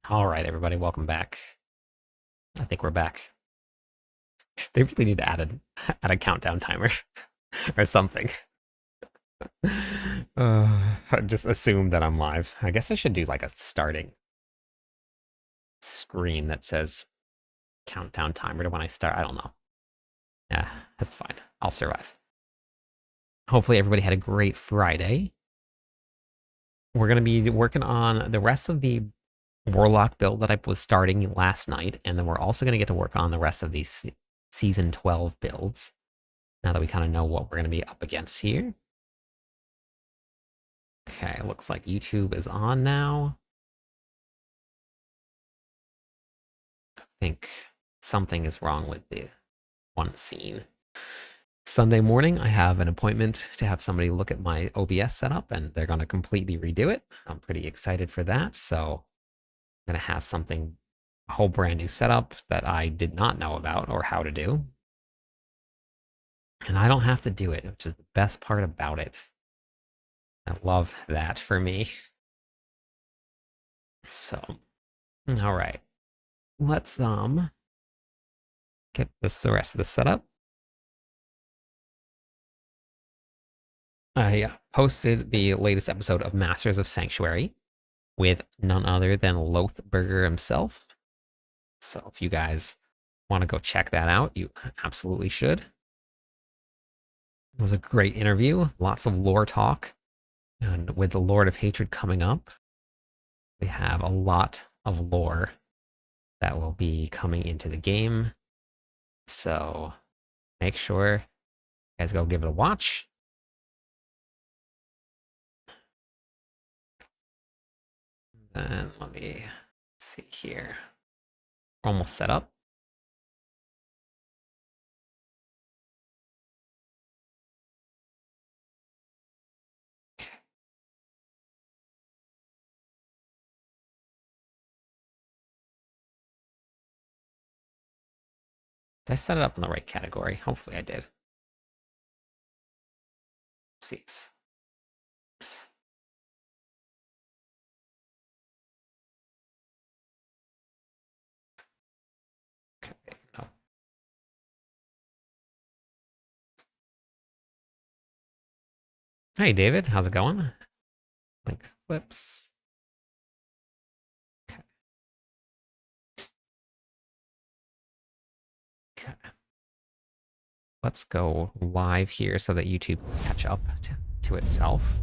All right, everybody, welcome back. I think we're back. They really need to add a countdown timer or something. Just assume that I'm live. I guess I should do like a starting screen that says countdown timer to when I start. I don't know. Yeah, that's fine. I'll survive. Hopefully, everybody had a great Friday. We're going to be working on the rest of the Warlock build that I was starting last night, and then we're also going to get to work on the rest of these Season 12 builds, now that we kind of know what we're going to be up against here. Okay, looks like YouTube is on now. I think something is wrong with the one scene. Sunday morning, I have an appointment to have somebody look at my OBS setup, and they're going to completely redo it. I'm pretty excited for that. So I'm going to have something, a whole brand new setup that I did not know about or how to do. And I don't have to do it, which is the best part about it. I love that for me. So, all right. Let's get the rest of the setup. I posted the latest episode of Masters of Sanctuary with none other than Lothburger himself. So if you guys want to go check that out, you absolutely should. It was a great interview, lots of lore talk. And with the Lord of Hatred coming up, we have a lot of lore that will be coming into the game. So make sure you guys go give it a watch. And let me see here. Almost set up. Did I set it up in the right category? Hopefully I did. Oopsies. Oops. Okay, no. Hey, David, how's it going? Link clips. Okay. Okay. Let's go live here so that YouTube can catch up to itself.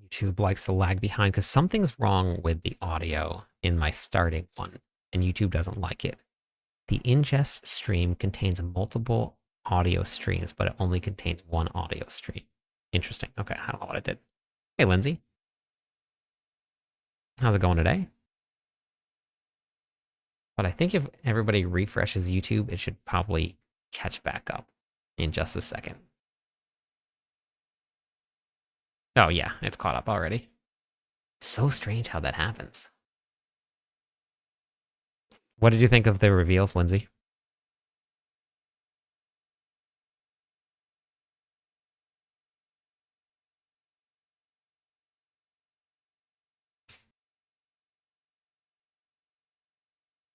YouTube likes to lag behind because something's wrong with the audio in my starting one, and YouTube doesn't like it. The ingest stream contains multiple audio streams, but it only contains one audio stream. Interesting. Okay, I don't know what I did. Hey, Lindsay. How's it going today? But I think if everybody refreshes YouTube, it should probably catch back up in just a second. Oh, yeah, it's caught up already. So strange how that happens. What did you think of the reveals, Lindsay?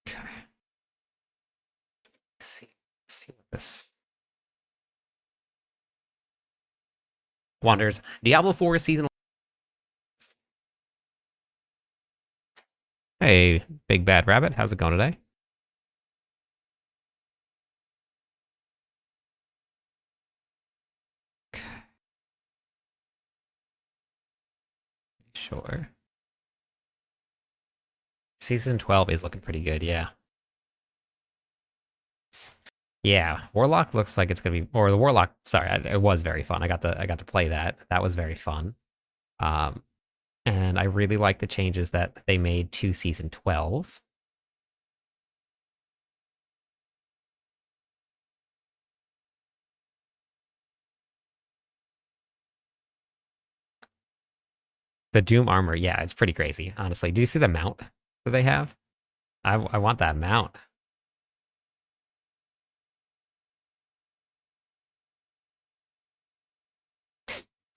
Okay. Let's see what this wanders. Diablo 4 season. Hey, Big Bad Rabbit, how's it going today? Okay. Sure. Season 12 is looking pretty good, yeah. Yeah, Warlock looks like it's gonna be, or the Warlock. Sorry, it was very fun. I got to play that. That was very fun. Um, and I really like the changes that they made to season 12. The Doom armor, yeah, it's pretty crazy, honestly. Do you see the mount that they have? I want that mount.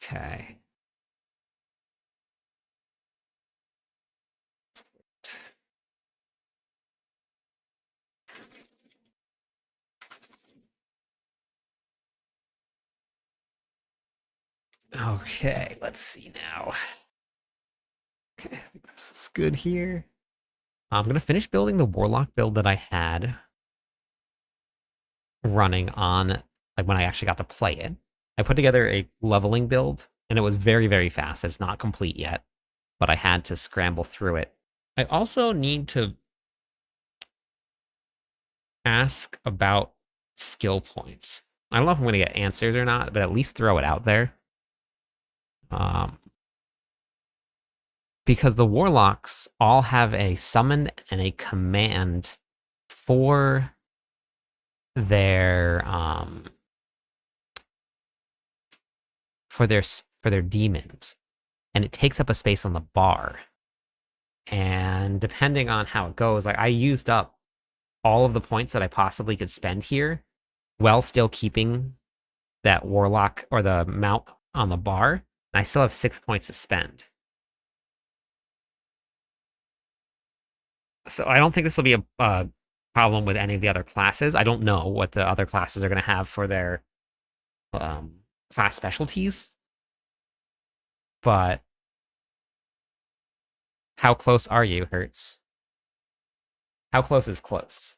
Okay. Okay, let's see now. Okay, I think this is good here. I'm gonna finish building the Warlock build that I had running on, like when I actually got to play it. I put together a leveling build, and it was very, very fast. It's not complete yet, but I had to scramble through it. I also need to ask about skill points. I don't know if I'm going to get answers or not, but at least throw it out there. Um, because the Warlocks all have a summon and a command for their for their demons, and it takes up a space on the bar. And depending on how it goes, like I used up all of the points that I possibly could spend here, while still keeping that Warlock or the mount on the bar. And I still have 6 points to spend. So I don't think this will be a problem with any of the other classes. I don't know what the other classes are going to have for their class specialties. But how close are you, Hertz? How close is close?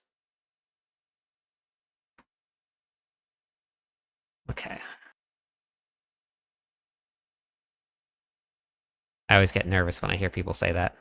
Okay. I always get nervous when I hear people say that.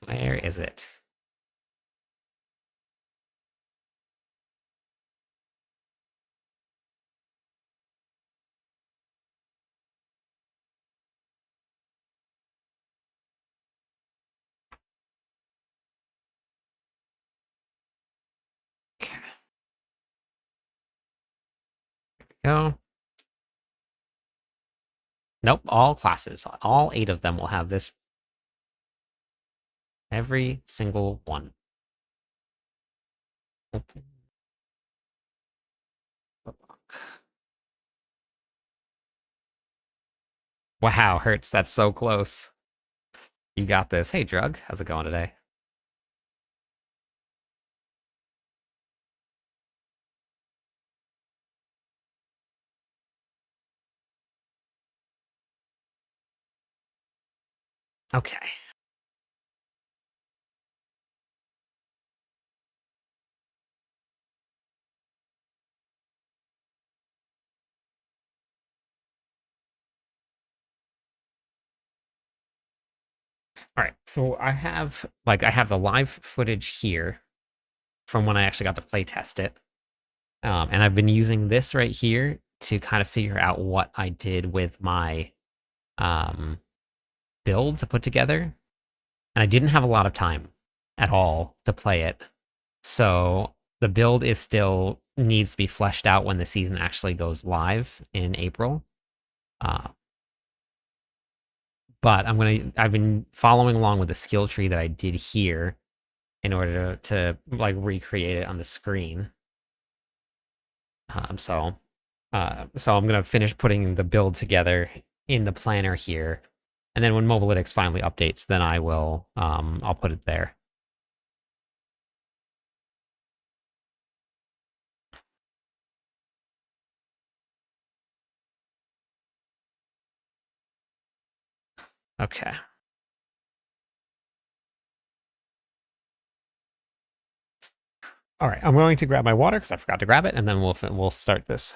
Where is it? Okay. Go. Nope, all classes. All 8 of them will have this. Every single one. Open the book. Wow, Hertz, that's so close. You got this. Hey, Drug, how's it going today? Okay. All right. So I have the live footage here from when I actually got to play test it. And I've been using this right here to kind of figure out what I did with my um, build to put together. And I didn't have a lot of time at all to play it. So the build is still needs to be fleshed out when the season actually goes live in April. Uh, but I've been following along with the skill tree that I did here in order to like recreate it on the screen. Um, so so I'm gonna finish putting the build together in the planner here, and then when Mobalytics finally updates, then I'll put it there. Okay. All right, I'm going to grab my water because I forgot to grab it, and then we'll start this.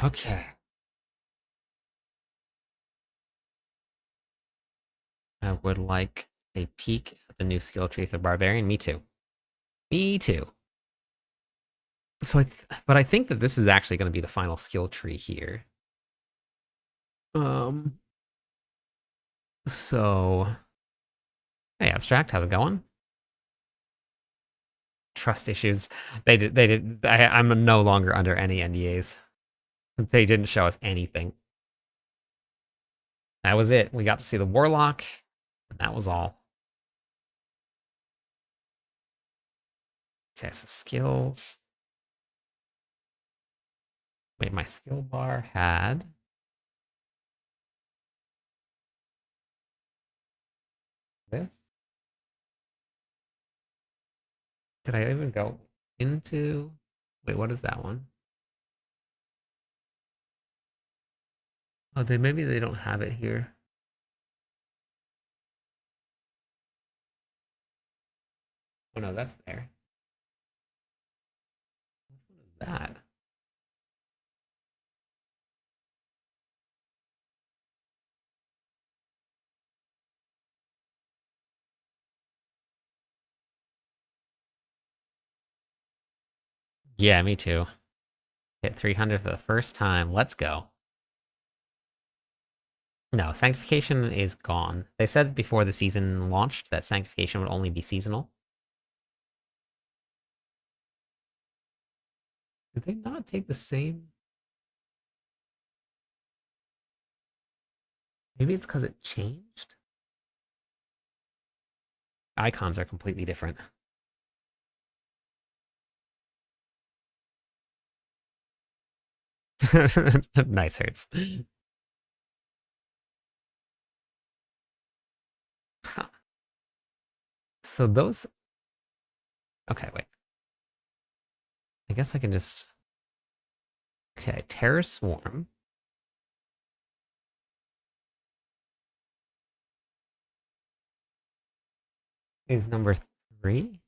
Okay. I would like a peek at the new skill tree for Barbarian. Me too. Me too. So, but I think that this is actually going to be the final skill tree here. Um. So, hey, Abstract, how's it going? Trust issues. They did. They did. I'm no longer under any NDAs. They didn't show us anything. That was it. We got to see the Warlock, and that was all. Okay, so skills. Wait, my skill bar had this. Did I even go into? Wait, what is that one? Oh, maybe they don't have it here. Oh no, that's there. What is that? Yeah, me too. Hit 300 for the first time. Let's go. No, Sanctification is gone. They said before the season launched that Sanctification would only be seasonal. Did they not take the same? Maybe it's because it changed? Icons are completely different. Nice hurts. So those. Okay, wait. I guess I can just. Okay, Terror Swarm is number 3.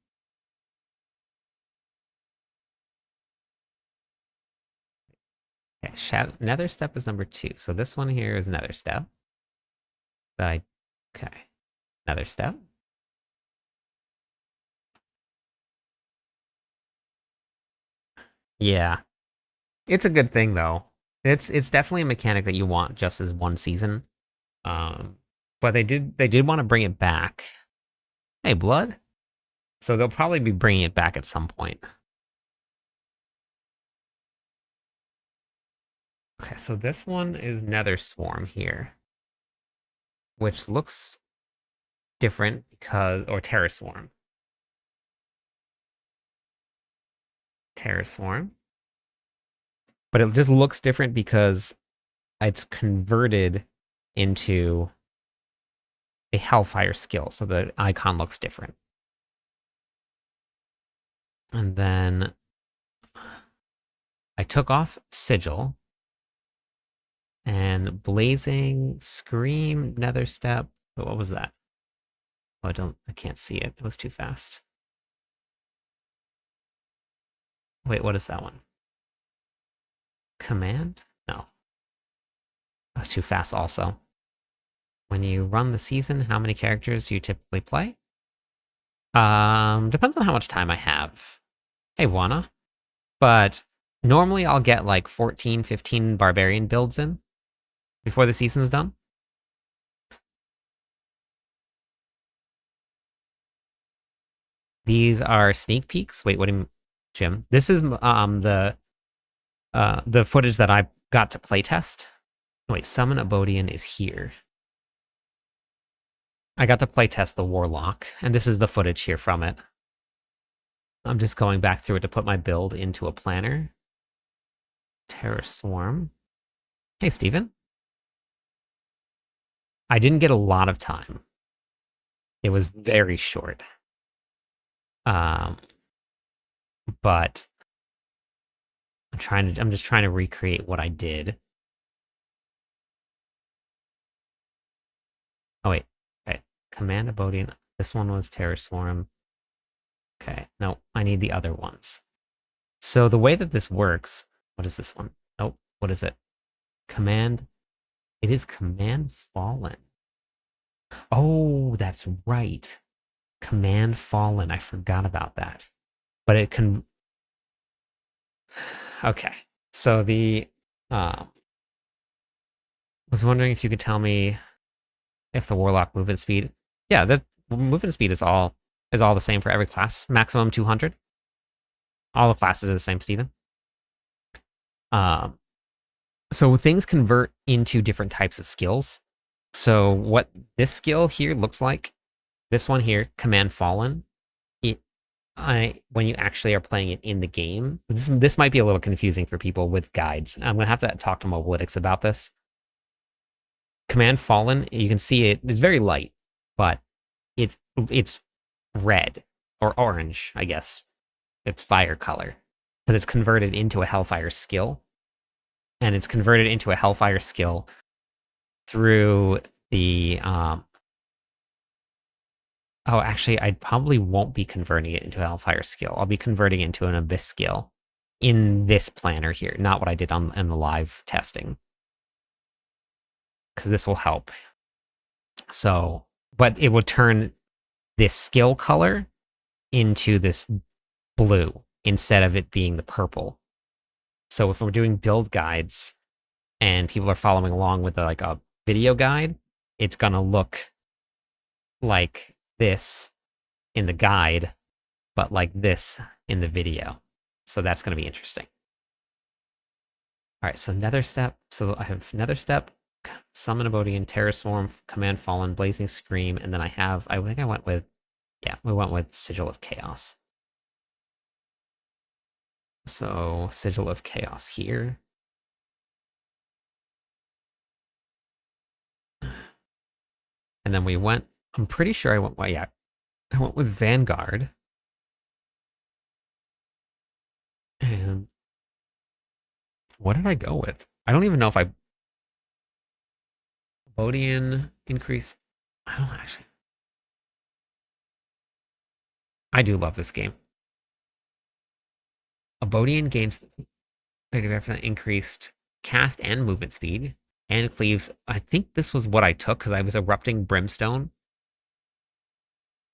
Okay, Nether Step is number 2. So this one here is Nether Step. Okay. Nether Step. Yeah. It's a good thing though. It's definitely a mechanic that you want just as one season. Um, but they did want to bring it back. Hey, blood. So they'll probably be bringing it back at some point. Okay, so this one is Nether Swarm here, which looks different because, or Terror Swarm. Terror Swarm. But it just looks different because it's converted into a Hellfire skill, so the icon looks different. And then I took off Sigil and Blazing, Scream, Nether Step. But what was that? Oh, I can't see it. It was too fast. Wait, what is that one? Command? No. That was too fast also. When you run the season, how many characters do you typically play? Depends on how much time I have. Hey, Wanna. But normally I'll get like 14, 15 Barbarian builds in before the season's done. These are sneak peeks. Wait, what do you, Jim? This is the footage that I got to playtest. Wait, Summon Abodian is here. I got to playtest the Warlock, and this is the footage here from it. I'm just going back through it to put my build into a planner. Terror Swarm. Hey, Steven. I didn't get a lot of time. It was very short. But I'm just trying to recreate what I did. Oh wait, okay. Command Abodian. This one was Terror Swarm. Okay, no, I need the other ones. So the way that this works, what is this one? Nope, What is it? Command. It is Command Fallen. Oh, that's right. Command Fallen. I forgot about that. But it can. Okay. So the was wondering if you could tell me if the Warlock movement speed. Yeah, the movement speed is all the same for every class. Maximum 200. All the classes are the same, Steven. Um, so things convert into different types of skills. So what this skill here looks like, this one here, Command Fallen, when you actually are playing it in the game, this might be a little confusing for people with guides. I'm gonna have to talk to Mobalytics about this. Command Fallen, you can see it is very light, but it's red or orange, I guess. It's fire color because it's converted into a Hellfire skill, and it's converted into a Hellfire skill through the oh, actually, I probably won't be converting it into a Hellfire skill. I'll be converting it into an Abyss skill in this planner here, not what I did in the live testing, because this will help. So, but it would turn this skill color into this blue instead of it being the purple. So if we're doing build guides and people are following along with like a video guide, it's gonna look like this in the guide, but like this in the video. So that's gonna be interesting. All right, so Nether Step. So I have Nether Step, Summon a Bodian, Terror Swarm, Command Fallen, Blazing Scream, and then I think I went with, yeah, we went with Sigil of Chaos. So Sigil of Chaos here. And then we went, I'm pretty sure I went, well, yeah, I went with Vanguard. And what did I go with? I don't even know if I, Bodian increase. I don't actually. I do love this game. A Bodian gains 30% increased cast and movement speed, and cleaves. I think this was what I took because I was erupting brimstone.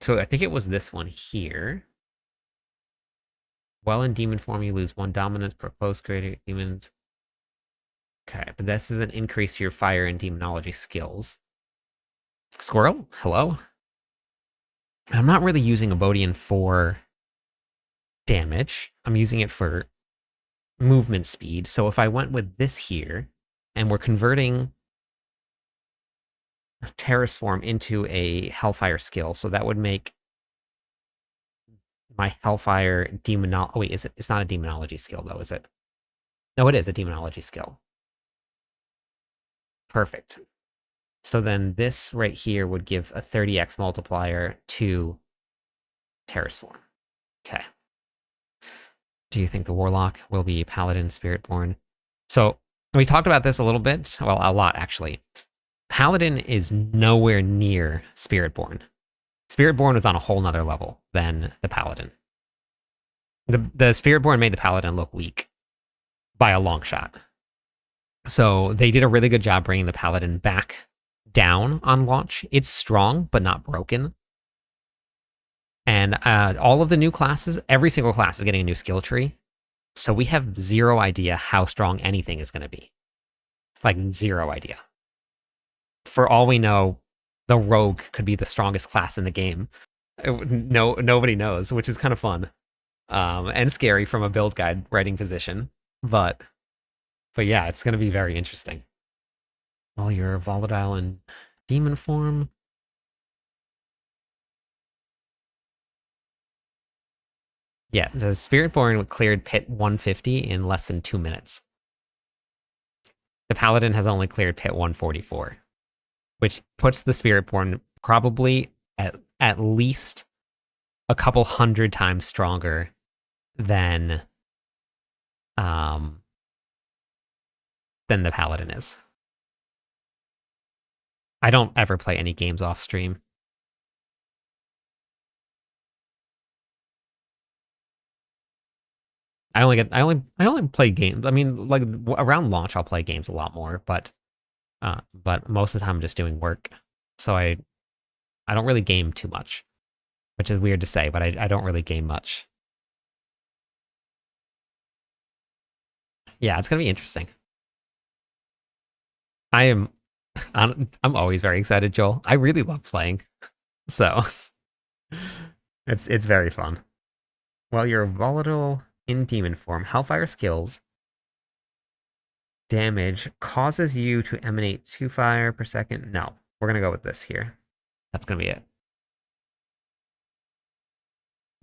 So I think it was this one here. While in demon form, you lose 1 dominance per close created demons. Okay, but this is an increase to your fire and demonology skills. Squirrel, hello? I'm not really using Abodian for damage. I'm using it for movement speed. So if I went with this here, and we're converting Terrasform into a Hellfire skill, so that would make my Hellfire demonology. Oh wait, is it? It's not a demonology skill though, is it? No, it is a demonology skill. Perfect. So then this right here would give a 30x multiplier to Terraswarm. Okay. Do you think the Warlock will be Paladin Spiritborn? So we talked about this a little bit. Well, a lot actually. Paladin is nowhere near Spiritborn. Spiritborn was on a whole nother level than the Paladin. The Spiritborn made the Paladin look weak by a long shot. So they did a really good job bringing the Paladin back down on launch. It's strong, but not broken. And all of the new classes, every single class is getting a new skill tree. So we have zero idea how strong anything is going to be. Like, zero idea. For all we know, the Rogue could be the strongest class in the game. Nobody knows, which is kind of fun. And scary from a build guide writing position. But yeah, it's going to be very interesting. Well, you're volatile in demon form. Yeah, the Spiritborn cleared pit 150 in less than 2 minutes. The Paladin has only cleared pit 144, which puts the Spiritborn probably at least a couple hundred times stronger than the Paladin is. I don't ever play any games off stream. I only play games. I mean, like around launch, I'll play games a lot more, but most of the time I'm just doing work. So I don't really game too much, which is weird to say, but I don't really game much. Yeah, it's gonna be interesting. I am I'm always very excited, Joel. I really love playing, so it's very fun. While you're volatile in demon form, Hellfire skills damage causes you to emanate 2 fire per second. No, we're gonna go with this here. That's gonna be it.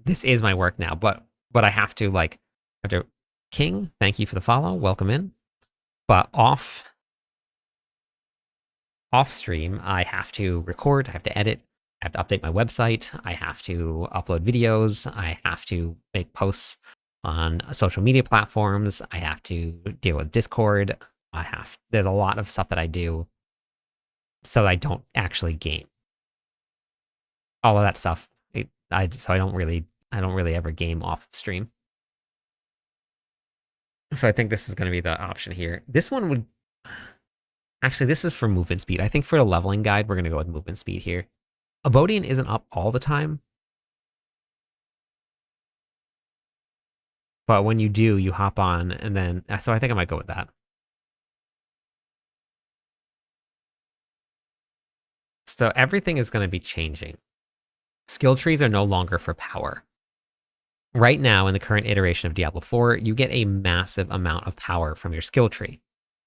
This is my work now, but I have to like have to King, thank you for the follow. Welcome in. But off stream, I have to record, I have to edit, I have to update my website, I have to upload videos, I have to make posts on social media platforms, I have to deal with Discord. There's a lot of stuff that I do so I don't actually game. All of that stuff. So I don't really ever game off stream. So I think this is going to be the option here. This one would actually, this is for movement speed. I think for a leveling guide, we're going to go with movement speed here. Abodian isn't up all the time, but when you do, you hop on, and then so I think I might go with that. So everything is going to be changing. Skill trees are no longer for power. Right now, in the current iteration of Diablo 4, you get a massive amount of power from your skill tree,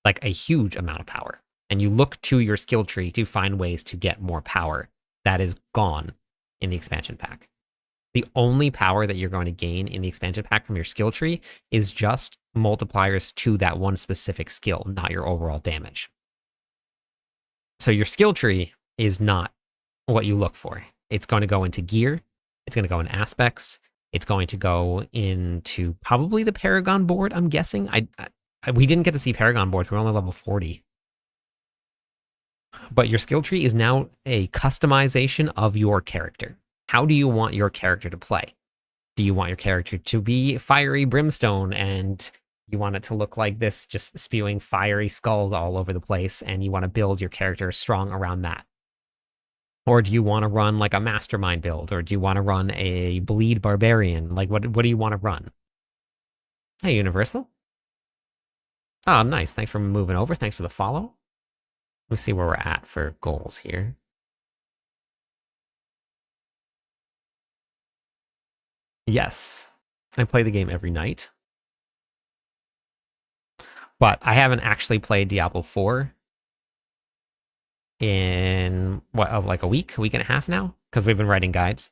like a huge amount of power. And you look to your skill tree to find ways to get more power. That is gone in the expansion pack. The only power that you're going to gain in the expansion pack from your skill tree is just multipliers to that one specific skill, not your overall damage. So your skill tree is not what you look for. It's going to go into gear. It's going to go in aspects. It's going to go into probably the Paragon board, I'm guessing. We didn't get to see Paragon boards. We're only level 40. But your skill tree is now a customization of your character. How do you want your character to play? Do you want your character to be fiery brimstone and you want it to look like this, just spewing fiery skulls all over the place, and you want to build your character strong around that? Or do you want to run like a mastermind build? Or do you want to run a bleed barbarian? Like, what do you want to run? Hey, Universal. Oh, nice. Thanks for moving over. Thanks for the follow. Let's see where we're at for goals here. Yes, I play the game every night. But I haven't actually played Diablo 4 in, like a week and a half now? Because we've been writing guides.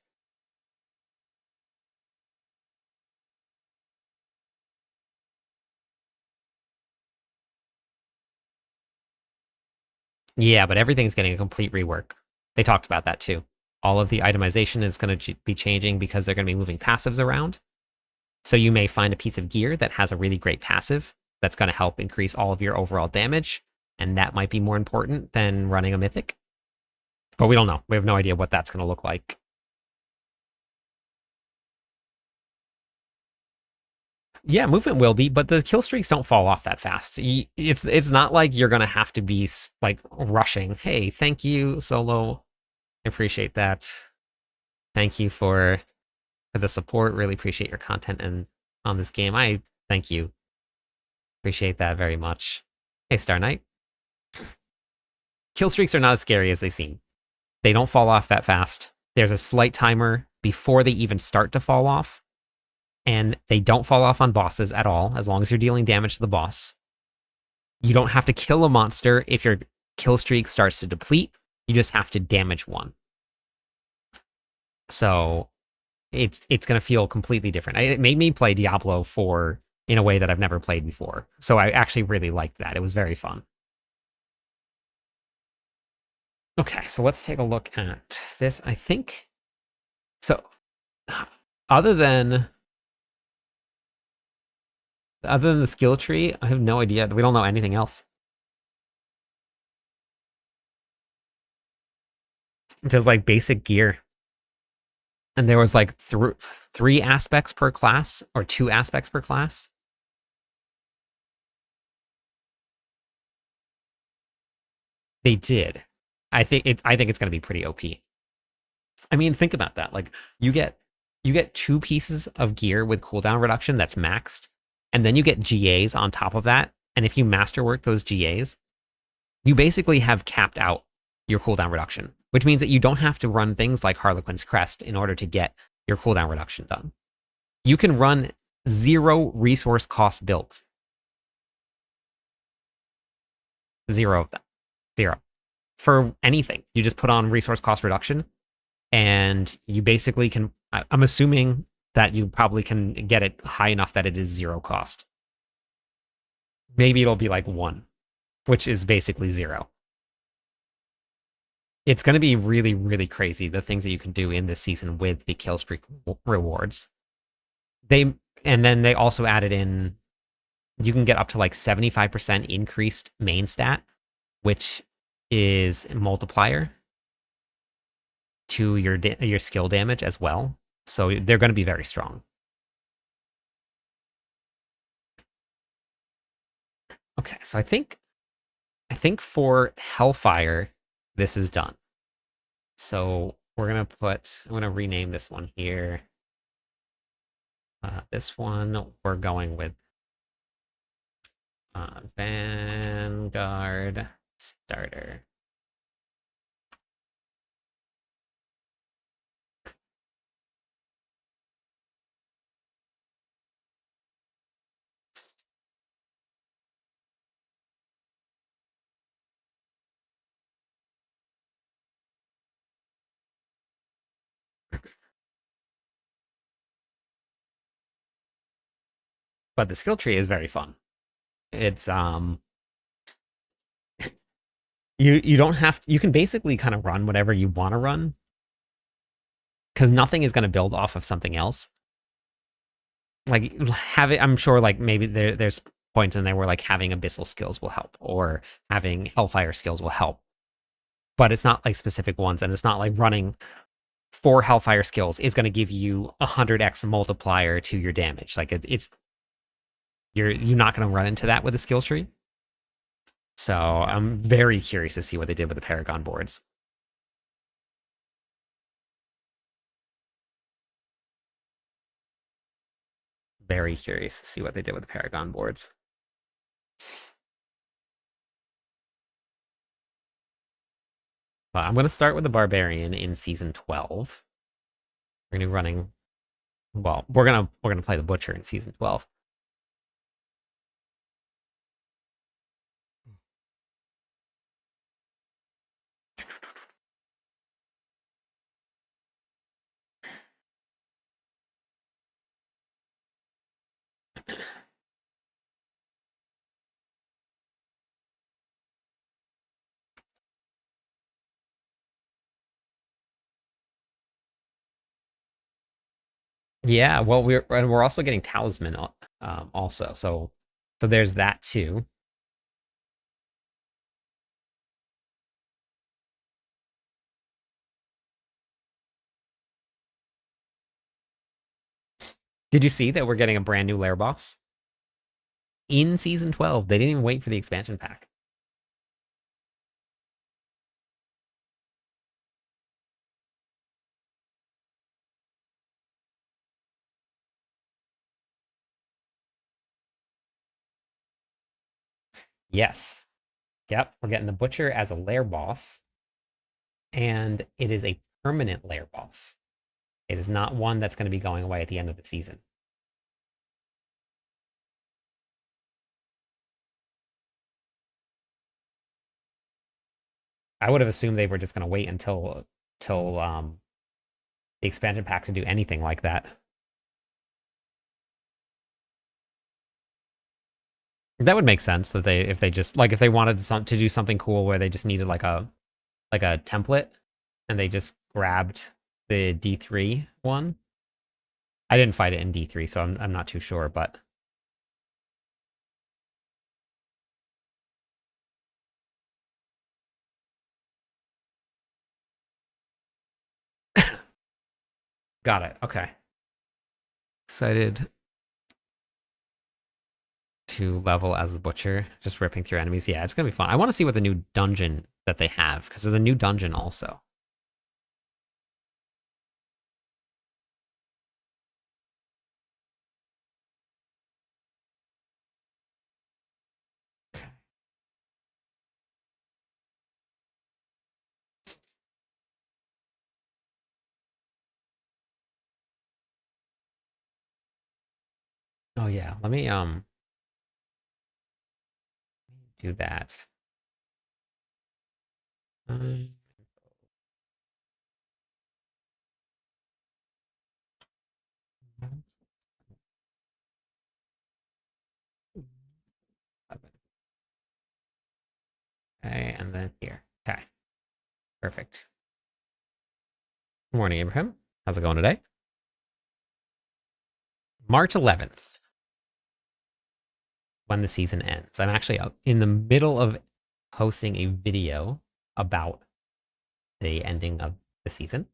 Yeah, but everything's getting a complete rework. They talked about that too. All of the itemization is going to be changing because they're going to be moving passives around. So you may find a piece of gear that has a really great passive that's going to help increase all of your overall damage, and that might be more important than running a mythic. But we don't know. We have no idea what that's going to look like. Yeah, movement will be, but the kill streaks don't fall off that fast. It's not like you're going to have to be like rushing. Hey, thank you, Solo. I appreciate that. Thank you for the support. Really appreciate your content and on this game. I thank you. Appreciate that very much. Hey, Star Knight. Kill streaks are not as scary as they seem. They don't fall off that fast. There's a slight timer before they even start to fall off. And they don't fall off on bosses at all, as long as you're dealing damage to the boss. You don't have to kill a monster if your kill streak starts to deplete. You just have to damage one. So it's going to feel completely different. It made me play Diablo 4 in a way that I've never played before. So I actually really liked that. It was very fun. Okay, so let's take a look at this. I think, so other than the skill tree, I have no idea. We don't know anything else. Just like basic gear. And there was like three aspects per class or two aspects per class. They did. I think it's going to be pretty OP. I mean, think about that. Like you get you get two pieces of gear with cooldown reduction that's maxed, and then you get GAs on top of that. And if you masterwork those GAs, you basically have capped out your cooldown reduction, which means that you don't have to run things like Harlequin's Crest in order to get your cooldown reduction done. You can run zero resource cost builds. Zero of them. Zero. For anything. You just put on resource cost reduction and you basically can. I'm assuming that you probably can get it high enough that it is zero cost. Maybe it'll be like one, which is basically zero. It's going to be really, really crazy the things that you can do in this season with the kill streak rewards. They and then they also added in you can get up to like 75% increased main stat, which is a multiplier to your skill damage as well. So they're going to be very strong. Okay, so I think for Hellfire, this is done. So we're gonna I'm gonna rename this one here. This one we're going with Vanguard Starter. But the skill tree is very fun. It's you don't have you can basically kind of run whatever you want to run because nothing is going to build off of something else. Like I'm sure like maybe there's points in there where like having abyssal skills will help or having hellfire skills will help, but it's not like specific ones, and it's not like running four hellfire skills is going to give you 100x multiplier to your damage. Like it's you're not going to run into that with a skill tree. So I'm very curious to see what they did with the Paragon boards. Very curious to see what they did with the Paragon boards. But I'm going to start with the Barbarian in season 12. We're going to be running. Well, we're gonna play the Butcher in season 12. Yeah, well, we're also getting Talisman also. So there's that too. Did you see that we're getting a brand new lair boss in season 12? They didn't even wait for the expansion pack. Yes. Yep, we're getting the Butcher as a lair boss, and it is a permanent lair boss. It is not one that's going to be going away at the end of the season. I would have assumed they were just going to wait until the expansion pack to do anything like that. That would make sense that they if they just like if they wanted to do something cool where they just needed like a template and they just grabbed the D3 one. I didn't fight it in D3, so I'm not too sure, but Got it. Okay. Excited to level as the butcher, just ripping through enemies. Yeah, it's gonna be fun. I want to see what the new dungeon that they have, because there's a new dungeon also. Okay. Oh yeah, let me do that. Um, okay, and then here. Okay, perfect. Good morning, Abraham. How's it going today? March 11th, when the season ends. I'm actually in the middle of posting a video about the ending of the season.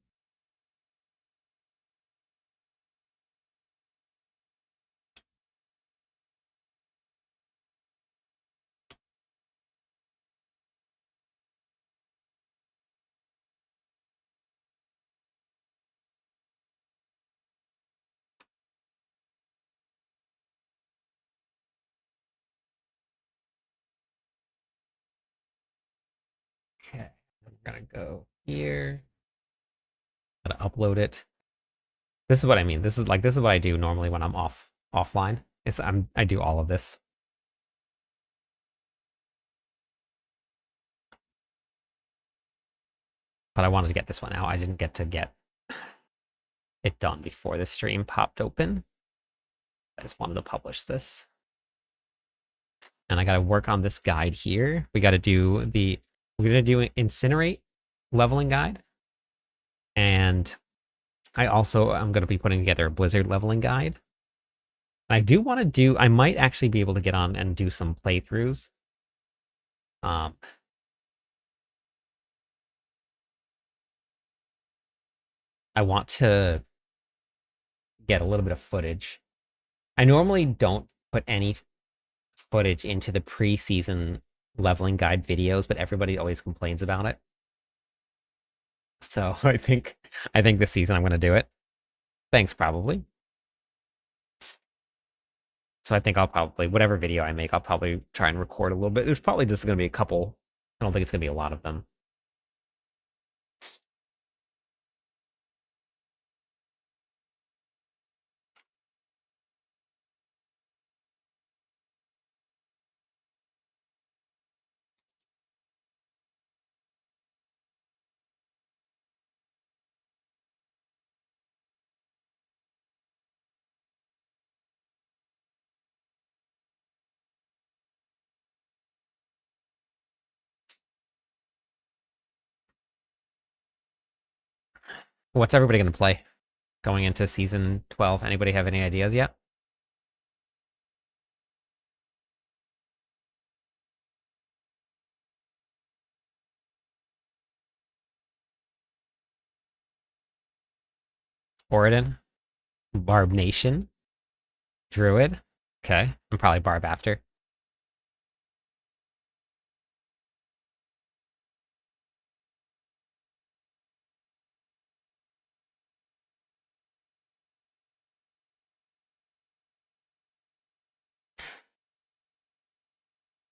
Okay, I'm gonna go here. Gotta upload it. This is what I mean. This is what I do normally when I'm offline. I do all of this. But I wanted to get this one out. I didn't get to get it done before the stream popped open. I just wanted to publish this. And I gotta work on this guide here. We're gonna do an incinerate leveling guide. And I'm gonna be putting together a blizzard leveling guide. I might actually be able to get on and do some playthroughs. Um, I want to get a little bit of footage. I normally don't put any footage into the preseason leveling guide videos, but everybody always complains about it. So I think this season I'm going to do it. Thanks, probably. So I think I'll probably whatever video I make, I'll probably try and record a little bit. There's probably just going to be a couple. I don't think it's going to be a lot of them. What's everybody going to play going into season 12? Anybody have any ideas yet? Oridan, Barb Nation, Druid. Okay, and probably Barb after.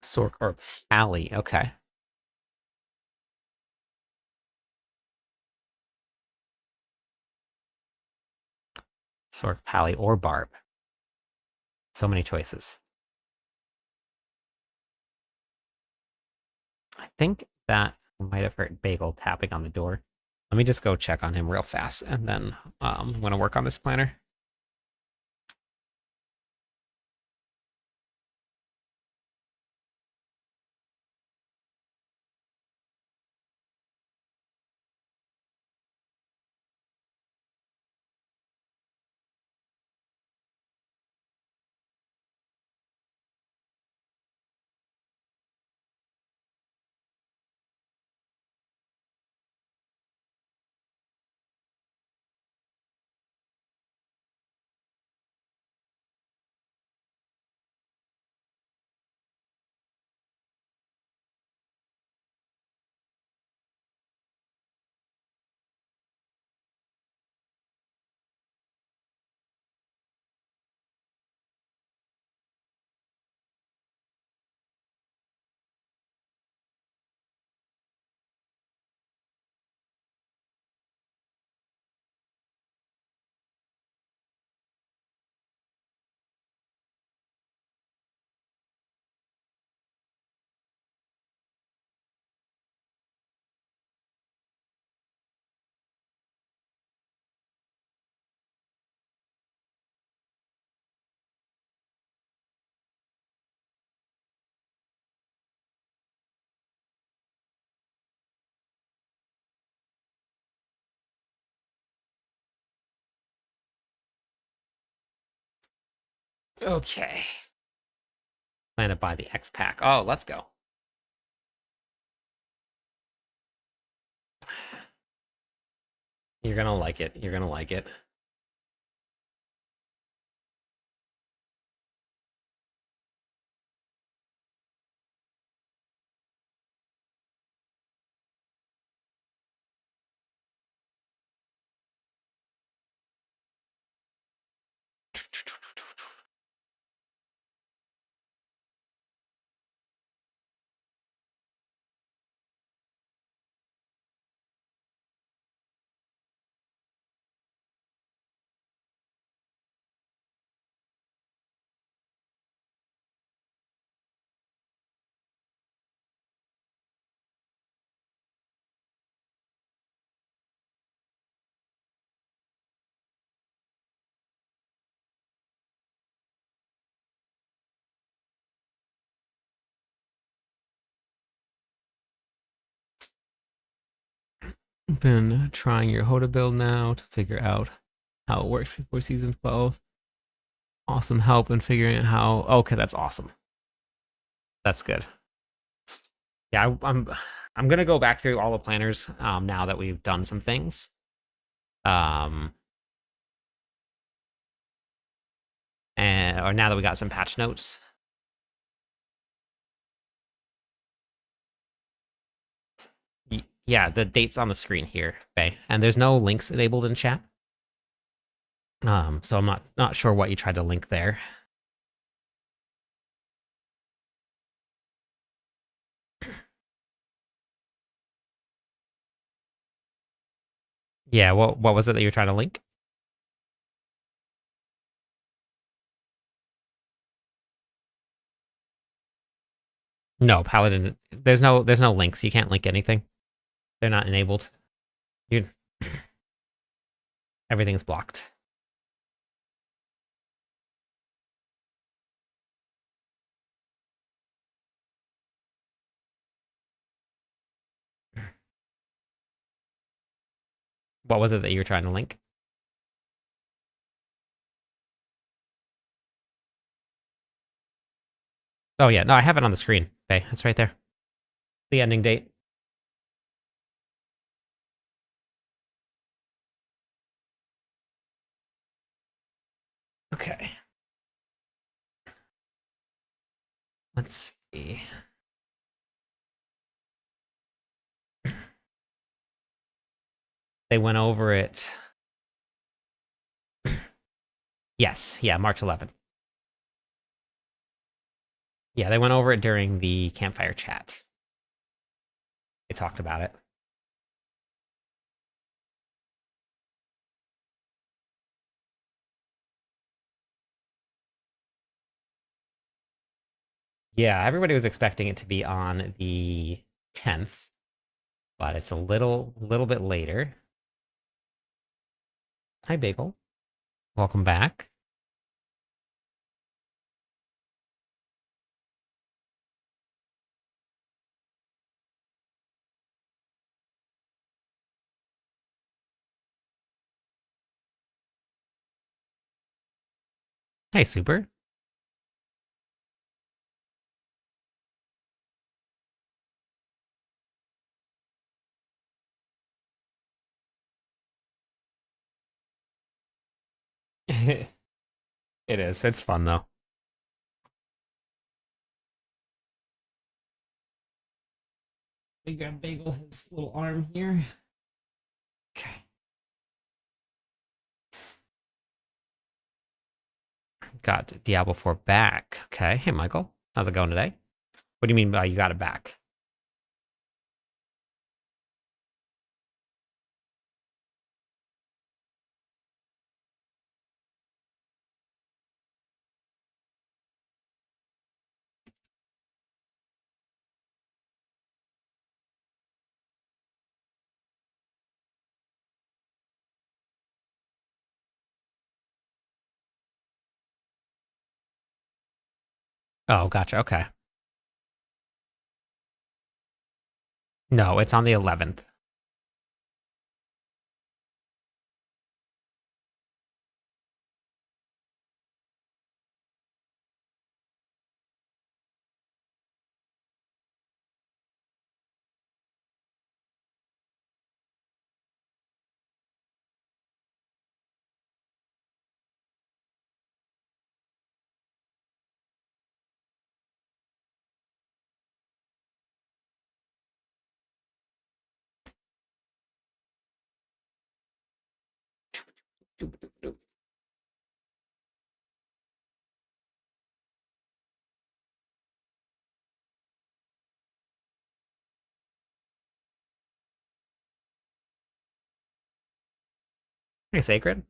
Sork or Pally. Okay. Sork, Pally, or Barb. So many choices. I think that might have hurt Bagel tapping on the door. Let me just go check on him real fast, and then I'm going to work on this planner. Okay. Plan to buy the X pack. Oh, let's go. You're gonna like it. You're gonna like it. Been trying your Hoda build now to figure out how it works before season 12. Awesome help in figuring out how. Okay, that's awesome. That's good. Yeah, I'm gonna go back through all the planners now that we've done some things. Um, and or now that we got some patch notes. Yeah, the date's on the screen here, okay? And there's no links enabled in chat. So I'm not sure what you tried to link there. Yeah, what was it that you were trying to link? No, Paladin. There's no links. You can't link anything. They're not enabled. You Everything's blocked. What was it that you were trying to link? Oh yeah, no, I have it on the screen. Okay, it's right there. The ending date. Okay. Let's see. They went over it. Yes, yeah, March 11th. Yeah, they went over it during the campfire chat. They talked about it. Yeah, everybody was expecting it to be on the 10th, but it's a little bit later. Hi, Bagel. Welcome back. Hey, Super. It is. It's fun though. We grab Bagel his little arm here. Okay. Got Diablo 4 back. Okay. Hey, Michael. How's it going today? What do you mean by you got it back? Oh, gotcha. Okay. No, it's on the 11th. Hey, Sacred.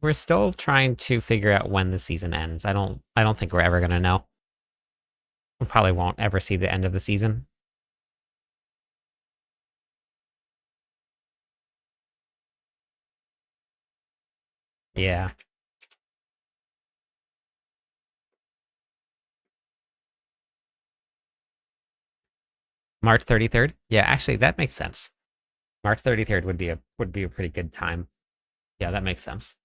We're still trying to figure out when the season ends. I don't think we're ever gonna know. We probably won't ever see the end of the season. Yeah. March 33rd? Yeah, actually that makes sense. March 33rd would be a pretty good time. Yeah, that makes sense.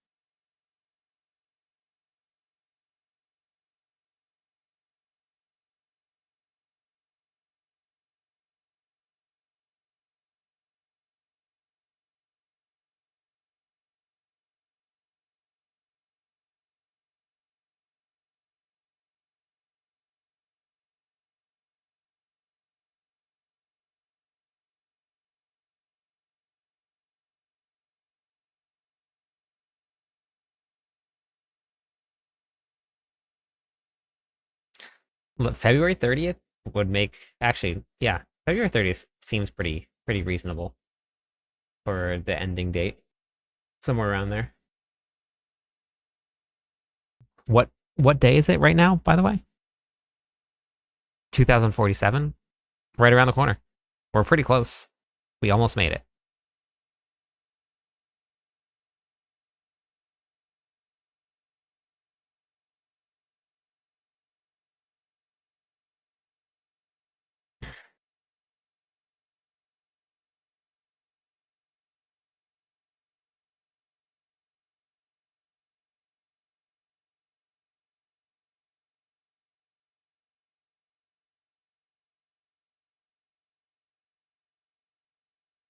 Look, February 30th would make actually, yeah, February 30th seems pretty reasonable for the ending date. Somewhere around there. What day is it right now, by the way? 2047? Right around the corner. We're pretty close. We almost made it.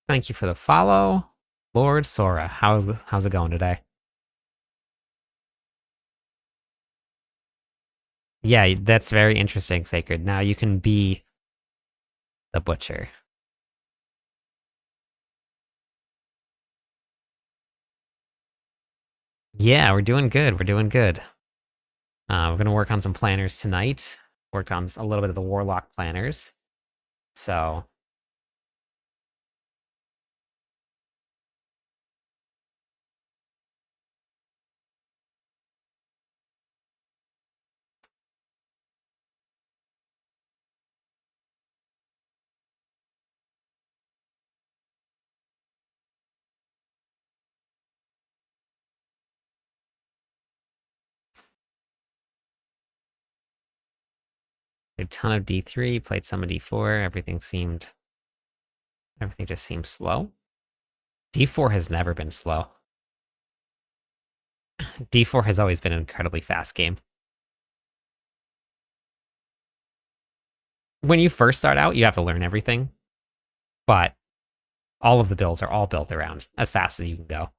Thank you for the follow. Lord Sora, how's it going today? Yeah, that's very interesting, Sacred. Now you can be the butcher. Yeah, we're doing good. We're doing good. We're gonna work on some planners tonight. Worked on a little bit of the Warlock planners. So a ton of D3, played some of D4. Everything just seemed slow. D4 has never been slow. D4 has always been an incredibly fast game. When you first start out, you have to learn everything, but all of the builds are all built around as fast as you can go.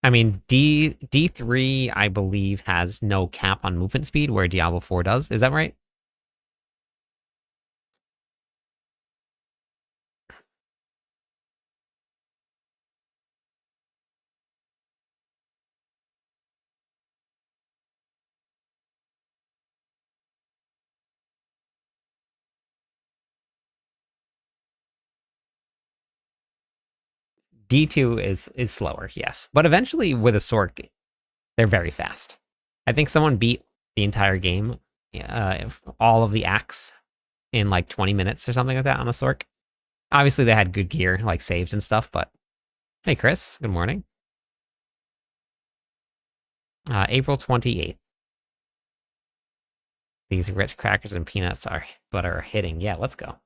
I mean, D3, I believe, has no cap on movement speed, where Diablo 4 does. Is that right? D2 is slower, yes. But eventually with a sword, they're very fast. I think someone beat the entire game, all of the acts in like 20 minutes or something like that on a Sork. Obviously, they had good gear, like saves and stuff, but hey, Chris, good morning. April 28th. These rich crackers and peanuts are butter are hitting. Yeah, let's go.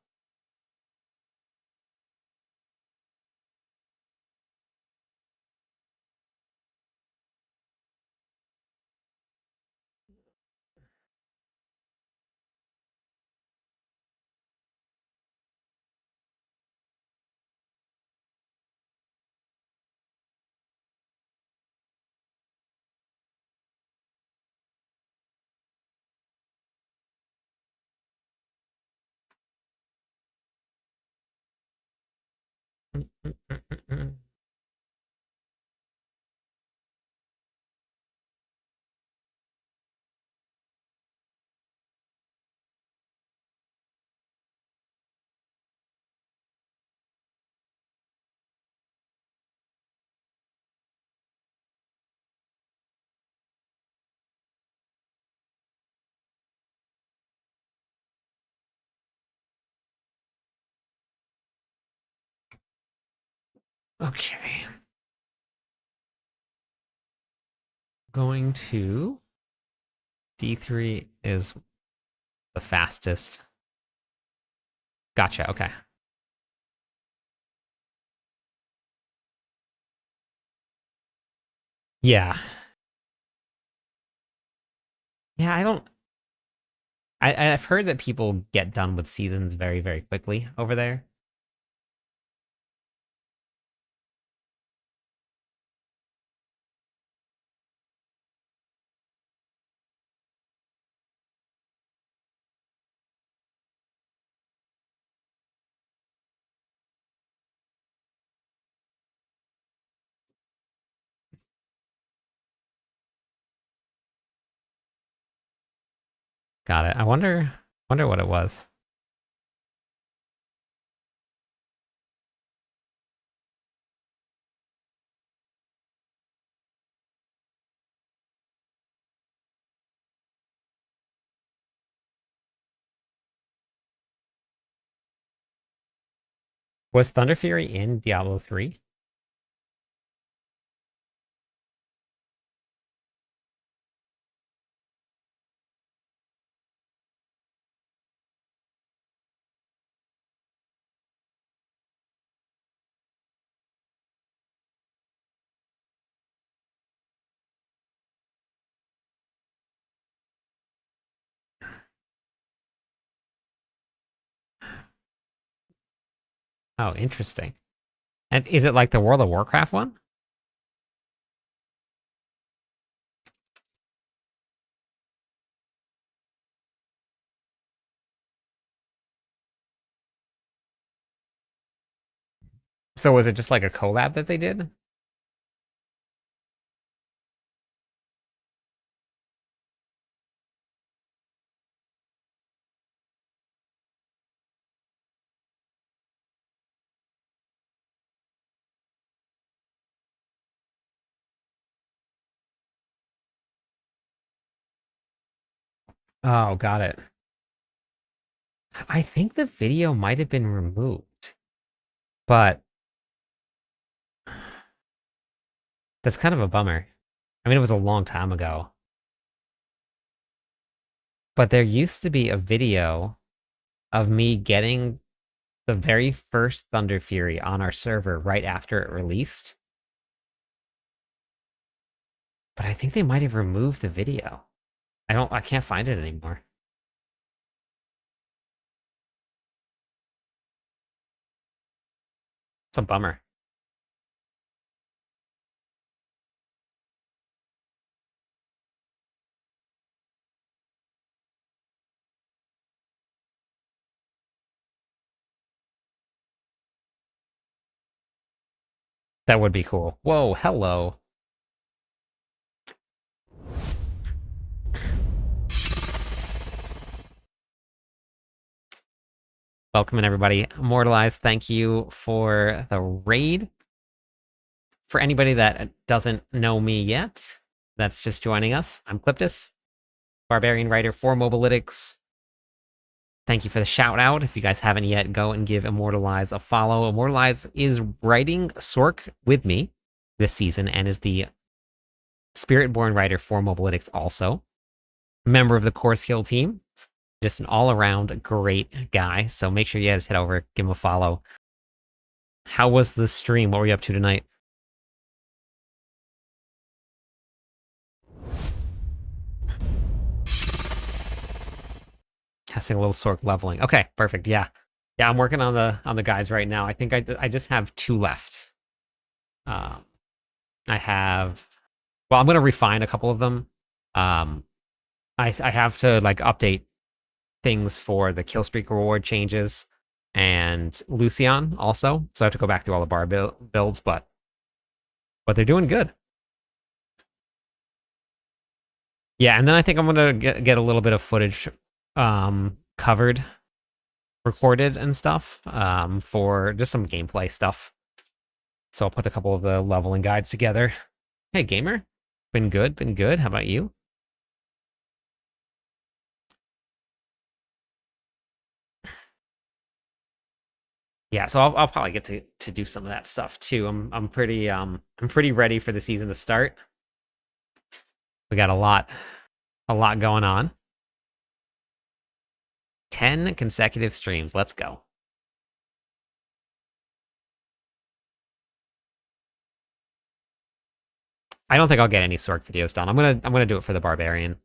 Okay. Going to D3 is the fastest. Gotcha. Okay. Yeah. Yeah, I don't. I've heard that people get done with seasons very, very quickly over there. Got it. I wonder what it was. Was Thunder Fury in Diablo 3? Oh, interesting. And is it like the World of Warcraft one? So was it just like a collab that they did? Oh, got it. I think the video might have been removed, but that's kind of a bummer. I mean, it was a long time ago, but there used to be a video of me getting the very first Thunder Fury on our server right after it released. But I think they might have removed the video. I can't find it anymore. It's a bummer. That would be cool. Whoa, hello. Welcome in, everybody. Immortalized, thank you for the raid. For anybody that doesn't know me yet, that's just joining us, I'm Cliptus, Barbarian writer for Mobalytics. Thank you for the shout out. If you guys haven't yet, go and give Immortalize a follow. Immortalize is writing Sork with me this season and is the Spiritborn writer for Mobalytics also. Member of the Core Skill team. Just an all-around great guy. So make sure you guys head over, give him a follow. How was the stream? What were you up to tonight? Testing a little Sork leveling. Okay, perfect. Yeah. Yeah, I'm working on the guides right now. I think I just have 2 left. I have, well, I'm gonna refine a couple of them. I have to like update things for the kill streak reward changes, and Lucian also. So I have to go back through all the bar builds, but they're doing good. Yeah, and then I think I'm gonna get a little bit of footage covered, recorded and stuff for just some gameplay stuff. So I'll put a couple of the leveling guides together. Hey, gamer. Been good, been good. How about you? Yeah, so I'll probably get to do some of that stuff too. I'm pretty ready for the season to start. We got a lot going on. 10 consecutive streams. Let's go. I don't think I'll get any Sork videos done. I'm gonna do it for the Barbarian.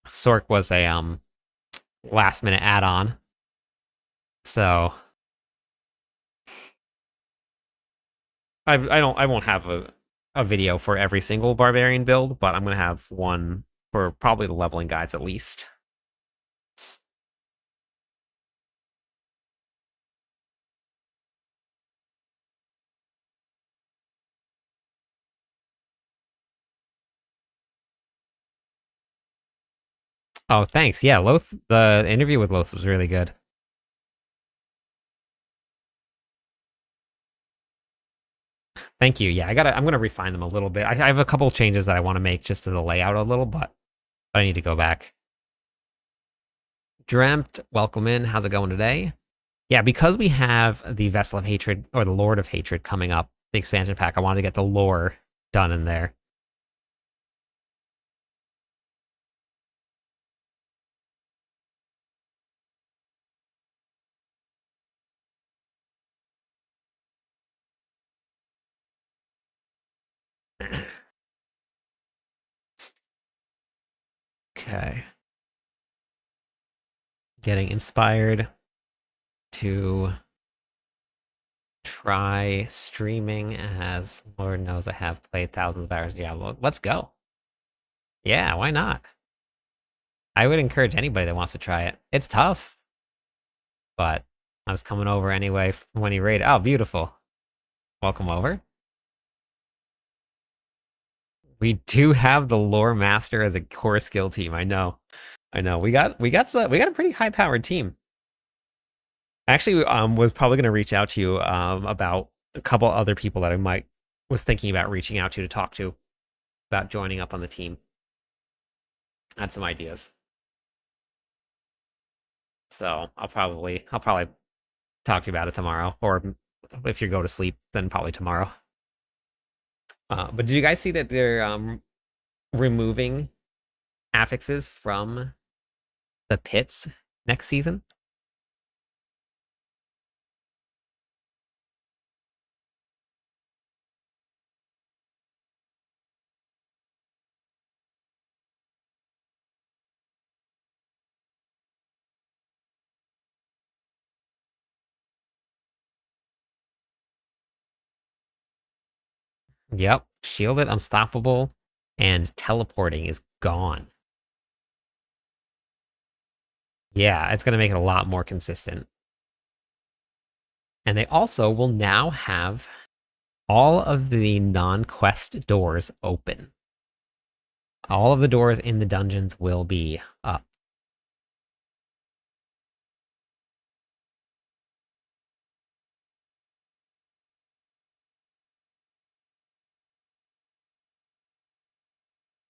Sork was a last minute add-on. So I won't have a video for every single Barbarian build, but I'm gonna have one for probably the leveling guides at least. Oh, thanks. Yeah, Loth, the interview with Loth was really good. Thank you. Yeah, I'm gonna refine them a little bit. I have a couple changes that I want to make just to the layout a little, but I need to go back. Dreamt, welcome in. How's it going today? Yeah, because we have the Vessel of Hatred or the Lord of Hatred coming up, the expansion pack, I wanted to get the lore done in there. Okay. Getting inspired to try streaming as Lord knows I have played thousands of hours. Yeah, well, let's go. Yeah, why not? I would encourage anybody that wants to try it. It's tough, but I was coming over anyway when he raided. Oh, beautiful. Welcome over. We do have the lore master as a core skill team. I know. I know. We got a pretty high powered team. Actually, was probably going to reach out to you about a couple other people that I might was thinking about reaching out to talk to about joining up on the team. I had some ideas. So I'll probably talk to you about it tomorrow, or if you go to sleep, then probably tomorrow. But did you guys see that they're removing affixes from the pits next season? Yep, shielded, unstoppable, and teleporting is gone. Yeah, it's going to make it a lot more consistent. And they also will now have all of the non-quest doors open. All of the doors in the dungeons will be up.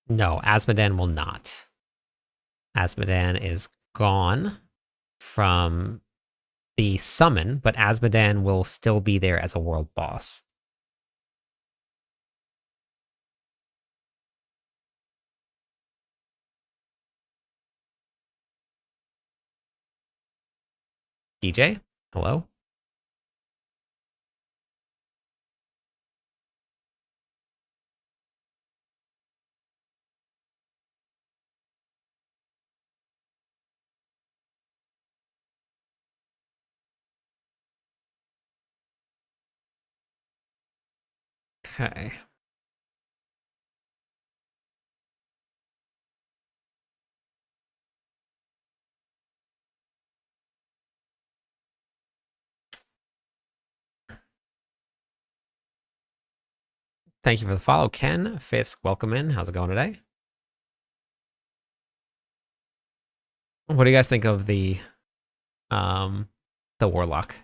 No, Asmodan will not. Asmodan is gone from the summon, but Asmodan will still be there as a world boss. DJ, hello? Okay. Thank you for the follow, Ken. Fisk, welcome in. How's it going today? What do you guys think of um the Warlock?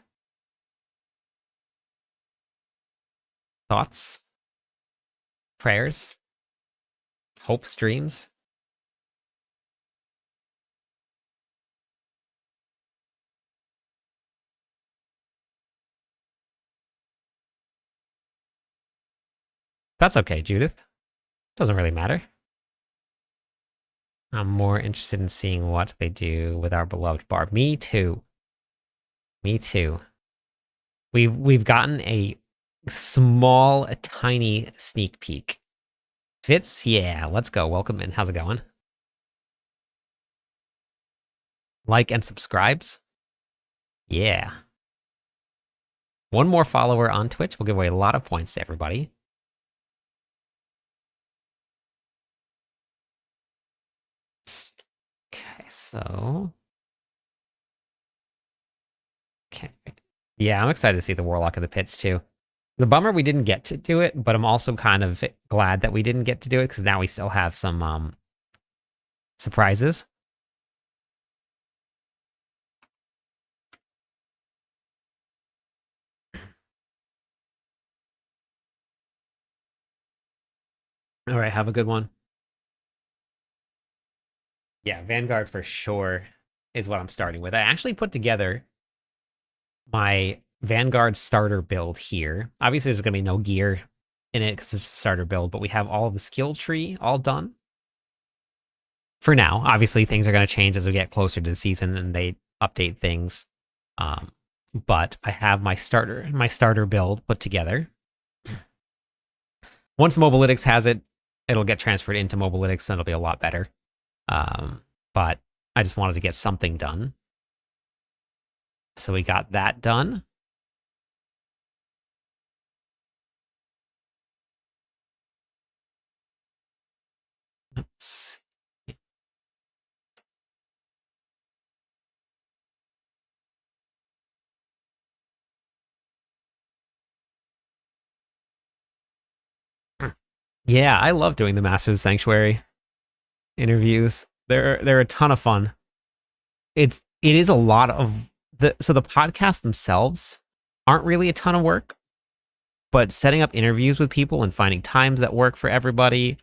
Thoughts? Prayers? Hope streams? That's okay, Judith. Doesn't really matter. I'm more interested in seeing what they do with our beloved Barb. Me too. Me too. We've gotten a small, a tiny sneak peek. Fitz, yeah, let's go. Welcome in. How's it going? Like and subscribes. Yeah. One more follower on Twitch will give away a lot of points to everybody. Okay, so... Okay. Yeah, I'm excited to see the Warlock in the pits, too. The bummer we didn't get to do it, but I'm also kind of glad that we didn't get to do it, because now we still have some, surprises. All right, have a good one. Yeah, Vanguard for sure is what I'm starting with. I actually put together my Vanguard starter build here. Obviously, there's going to be no gear in it because it's a starter build, but we have all of the skill tree all done. For now, obviously, things are going to change as we get closer to the season and they update things. But I have my starter build put together. Once Mobalytics has it, it'll get transferred into Mobalytics and it'll be a lot better. But I just wanted to get something done. So we got that done. Let's see. Yeah, I love doing the Masters of Sanctuary interviews. They're a ton of fun. It is a lot of the podcasts themselves aren't really a ton of work, but setting up interviews with people and finding times that work for everybody,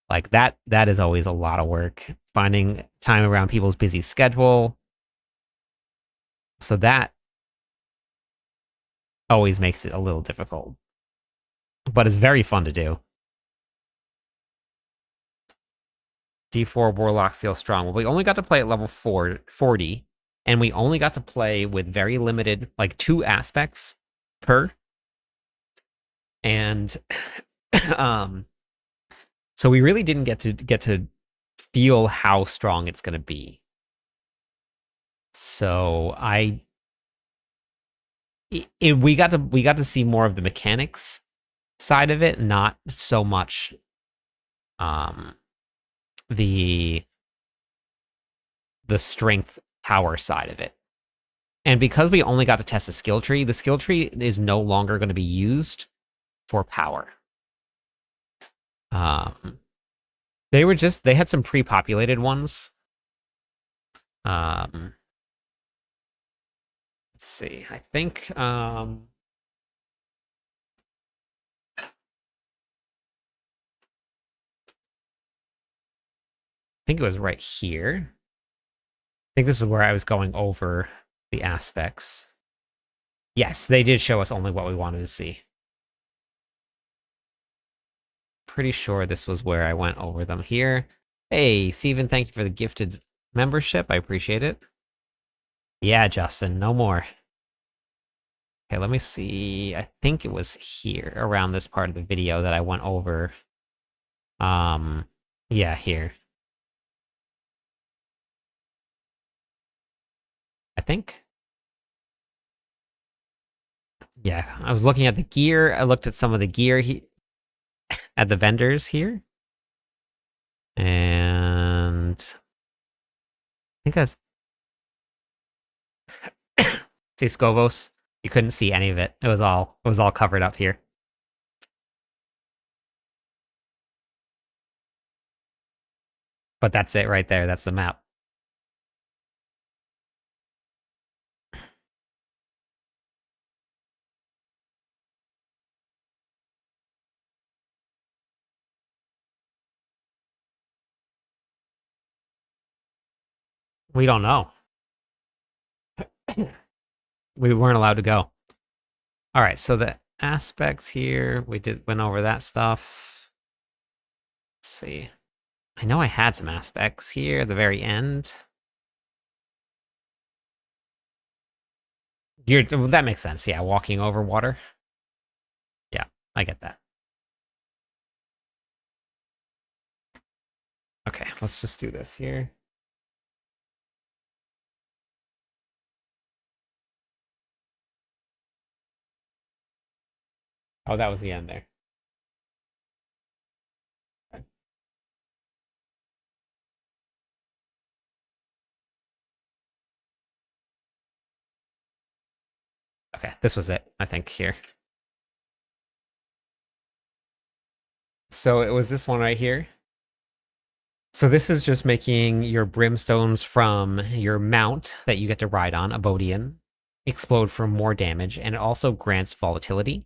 like that is always a lot of work. Finding time around people's busy schedule. So that always makes it a little difficult. But it's very fun to do. D4 Warlock feels strong. Well, we only got to play at level 40, and we only got to play with very limited, like 2 aspects per. And so we really didn't get to feel how strong it's going to be. So we got to see more of the mechanics side of it, not so much the strength power side of it. And because we only got to test the skill tree is no longer going to be used for power. They had some pre-populated ones. Let's see. I think I think it was right here. I think this is where I was going over the aspects. Yes, they did show us only what we wanted to see. Pretty sure this was where I went over them here. Hey, Steven, thank you for the gifted membership. I appreciate it. Yeah, Justin, no more. Okay, let me see. I think it was here, around this part of the video that I went over. Yeah, here. I think. Yeah, I was looking at the gear. I looked at some of the gear at the vendors here. And I think that's see Scovos. You couldn't see any of it. It was all covered up here. But that's it right there. That's the map. We don't know. We weren't allowed to go. All right, so the aspects here, went over that stuff. Let's see. I know I had some aspects here at the very end. Well, that makes sense. Yeah, walking over water. Yeah, I get that. Okay, let's just do this here. Oh, that was the end there. Okay, this was it, I think, here. So it was this one right here. So this is just making your brimstones from your mount that you get to ride on, Abodian, explode for more damage, and it also grants volatility.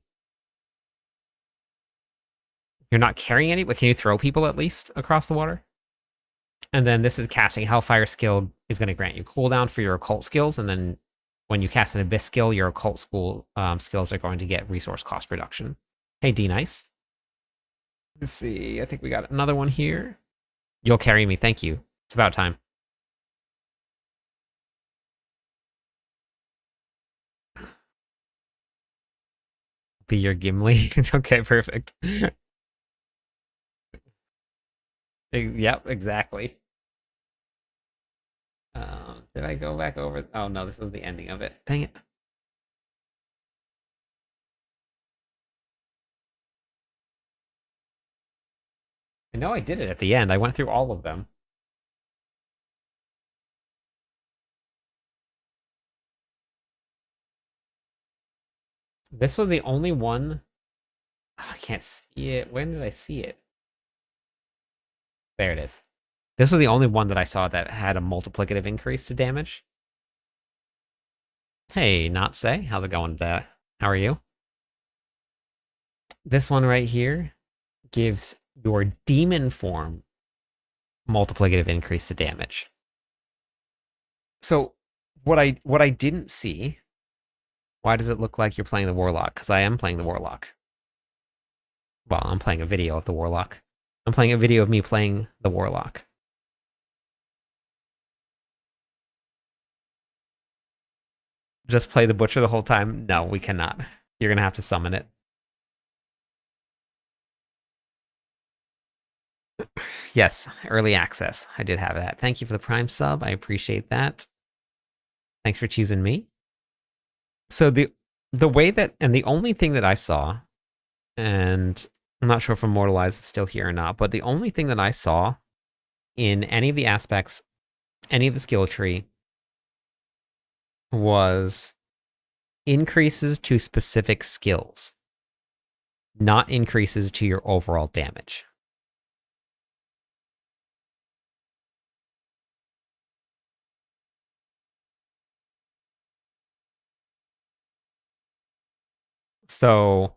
You're not carrying any, but can you throw people at least across the water? And then this is casting Hellfire skill is going to grant you cooldown for your occult skills, and then when you cast an Abyss skill, your occult skills are going to get resource cost reduction. Hey, D-Nice. Let's see, I think we got another one here. You'll carry me, thank you. It's about time. Be your Gimli. Okay, perfect. Yep, exactly. Did I go back over? Oh no, this is the ending of it. Dang it. I know I did it at the end. I went through all of them. This was the only one. Oh, I can't see it. When did I see it? There it is. This was the only one that I saw that had a multiplicative increase to damage. Hey, not say. How's it going today? How are you? This one right here gives your demon form multiplicative increase to damage. So what I didn't see, why does it look like you're playing the Warlock? Because I am playing the Warlock. Well, I'm playing a video of the Warlock. I'm playing a video of me playing the Warlock. Just play the Butcher the whole time? No, we cannot. You're gonna have to summon it. Yes, early access. I did have that. Thank you for the Prime sub. I appreciate that. Thanks for choosing me. So the way that and the only thing that I saw, and I'm not sure if Immortalize is still here or not, but the only thing that I saw in any of the aspects, any of the skill tree, was increases to specific skills, not increases to your overall damage. So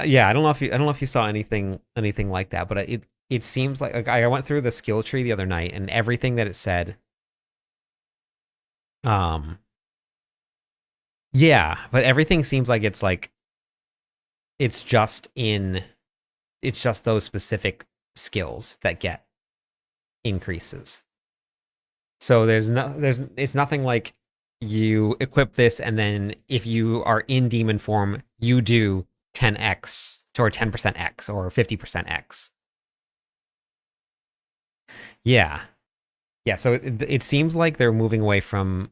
yeah, I don't know if you saw anything like that, but it seems like I went through the skill tree the other night and everything that it said. Um, yeah, but everything seems like it's just in it's just those specific skills that get increases. So there's it's nothing like you equip this and then if you are in demon form, you do 10x or 10% X or 50% X. Yeah. Yeah, so it seems like they're moving away from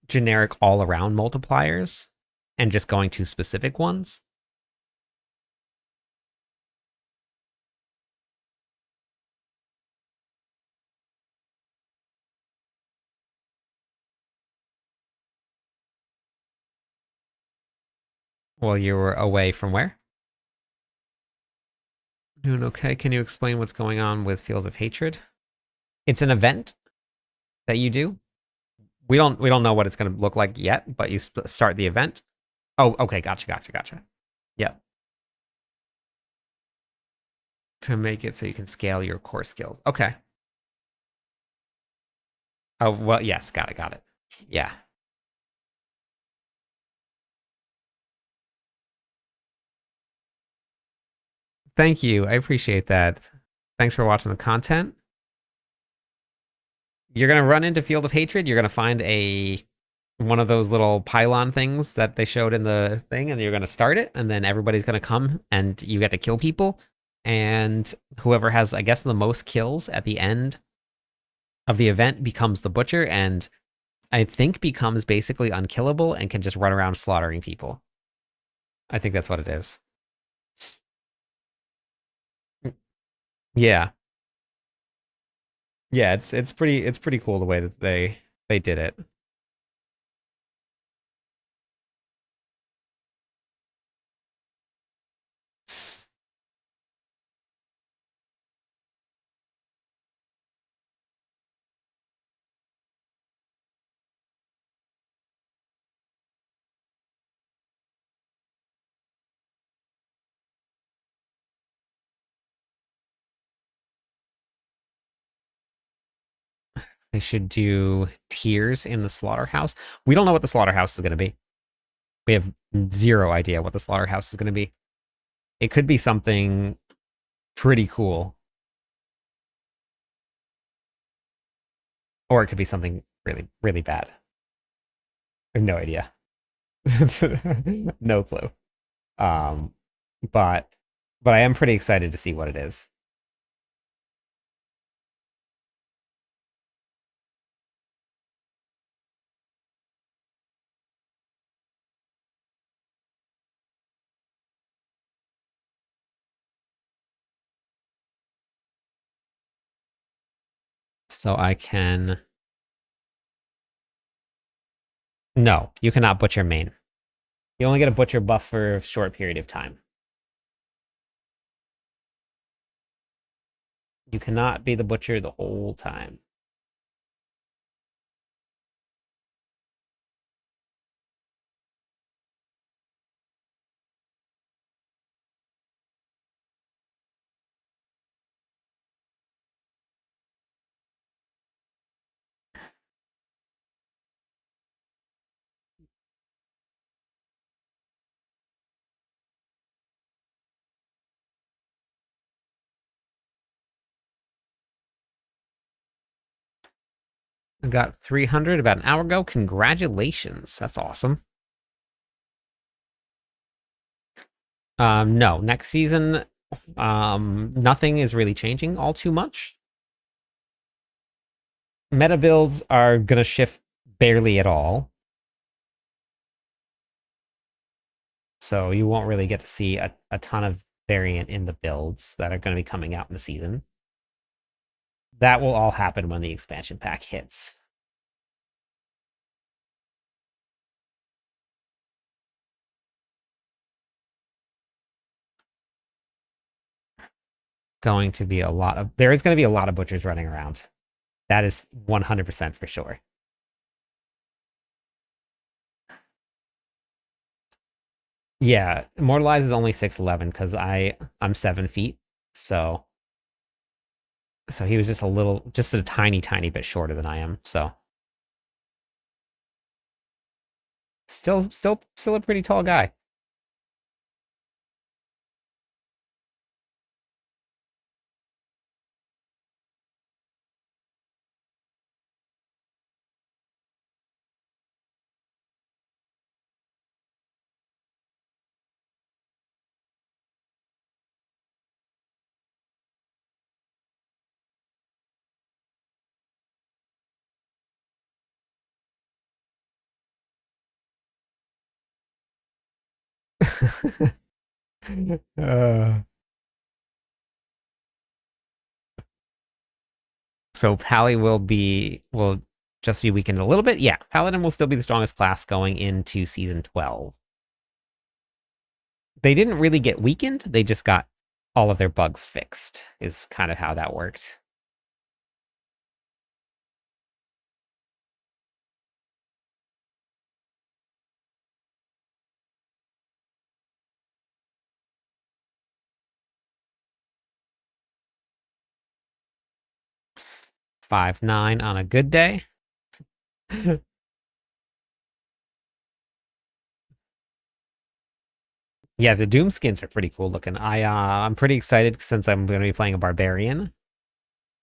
generic all around multipliers and just going to specific ones. Well, you were away from where? Doing okay. Can you explain what's going on with Fields of Hatred? It's an event that you do. We don't know what it's going to look like yet, but you start the event. Oh, okay. Gotcha. Yep. To make it so you can scale your core skills. Okay. Oh, well, yes. Got it. Yeah. Thank you. I appreciate that. Thanks for watching the content. You're gonna run into Field of Hatred. You're gonna find a one of those little pylon things that they showed in the thing, and you're gonna start it, and then everybody's gonna come, and you get to kill people, and whoever has, I guess, the most kills at the end of the event becomes the butcher, and I think becomes basically unkillable and can just run around slaughtering people. I think that's what it is. Yeah, yeah. It's pretty cool the way that they did it. They should do tiers in the slaughterhouse. We don't know what the slaughterhouse is going to be. We have zero idea what the slaughterhouse is going to be. It could be something pretty cool, or it could be something really, really bad. I have no idea. No clue. Um, but I am pretty excited to see what it is. So I can. No, you cannot butcher main. You only get a butcher buff for a short period of time. You cannot be the butcher the whole time. I got 300 about an hour ago. Congratulations. That's awesome. No, next season, nothing is really changing all too much. Meta builds are gonna shift barely at all. So you won't really get to see a ton of variant in the builds that are going to be coming out in the season. That will all happen when the expansion pack hits. Going to be a lot of there is going to be a lot of butchers running around. That is 100% for sure. Yeah, Immortalize is only 6'11 because I'm 7 feet. So he was just a tiny bit shorter than I am. So still a pretty tall guy. uh, So Pally will just be weakened a little bit. Yeah, Paladin will still be the strongest class going into season 12. They didn't really get weakened, they just got all of their bugs fixed, is kind of how that worked. $5.9 on a good day. Yeah, the Doom skins are pretty cool looking. I'm pretty excited since I'm going to be playing a Barbarian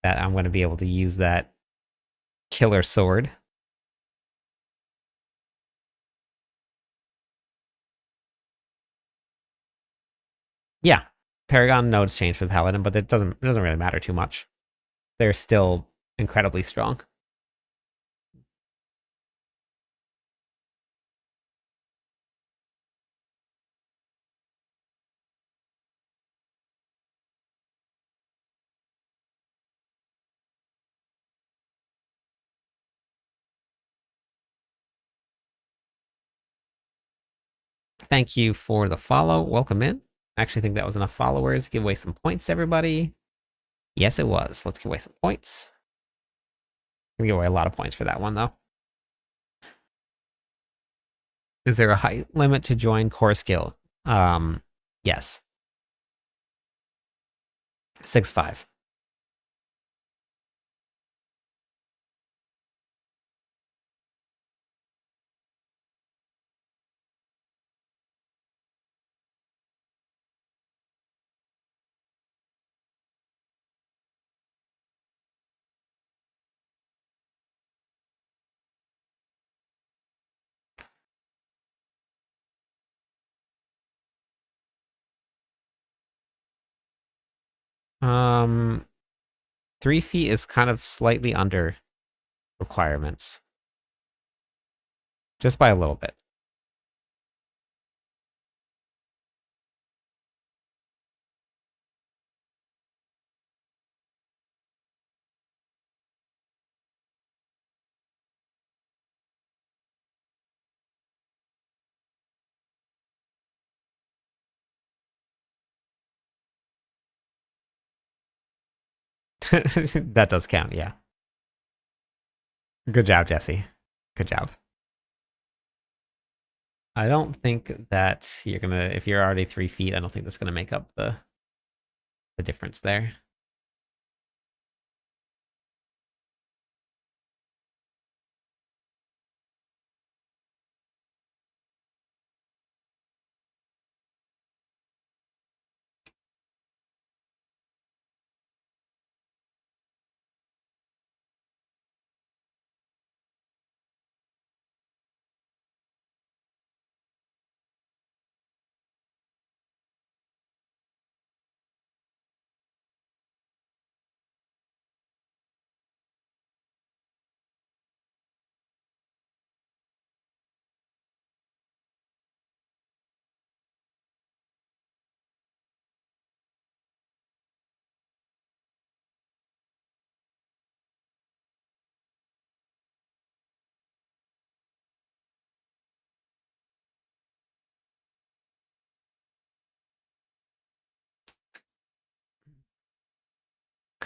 that I'm going to be able to use that killer sword. Yeah, Paragon nodes changed for the Paladin, but it doesn't really matter too much. They're still incredibly strong. Thank you for the follow. Welcome in. I actually think that was enough followers. Give away some points, everybody. Yes, it was. Let's give away some points. We give away a lot of points for that one, though. Is there a height limit to join core skill? Yes. 6'5". Um, 3 feet is kind of slightly under requirements, just by a little bit. That does count, yeah. Good job, Jesse. Good job. I don't think that you're gonna, if you're already 3 feet, I don't think that's gonna make up the difference there.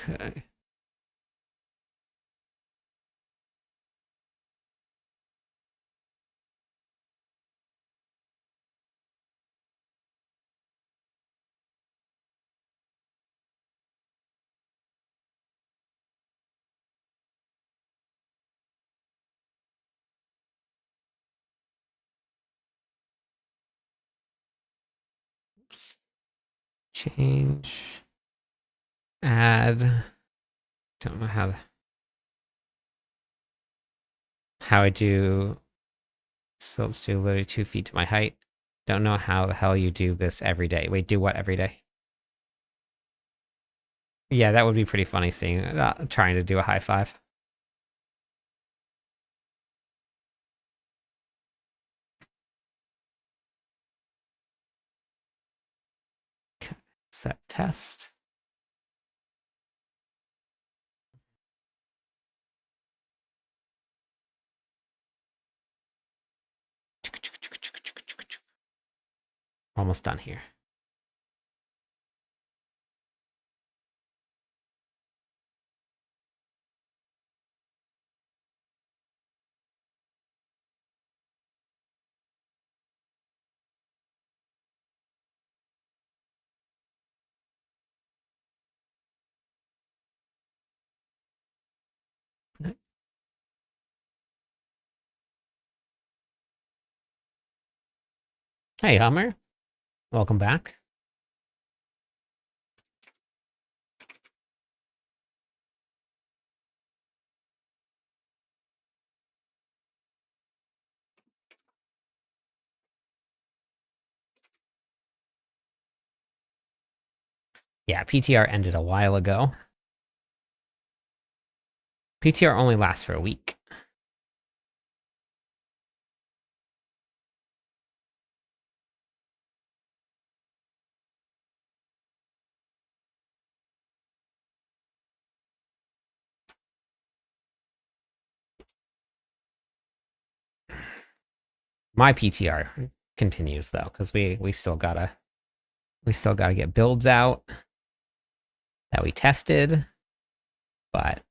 Okay. Oops. Change. Add. Don't know how I do. So let's do literally 2 feet to my height. Don't know how the hell you do this every day. Wait, do what every day? Yeah, that would be pretty funny seeing trying to do a high five. Set test. Almost done here. Hey, Hummer. Welcome back. Yeah, PTR ended a while ago. PTR only lasts for a week. My PTR continues though, because we still gotta get builds out that we tested, but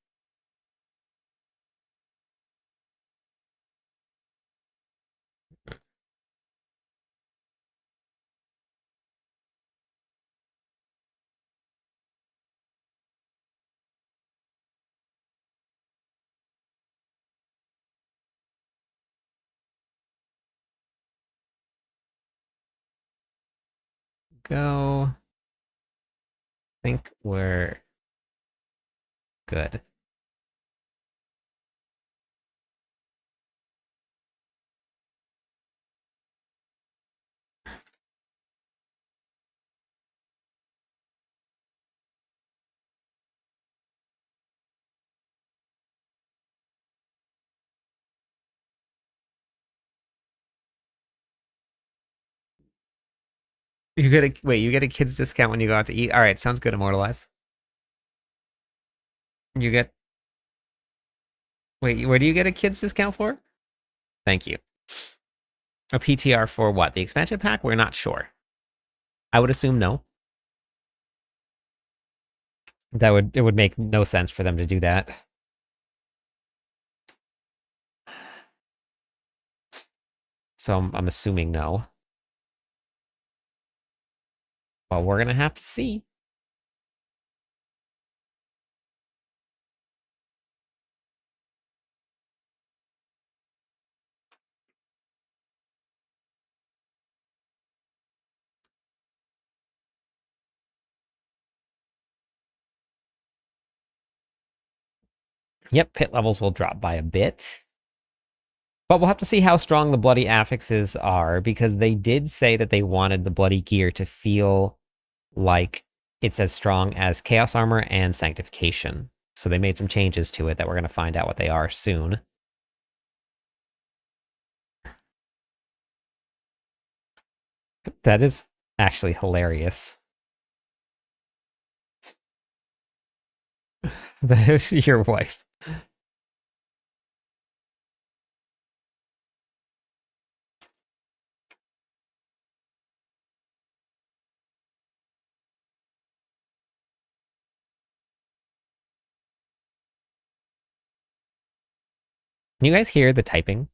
go. Think we're good. You get a kids discount when you go out to eat. All right, sounds good. Immortalize. You get wait. Where do you get a kids discount for? Thank you. A PTR for what? The expansion pack? We're not sure. I would assume no. It would make no sense for them to do that. So I'm assuming no. But we're gonna have to see. Yep, pit levels will drop by a bit. But we'll have to see how strong the bloody affixes are, because they did say that they wanted the bloody gear to feel like it's as strong as Chaos Armor and Sanctification. So they made some changes to it that we're going to find out what they are soon. That is actually hilarious. That is your wife. Can you guys hear the typing?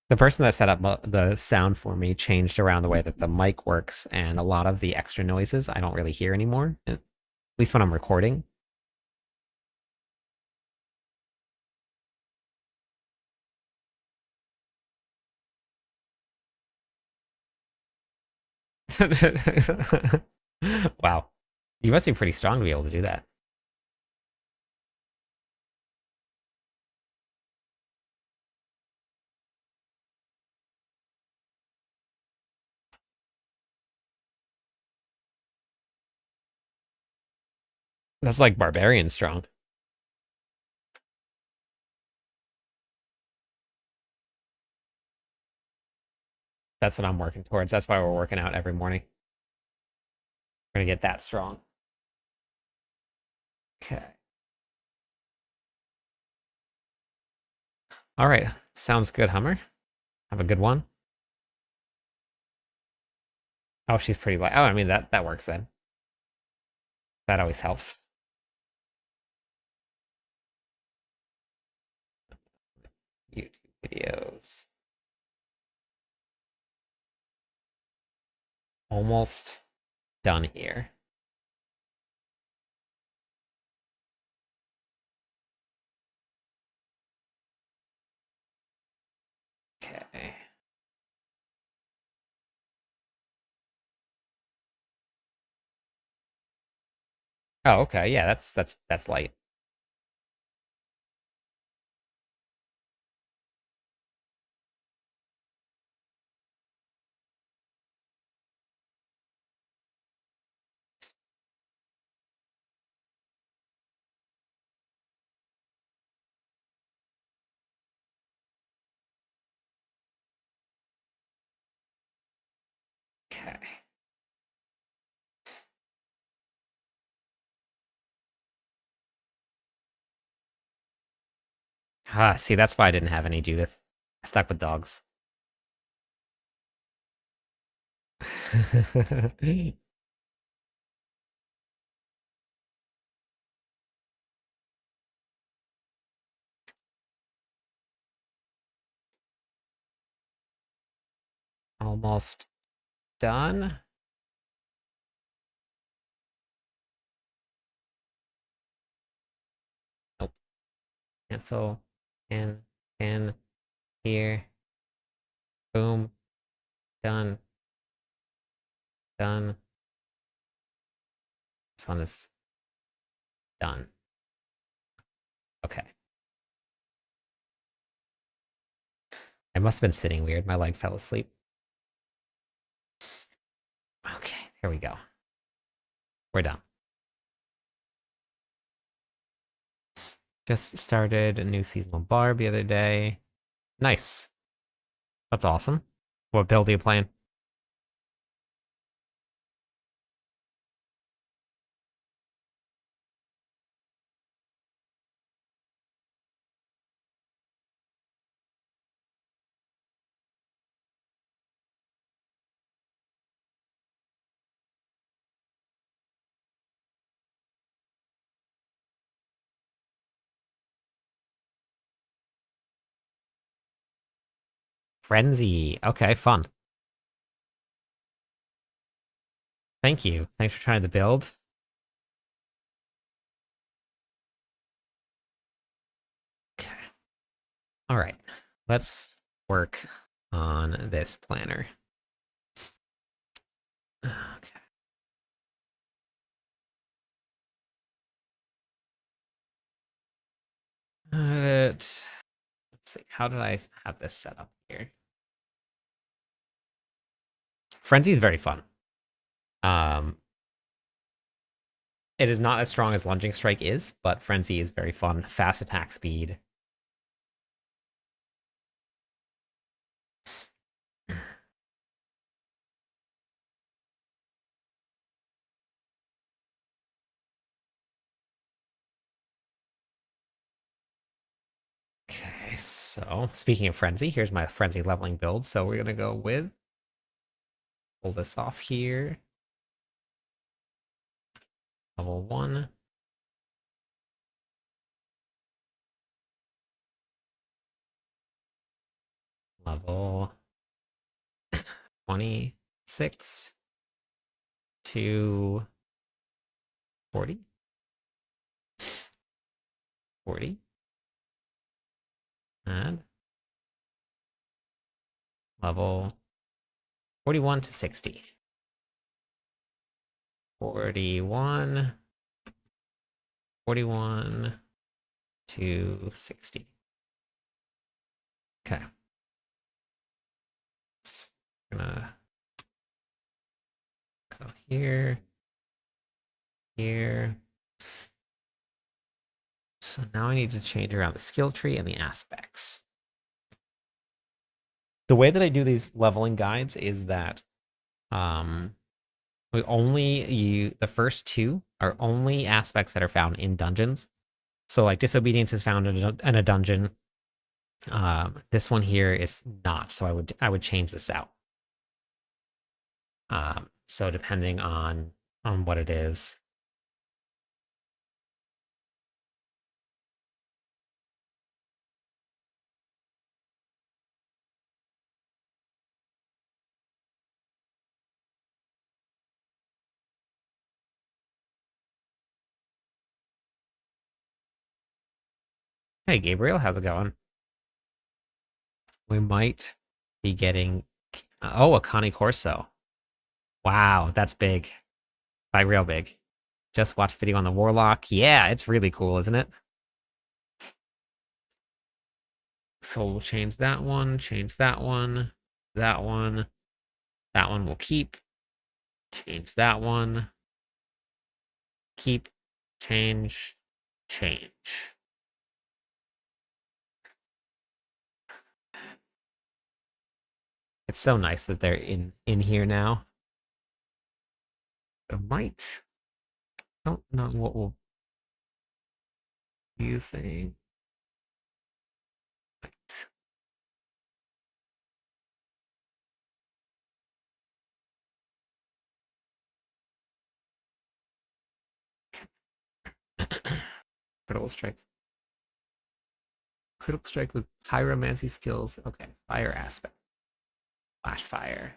The person that set up the sound for me changed around the way that the mic works, and a lot of the extra noises I don't really hear anymore, at least when I'm recording. Wow. You must be pretty strong to be able to do that. That's like Barbarian strong. That's what I'm working towards. That's why we're working out every morning. We're gonna get that strong. Okay. All right. Sounds good, Hummer. Have a good one. Oh, she's pretty light. Oh, I mean that works then. That always helps. YouTube videos. almost done here. Okay. Oh, okay. Yeah, that's light. Okay. Ah, see, that's why I didn't have any Judith. I stuck with dogs. Almost done. Nope. Cancel. In here. Boom. Done. Done. This one is done. Okay. I must have been sitting weird. My leg fell asleep. Okay, here we go. We're done. Just started a new seasonal barb the other day. Nice. That's awesome. What build are you playing? Frenzy. Okay, fun. Thank you. Thanks for trying to build. Okay. All right. Let's work on this planner. Okay. Let's see. How did I have this set up here? Frenzy is very fun. Um, it is not as strong as Lunging Strike is, but Frenzy is very fun. Fast attack speed. Okay, so speaking of Frenzy, here's my Frenzy leveling build. So we're gonna go with pull this off here. Level 1. Level 26 to 40. 40. And level 41 to 60. 41. 41 to 60. Okay. So I'm gonna go here, here. So now I need to change around the skill tree and the aspects. The way that I do these leveling guides is that we only the first two are only aspects that are found in dungeons. So like disobedience is found in a dungeon. This one here is not, so I would change this out. So depending on what it is. Hey, Gabriel, how's it going? We might be getting. Oh, a Connie Corso. Wow, that's big. Like, real big. Just watched video on the Warlock. Yeah, it's really cool, isn't it? So we'll change that one, change that one, that one. That one will keep. Change that one. Keep. Change. Change. It's so nice that they're in here now. I might. Don't know what we'll be using. Critical strike. Critical strike with pyromancy skills. Okay, fire aspect. Flash fire.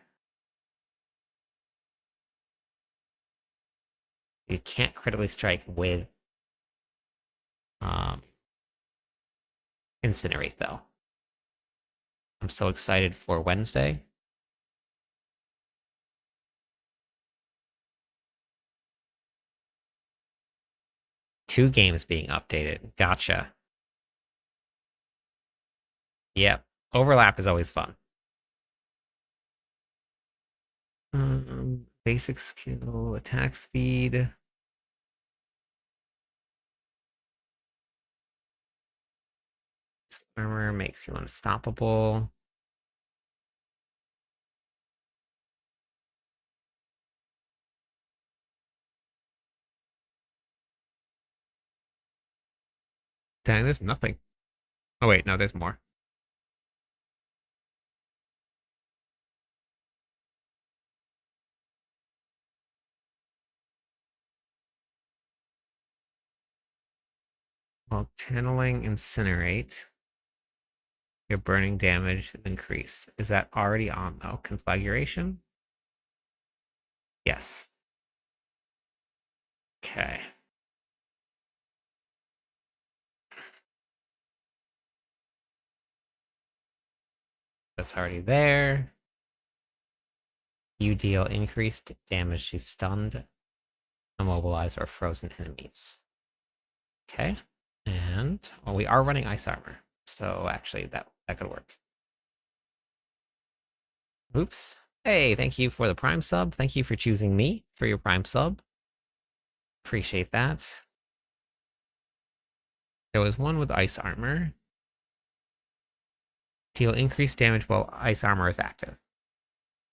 You can't critically strike with um incinerate though. I'm so excited for Wednesday. Two games being updated. Gotcha. Yep. Overlap is always fun. Basic skill, attack speed. Armor makes you unstoppable. Dang, there's nothing. Oh wait, no, there's more. While channeling incinerate, your burning damage is increased. Is that already on though? Configuration? Yes. Okay. That's already there. You deal increased damage to stunned, immobilized, or frozen enemies. Okay. And well, we are running ice armor. So actually that could work. Oops. Hey, thank you for the Prime sub. Thank you for choosing me for your Prime sub. Appreciate that. There was one with ice armor. Deal increased damage while ice armor is active.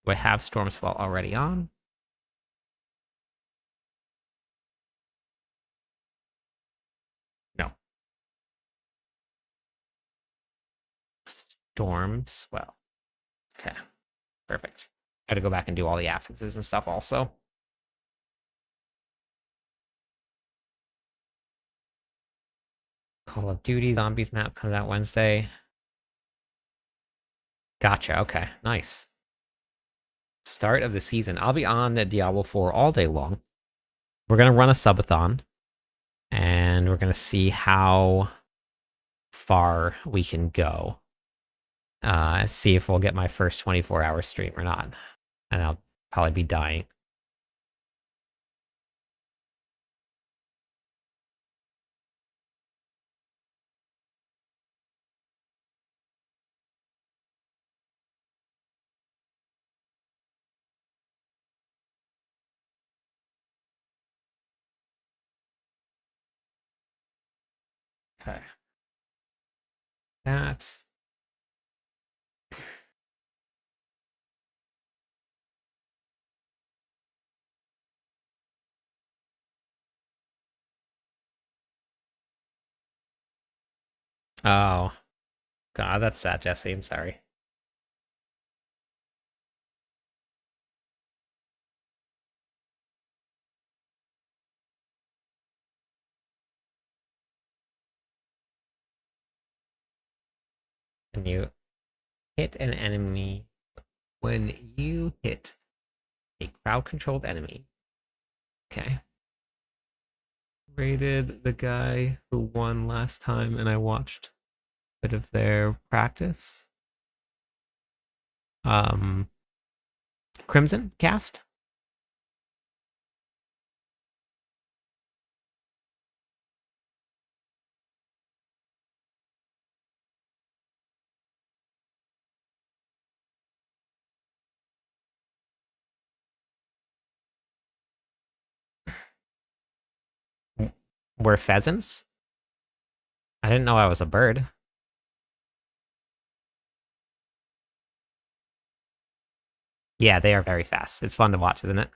Do I have Storm Swell already on? No. Storm Swell. Okay. Perfect. Gotta go back and do all the affixes and stuff also. Call of Duty Zombies map comes out Wednesday. Gotcha. Okay. Nice. Start of the season. I'll be on Diablo 4 all day long. We're going to run a subathon and we're going to see how far we can go. See if we'll get my first 24-hour stream or not. And I'll probably be dying. Okay. That. Oh. God, that's sad, Jesse. I'm sorry. When you hit an enemy, when you hit a crowd-controlled enemy, okay, rated the guy who won last time, and I watched a bit of their practice. Crimson cast. Were pheasants? I didn't know I was a bird. Yeah, they are very fast. It's fun to watch, isn't it?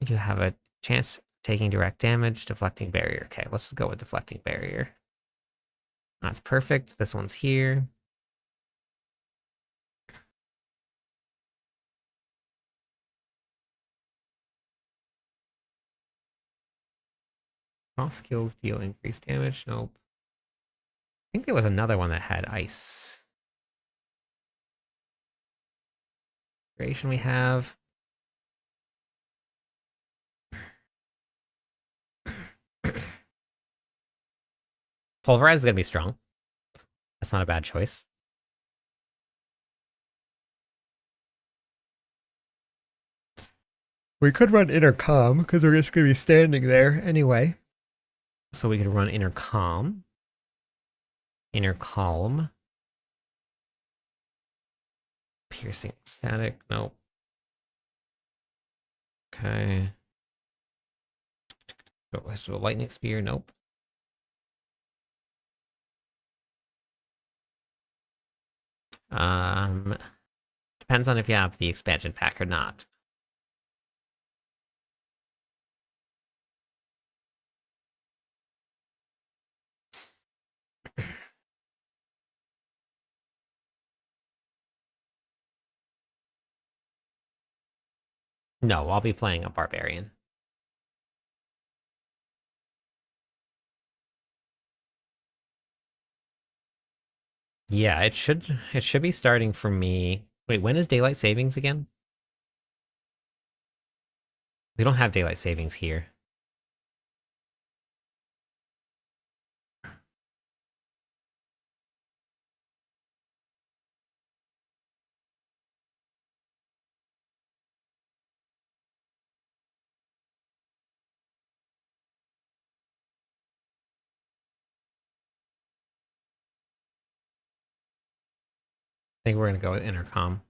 You have a chance taking direct damage, deflecting barrier. Okay, let's go with deflecting barrier. That's perfect. This one's here. All skills deal increased damage. Nope. I think there was another one that had ice. Creation we have. Pulverize is going to be strong. That's not a bad choice. We could run intercom because we're just going to be standing there anyway. So we could run intercom. Intercalm. Piercing static. Nope. Okay. So lightning spear. Nope. Depends on if you have the expansion pack or not. No, I'll be playing a Barbarian. Yeah, it should be starting for me. Wait, when is daylight savings again? We don't have daylight savings here. I think we're gonna go with intercom.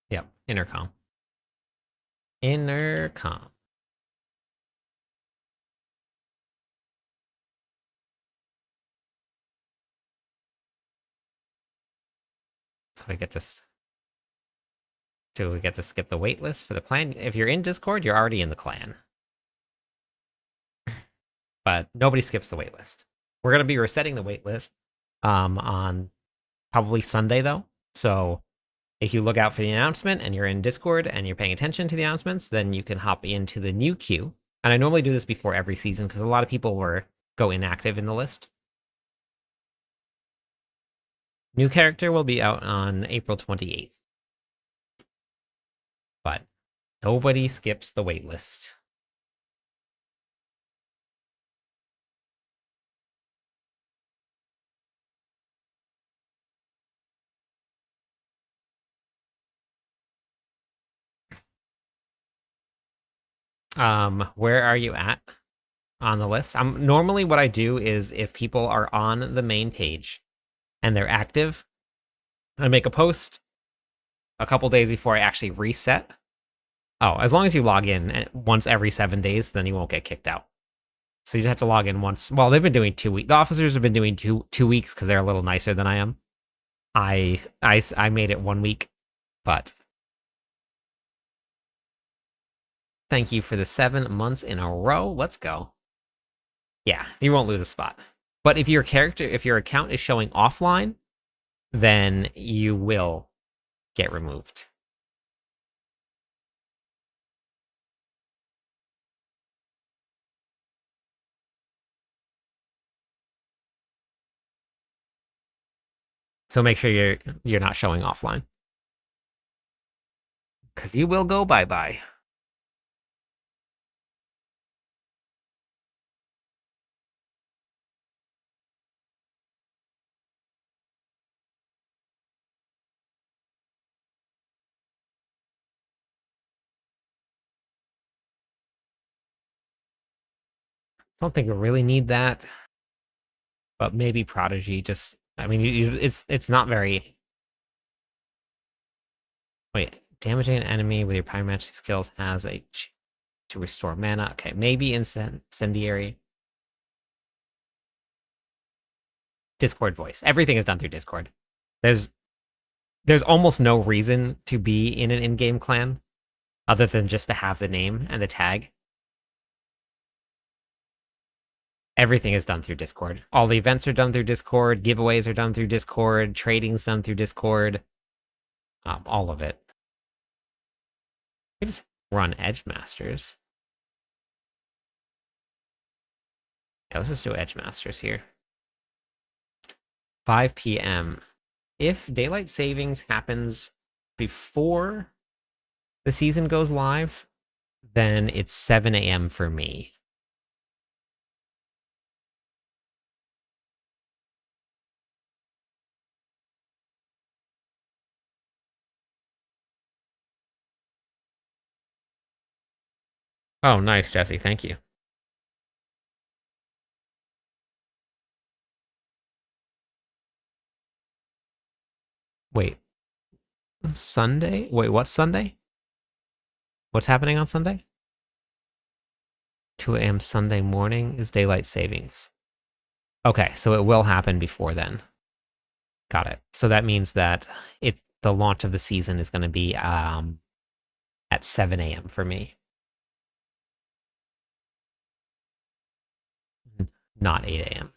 Yep, intercom. Intercom. So we get to do we get to skip the wait list for the clan? If you're in Discord, you're already in the clan. But nobody skips the wait list. We're gonna be resetting the wait list on probably Sunday though. So if you look out for the announcement and you're in Discord and you're paying attention to the announcements, then you can hop into the new queue. And I normally do this before every season because a lot of people go inactive in the list. New character will be out on April 28th. But nobody skips the waitlist. Where are you at on the list? Normally what I do is if people are on the main page and they're active, I make a post a couple days before I actually reset. Oh, as long as you log in once every 7 days, then you won't get kicked out. So you just have to log in once. Well, they've been doing 2 weeks. The officers have been doing two weeks because they're a little nicer than I am. I made it 1 week, but thank you for the 7 months in a row. Let's go. Yeah, you won't lose a spot. But if your account is showing offline, then you will get removed. So make sure you're not showing offline. Because you will go bye-bye. Don't think we really need that, but maybe Prodigy just. I mean, it's not very. Wait, damaging an enemy with your pyromancy skills has to restore mana. Okay, maybe incendiary. Discord voice. Everything is done through Discord. There's there's almost no reason to be in an in-game clan other than just to have the name and the tag. Everything is done through Discord. All the events are done through Discord. Giveaways are done through Discord. Trading's done through Discord. All of it. We just run Edge Masters. Yeah, let's just do Edge Masters here. 5 p.m. If daylight savings happens before the season goes live, then it's 7 a.m. for me. Oh, nice, Jesse. Thank you. Wait, Sunday? Wait, what Sunday? What's happening on Sunday? 2 a.m. Sunday morning is daylight savings. Okay, so it will happen before then. Got it. So that means that the launch of the season is going to be at 7 a.m. for me. Not 8 a.m.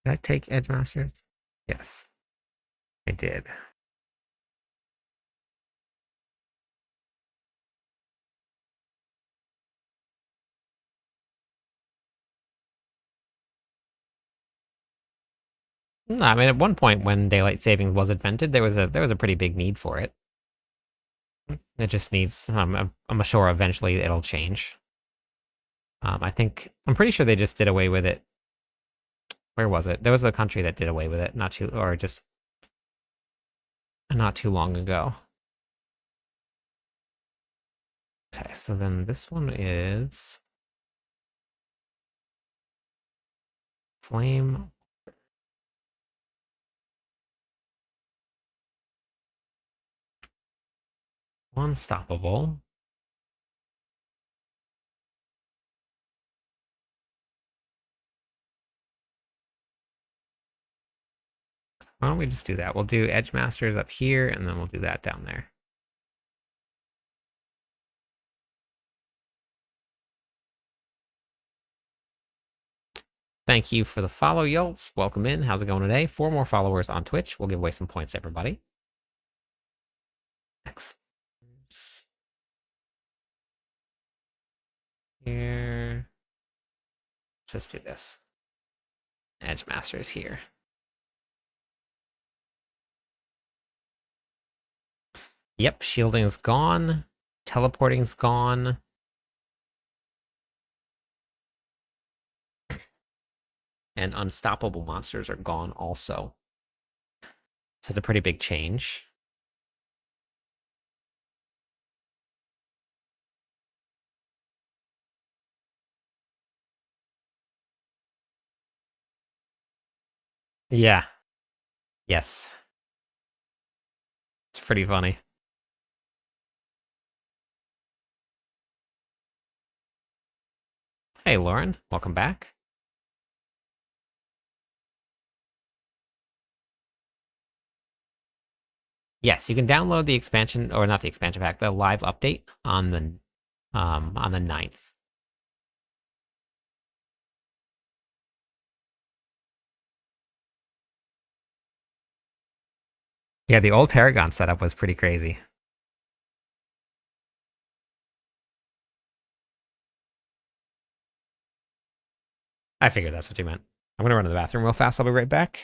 Did I take Edge Masters? Yes, I did. No, I mean, at one point when daylight savings was invented, there was a pretty big need for it. It just needs. I'm sure eventually it'll change. I'm pretty sure they just did away with it. Where was it? There was a country that did away with it, not too long ago. Okay, so then this one is Flame. Unstoppable. Why don't we just do that? We'll do Edge Masters up here, and then we'll do that down there. Thank you for the follow, Yolts. Welcome in. How's it going today? 4 more followers on Twitch. We'll give away some points, everybody. Experts. Here. Let's just do this. Edge Masters here. Yep, shielding's gone. Teleporting's gone. And unstoppable monsters are gone also. So it's a pretty big change. Yeah. Yes. It's pretty funny. Hey, Lauren. Welcome back. Yes, you can download the expansion, or not the expansion pack, the live update on the 9th. Yeah, the old Paragon setup was pretty crazy. I figured that's what you meant. I'm gonna run to the bathroom real fast. I'll be right back.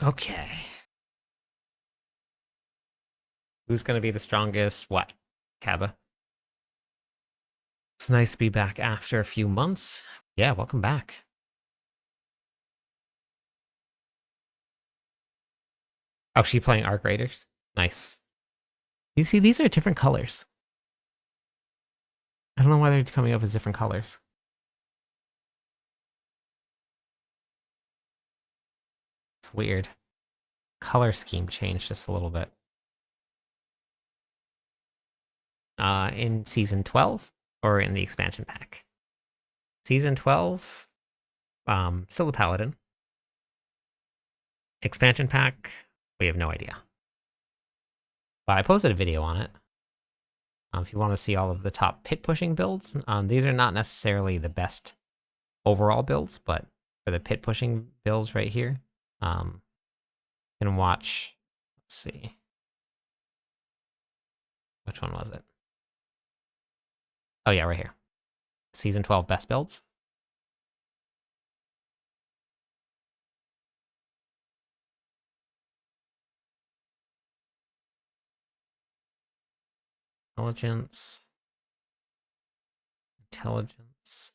Okay. Who's gonna be the strongest? What? Kaba. It's nice to be back after a few months. Yeah, welcome back. Oh, she playing Arc Raiders? Nice. You see, these are different colors. I don't know why they're coming up as different colors. It's weird. Color scheme changed just a little bit. In season 12 or in the expansion pack? Season 12, still a paladin. Expansion pack, we have no idea. But I posted a video on it. If you want to see all of the top pit pushing builds, these are not necessarily the best overall builds, but for the pit pushing builds right here, you can watch. Let's see, which one was it? Oh yeah, right here. Season 12 best builds. Intelligence. Intelligence.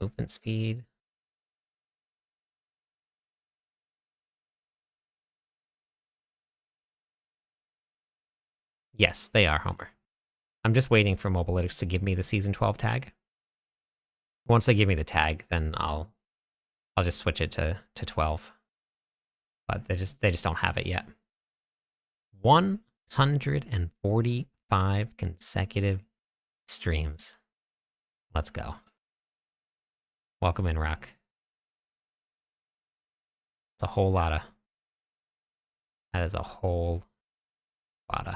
Movement speed. Yes, they are Homer. I'm just waiting for Mobalytics to give me the season 12 tag. Once they give me the tag, then I'll just switch it to 12. But they just don't have it yet. 145 consecutive streams. Let's go. Welcome in, Rock. It's a whole lot of. That is a whole lot of.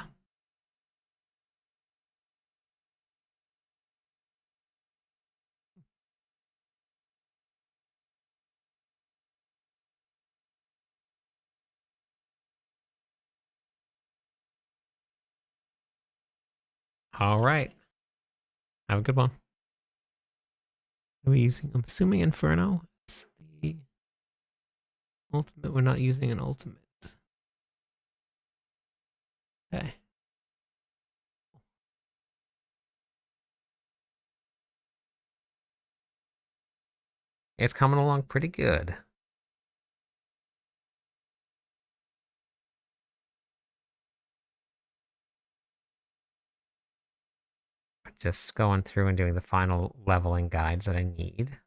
All right. Have a good one. Are we using? I'm assuming Inferno. It's the ultimate. We're not using an ultimate. Okay. It's coming along pretty good. Just going through and doing the final leveling guides that I need.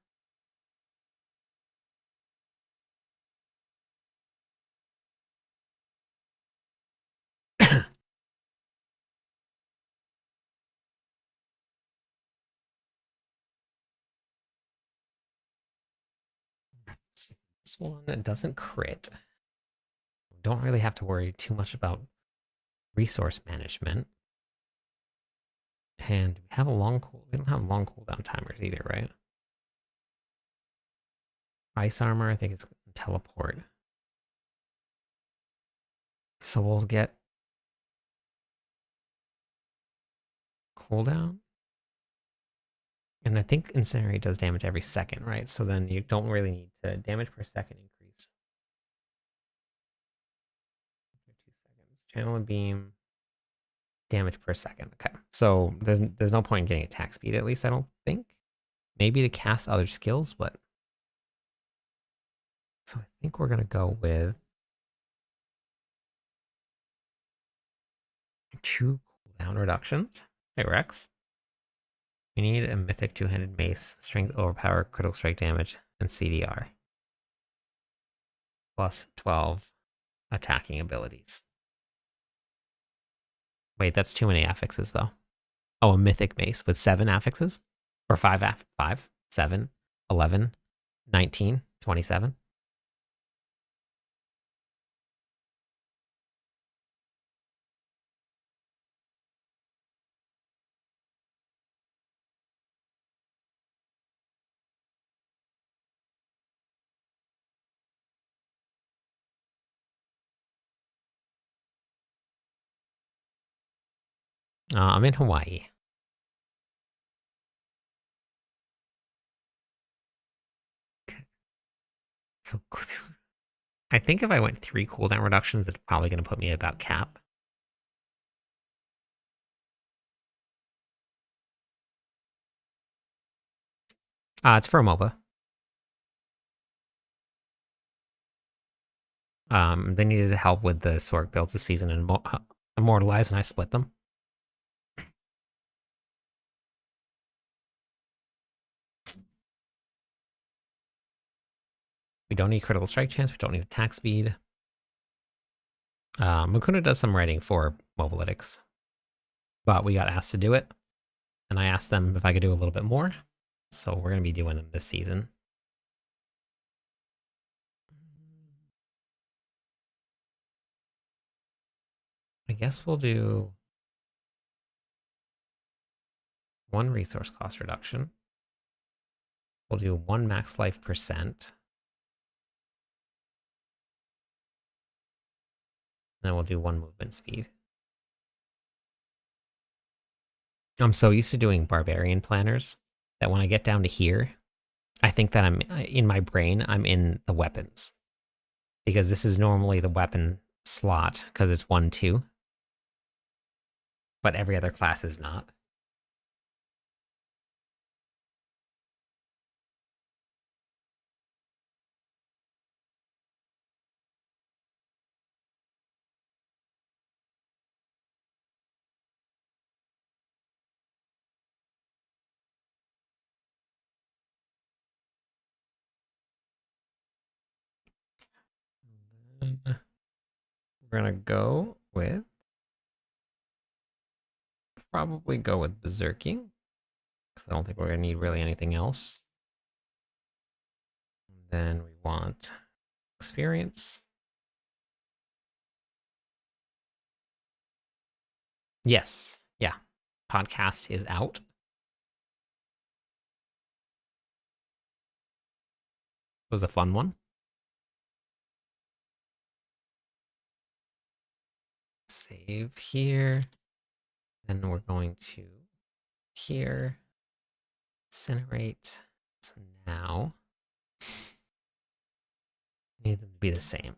This one that doesn't crit. Don't really have to worry too much about resource management. And we have a long cool. We don't have long cooldown timers either, right? Ice armor, I think it's teleport. So we'll get cooldown. And I think Incinerate does damage every second, right? So then you don't really need to damage per second increase. 2 seconds. Channel and beam. Damage per second. Okay. So there's no point in getting attack speed, at least I don't think. Maybe to cast other skills, but so I think we're gonna go with 2 cooldown reductions. Hey Rex. We need a mythic 2-handed mace, strength overpower, critical strike damage, and CDR. Plus 12 attacking abilities. Wait, that's too many affixes though. Oh, a mythic mace with 7 affixes? Or 5 5, 7, 11, 19, 27. I'm in Hawaii. So I think if I went 3 cooldown reductions, it's probably going to put me at about cap. It's for a MOBA. They needed help with the Sorg builds this season and Immortalize, and I split them. We don't need critical strike chance. We don't need attack speed. Mukuna does some writing for Mobalytics, but we got asked to do it, and I asked them if I could do a little bit more. So we're going to be doing them this season. I guess we'll do 1 resource cost reduction. We'll do 1 max life %. Then we'll do 1 movement speed. I'm so used to doing Barbarian planners that when I get down to here, I think that I'm in my brain, I'm in the weapons. Because this is normally the weapon slot, because it's 1-2. But every other class is not. We're gonna go with probably go with Berserking, because I don't think we're gonna need really anything else. Then we want experience. Yes, yeah. Podcast is out. It was a fun one. Save here. Then we're going to here. Incinerate. So now need them to be the same.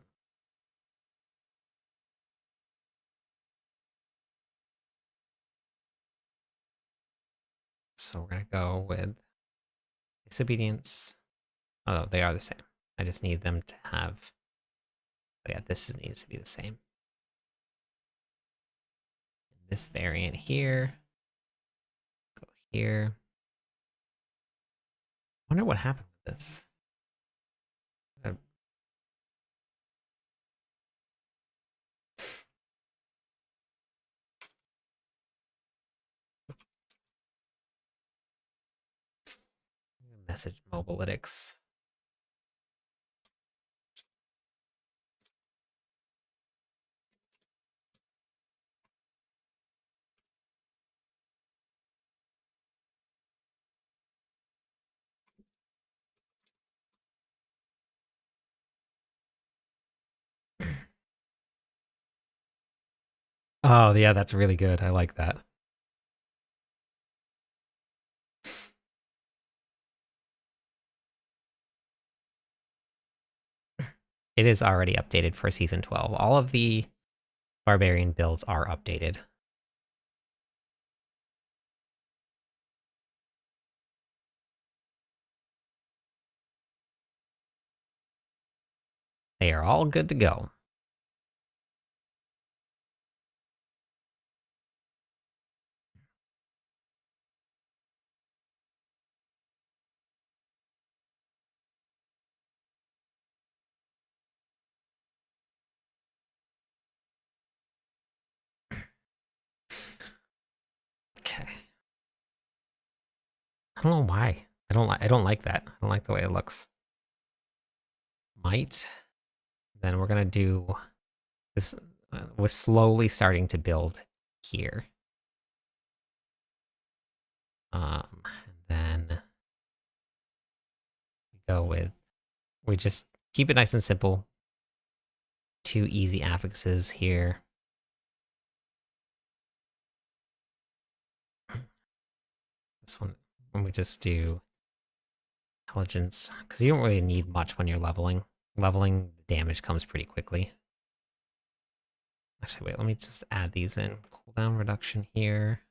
So we're gonna go with disobedience. Oh, they are the same. I just need them to have. Oh yeah, this needs to be the same. This variant here. Go here. I wonder what happened with this. Message Mobalytics. Oh, yeah, that's really good. I like that. It is already updated for Season 12. All of the Barbarian builds are updated. They are all good to go. Okay. I don't know why. I don't like that. I don't like the way it looks. Might. Then we're gonna do this. We're slowly starting to build here. Then we go with. We just keep it nice and simple. 2 easy affixes here. This one, when we just do intelligence, because you don't really need much when you're leveling. Leveling the damage comes pretty quickly. Actually, wait, let me just add these in. Cooldown reduction here.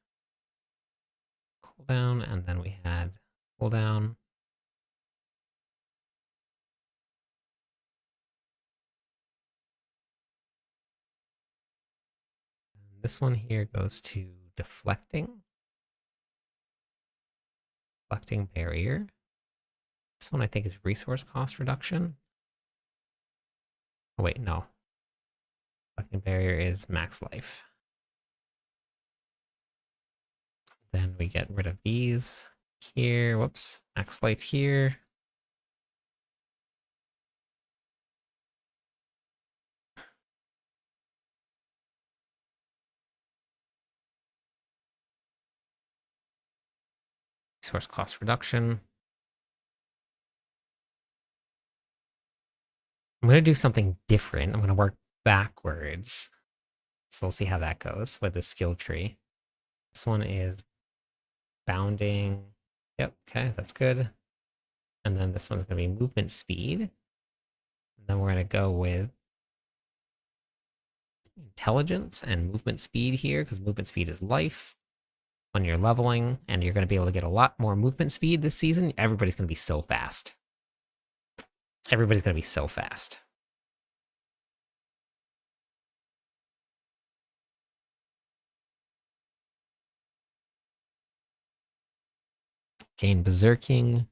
Cooldown, and then we had cooldown. And this one here goes to deflecting. Deflecting barrier. This one I think is resource cost reduction. Oh wait, no. Deflecting barrier is max life. Then we get rid of these here. Whoops. Max life here. Resource cost reduction. I'm going to do something different. I'm going to work backwards. So we'll see how that goes with the skill tree. This one is bounding. Yep, okay, that's good. And then this one's going to be movement speed. And then we're going to go with intelligence and movement speed here, because movement speed is life when you're leveling, and you're going to be able to get a lot more movement speed this season. Everybody's going to be so fast. Everybody's going to be so fast. Gain berserking.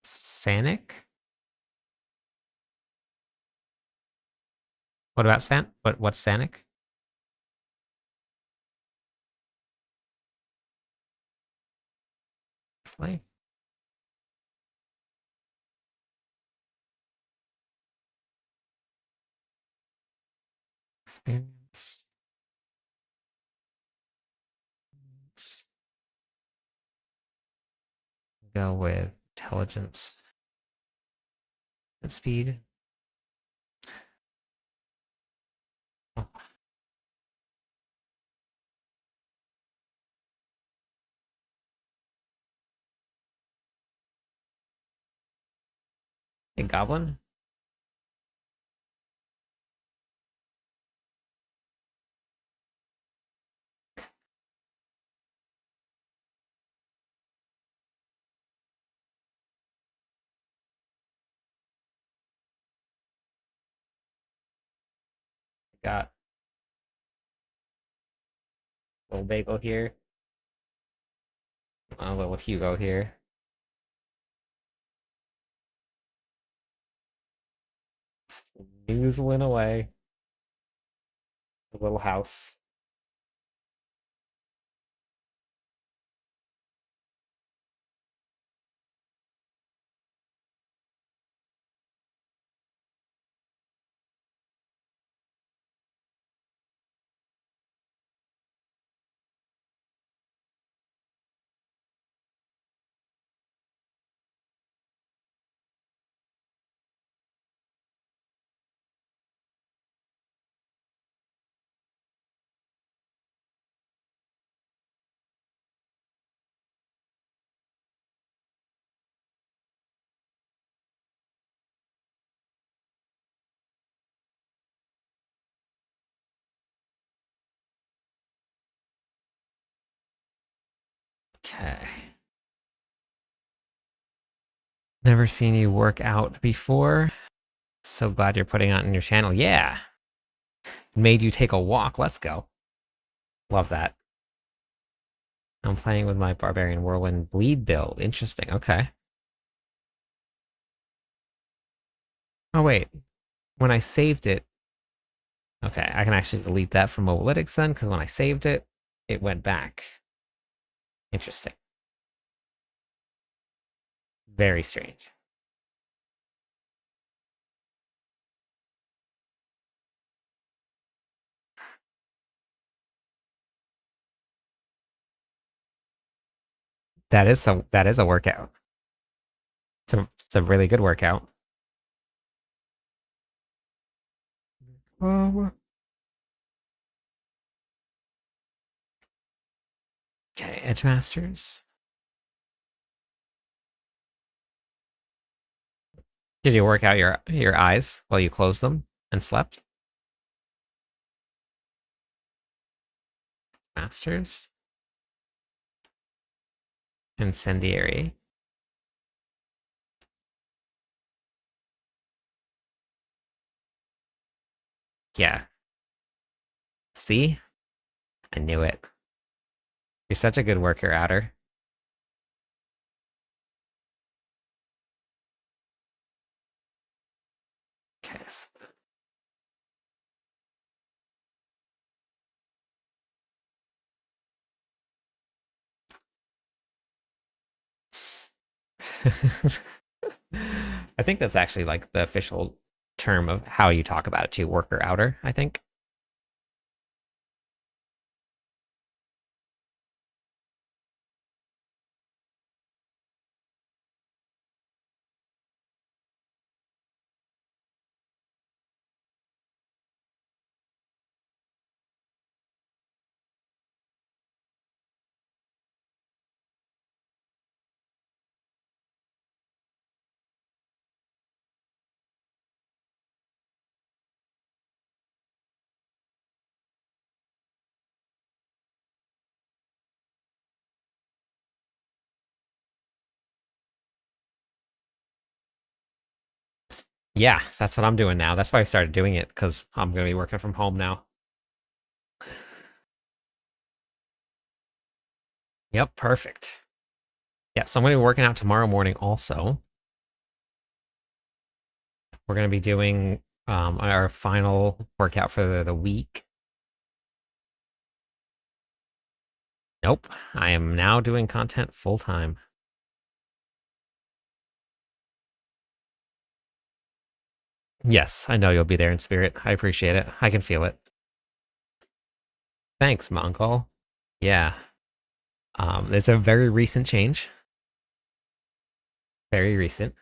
Sanic? What about what's Sanic? Slave. Experience. Let's go with intelligence and speed. Oh. Hey, Goblin. Got little Bagel here. A little Hugo here. Snoozling away. The little house. Okay. Never seen you work out before. So glad you're putting out in your channel. Yeah. Made you take a walk. Let's go. Love that. I'm playing with my Barbarian Whirlwind bleed build. Interesting. Okay. Oh, wait. When I saved it. Okay, I can actually delete that from Mobalytics then, because when I saved it, it went back. Interesting. Very strange. That is a workout. It's a really good workout. Okay, Edge Masters. Did you work out your eyes while you closed them and slept? Masters? Incendiary. Yeah. See? I knew it. You're such a good worker, Outer. Okay. I think that's actually like the official term of how you talk about it too, worker outer, I think. Yeah, that's what I'm doing now. That's why I started doing it, because I'm going to be working from home now. Yep, perfect. Yeah, so I'm going to be working out tomorrow morning also. We're going to be doing our final workout for the week. Nope, I am now doing content full time. Yes, I know you'll be there in spirit. I appreciate it. I can feel it. Thanks, Mongol. Yeah. It's a very recent change. Very recent.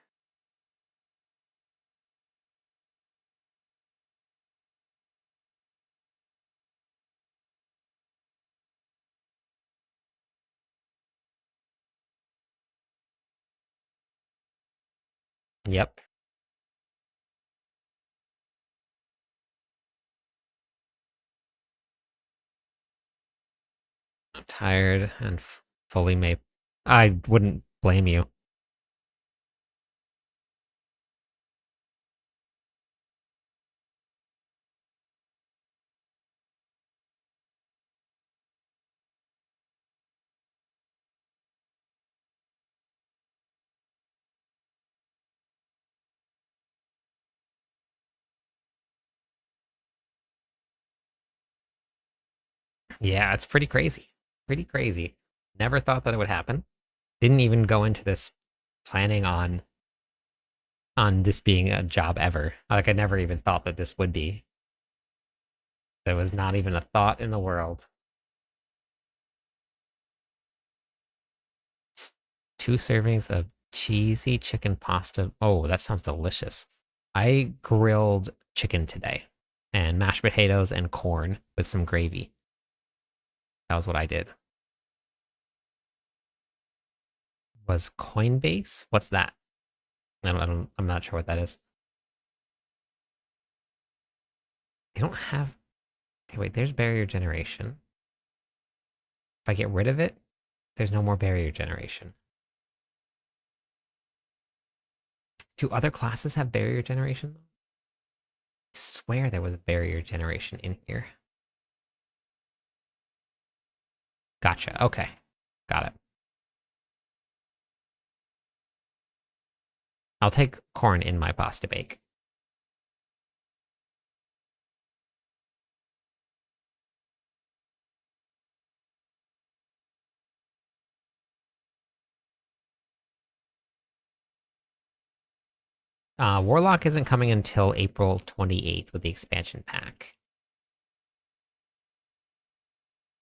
Yep. I'm tired and fully made. I wouldn't blame you. Yeah, it's pretty crazy. Pretty crazy. Never thought that it would happen. Didn't even go into this planning on this being a job ever. Like I never even thought that this would be. There was not even a thought in the world. 2 servings of cheesy chicken pasta. Oh, that sounds delicious. I grilled chicken today and mashed potatoes and corn with some gravy. That was what I did. Was Coinbase? What's that? I'm not sure what that is. They don't have. Okay, wait. There's barrier generation. If I get rid of it, there's no more barrier generation. Do other classes have barrier generation? I swear there was barrier generation in here. Gotcha. Okay, got it. I'll take corn in my pasta bake. Warlock isn't coming until April 28th with the expansion pack.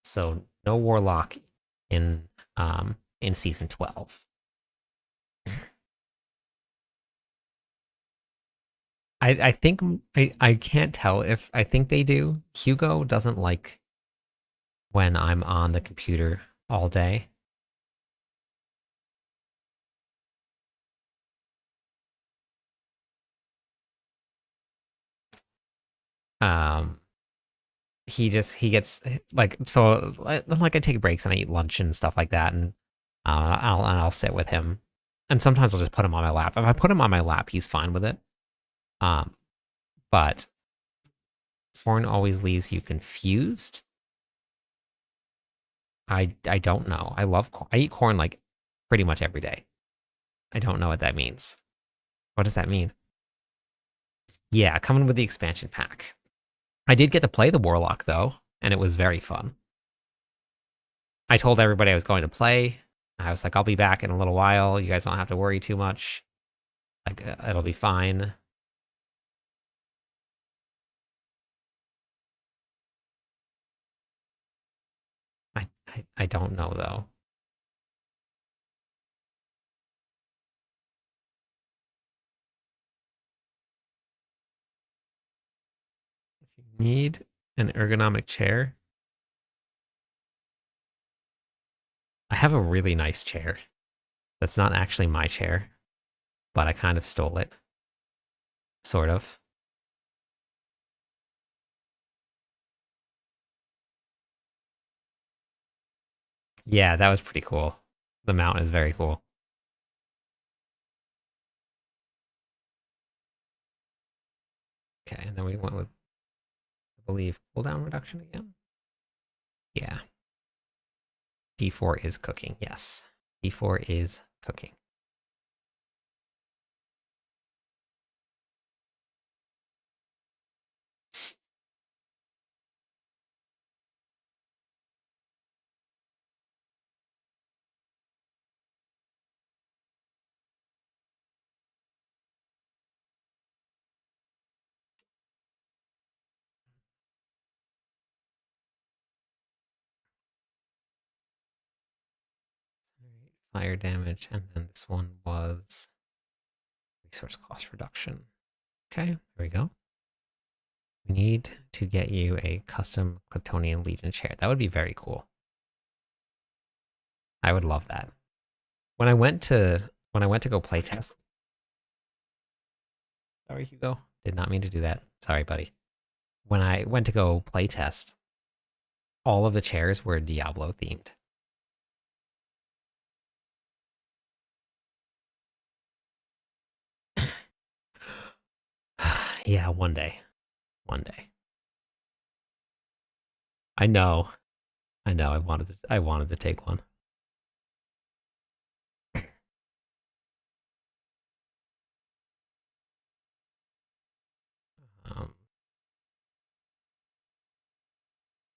So no Warlock in season 12. I think I can't tell if I think they do. Hugo doesn't like when I'm on the computer all day. Um, he gets like so like I take breaks and I eat lunch and stuff like that, and I'll sit with him, and sometimes I'll just put him on my lap. If I put him on my lap, he's fine with it. Um, but corn always leaves you confused. I don't know. I love corn. I eat corn like pretty much every day. I don't know what that means. What does that mean? Yeah, coming with the expansion pack. I did get to play the Warlock though, and it was very fun. I told everybody I was going to play. I was like, I'll be back in a little while. You guys don't have to worry too much. Like, it'll be fine. I don't know though. If you need an ergonomic chair, I have a really nice chair. That's not actually my chair, but I kind of stole it. Sort of. Yeah, that was pretty cool. The mount is very cool. Okay, and then we went with, I believe, cooldown reduction again. Yeah, D4 is cooking. Yes, D4 is cooking. Fire damage, and then this one was resource cost reduction. Okay, there we go. We need to get you a custom Kryptonian Legion chair. That would be very cool. I would love that. When I went to go playtest. Sorry, Hugo. Did not mean to do that. Sorry, buddy. When I went to go playtest, all of the chairs were Diablo themed. Yeah, one day. One day. I know. I know. I wanted to take one. Um,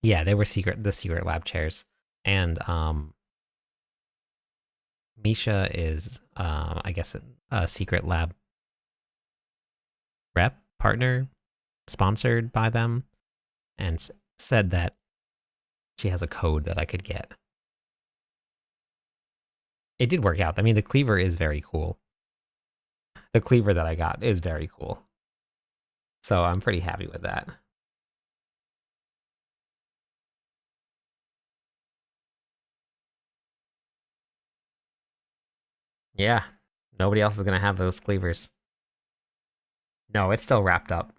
yeah, they were the secret lab chairs. And Misha is I guess a secret lab rep partner sponsored by them, and said that she has a code that I could get. It did work out. I mean, the cleaver is very cool. The cleaver that I got is very cool. So I'm pretty happy with that. Yeah. Nobody else is going to have those cleavers. No, it's still wrapped up.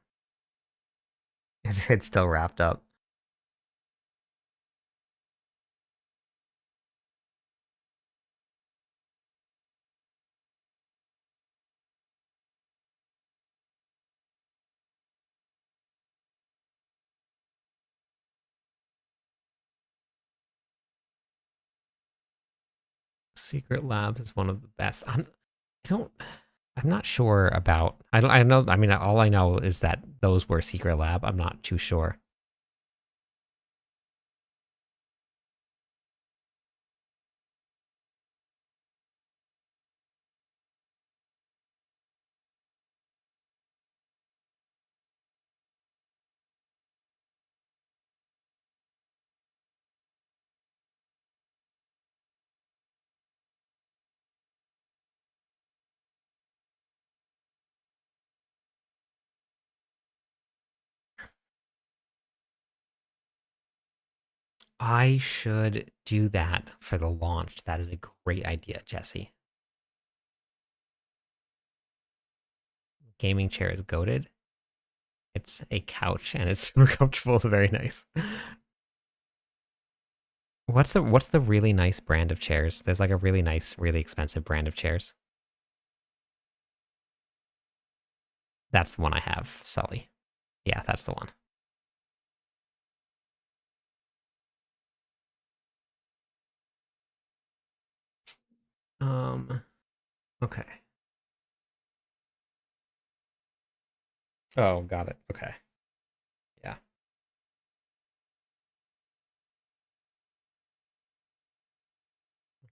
It's still wrapped up. Secret Labs is one of the best. I don't I'm not sure about I know I mean all I know is that those were Secret Lab. I'm not too sure. I should do that for the launch. That is a great idea, Jesse. Gaming chair is goaded. It's a couch and it's super comfortable. It's very nice. What's the really nice brand of chairs? There's like a really nice, really expensive brand of chairs. That's the one I have, Sully. Yeah, that's the one. Um, okay. Oh, got it. Okay. Yeah.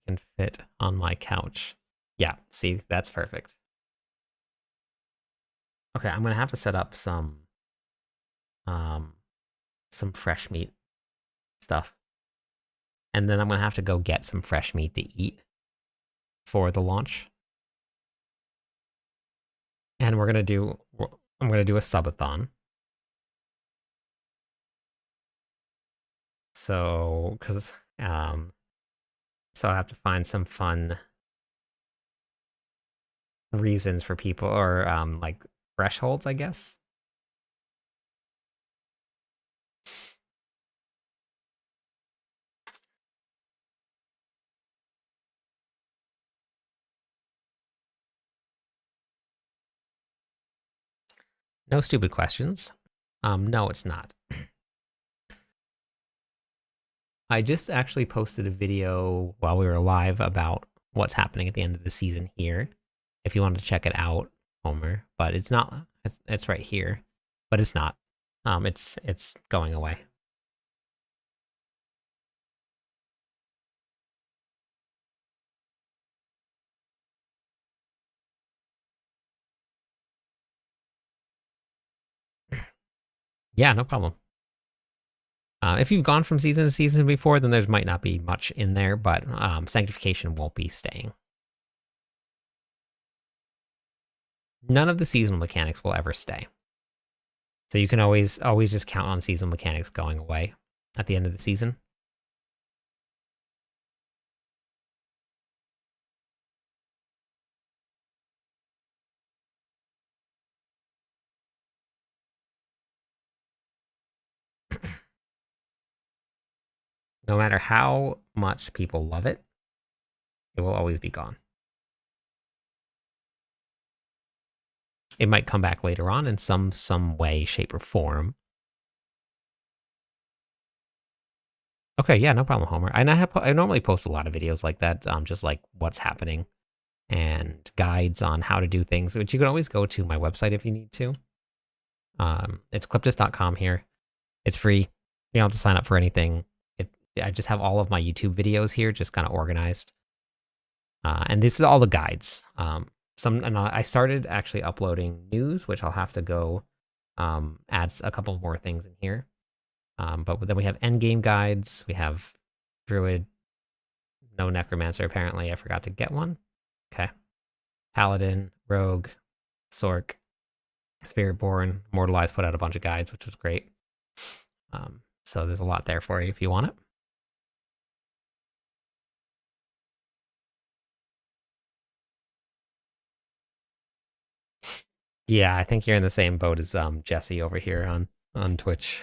Can fit on my couch. Yeah, see, that's perfect. Okay, I'm gonna have to set up um some fresh meat stuff. And then I'm gonna have to go get some fresh meat to eat for the launch. And I'm gonna do a subathon. So, um, so I have to find some fun reasons for people, or like thresholds, I guess. No stupid questions. No, it's not. I just actually posted a video while we were live about what's happening at the end of the season here. If you wanted to check it out, Homer, but it's not. It's right here, but it's not. It's going away. Yeah, no problem. If you've gone from season to season before, then there might not be much in there, but sanctification won't be staying. None of the seasonal mechanics will ever stay. So you can always just count on seasonal mechanics going away at the end of the season. No matter how much people love it, it will always be gone. It might come back later on in some way, shape, or form. Okay, yeah, no problem, Homer. And I normally post a lot of videos like that, just like what's happening and guides on how to do things, which you can always go to my website if you need to. It's cliptus.com here. It's free. You don't have to sign up for anything. I just have all of my YouTube videos here, just kind of organized. And this is all the guides. And I started actually uploading news, which I'll have to go add a couple more things in here. But then we have endgame guides. We have Druid, no Necromancer apparently. I forgot to get one. Okay. Paladin, Rogue, Sork, Spiritborn, Mortalized put out a bunch of guides, which was great. So there's a lot there for you if you want it. Yeah, I think you're in the same boat as Jesse over here on Twitch,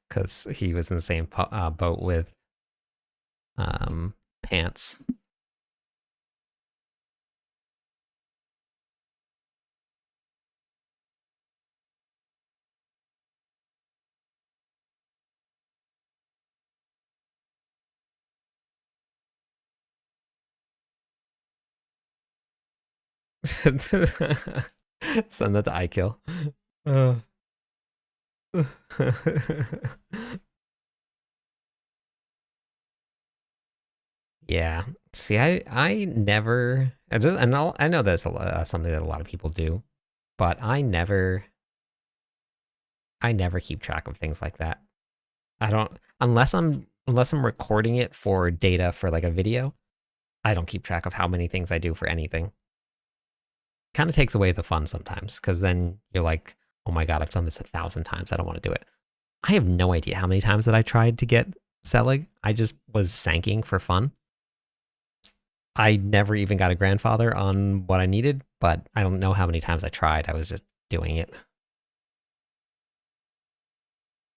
because he was in the same boat with Pants. Send that to iKill. Uh. Yeah. See, I never. I know that's something that a lot of people do, but I never keep track of things like that. I don't unless I'm recording it for data for like a video. I don't keep track of how many things I do for anything. Kind of takes away the fun sometimes, because then you're like, oh my god, I've done this 1,000 times. I don't want to do it. I have no idea how many times that I tried to get Selig. I just was sanking for fun. I never even got a grandfather on what I needed, but I don't know how many times I tried. I was just doing it.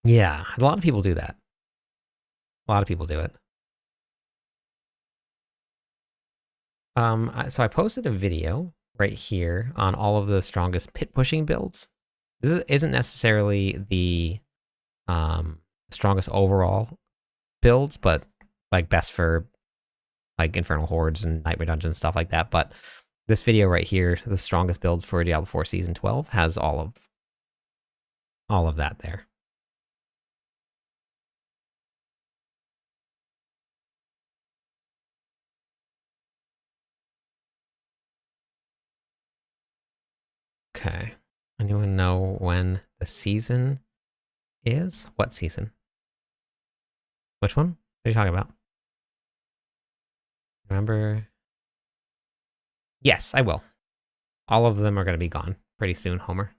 Yeah, a lot of people do that. A lot of people do it. So I posted a video right here on all of the strongest pit pushing builds. This isn't necessarily the strongest overall builds, but like best for like Infernal Hordes and Nightmare Dungeons, stuff like that. But this video right here, the strongest build for Diablo 4 Season 12, has all of that there. Okay. Anyone know when the season is? What season? Which one? What are you talking about? Remember? Yes, I will. All of them are going to be gone pretty soon, Homer.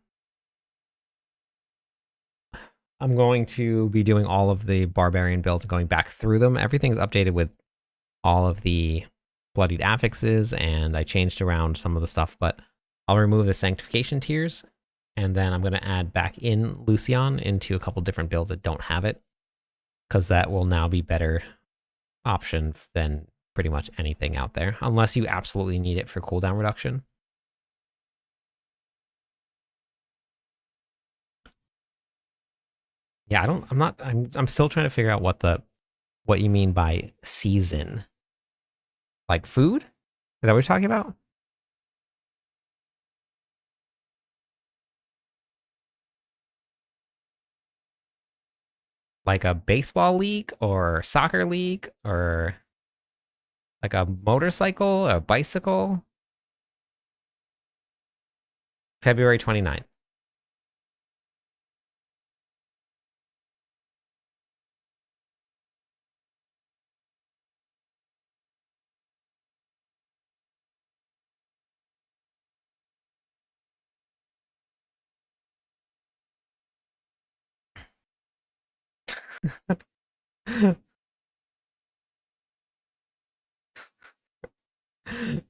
I'm going to be doing all of the Barbarian builds, going back through them. Everything's updated with all of the bloodied affixes, and I changed around some of the stuff, but I'll remove the sanctification tiers, and then I'm going to add back in Lucian into a couple different builds that don't have it, because that will now be better option than pretty much anything out there, unless you absolutely need it for cooldown reduction. Yeah, I'm still trying to figure out what you mean by season. Like food? Is that what you're talking about? Like a baseball league or soccer league or like a motorcycle, a bicycle? February 29th.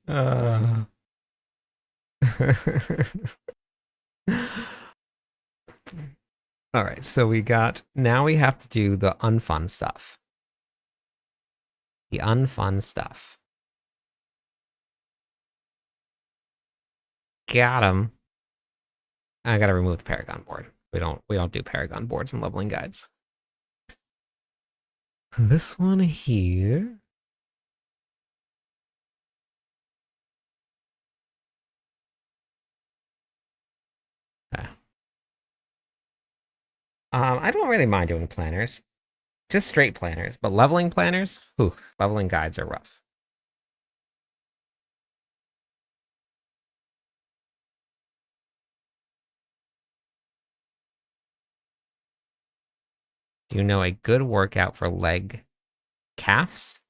uh... All right, so now we have to do the unfun stuff. The unfun stuff. Got him. I gotta remove the Paragon board. We don't do Paragon boards and leveling guides. This one here. Okay. I don't really mind doing planners. Just straight planners, but leveling planners, whew, leveling guides are rough. Do you know a good workout for leg calves?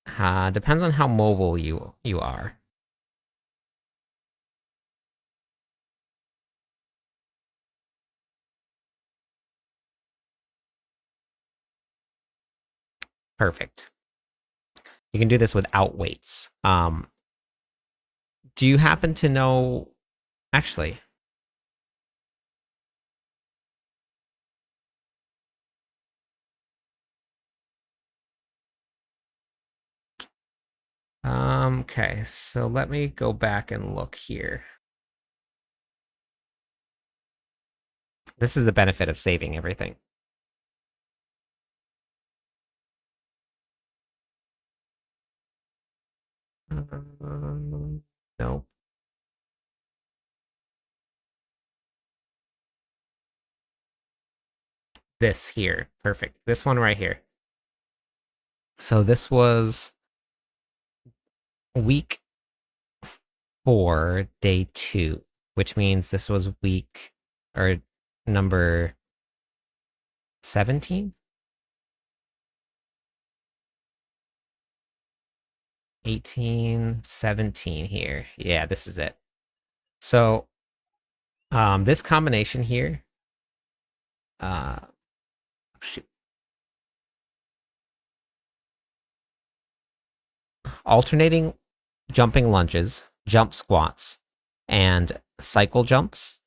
Depends on how mobile you are. Perfect. You can do this without weights. Do you happen to know? Actually, okay. So let me go back and look here. This is the benefit of saving everything. Nope. This here. Perfect. This one right here. So this was week 4, day 2, which means this was week or number 17? 18, 17 here. Yeah, this is it. So this combination here, shoot. Alternating jumping lunges, jump squats, and cycle jumps.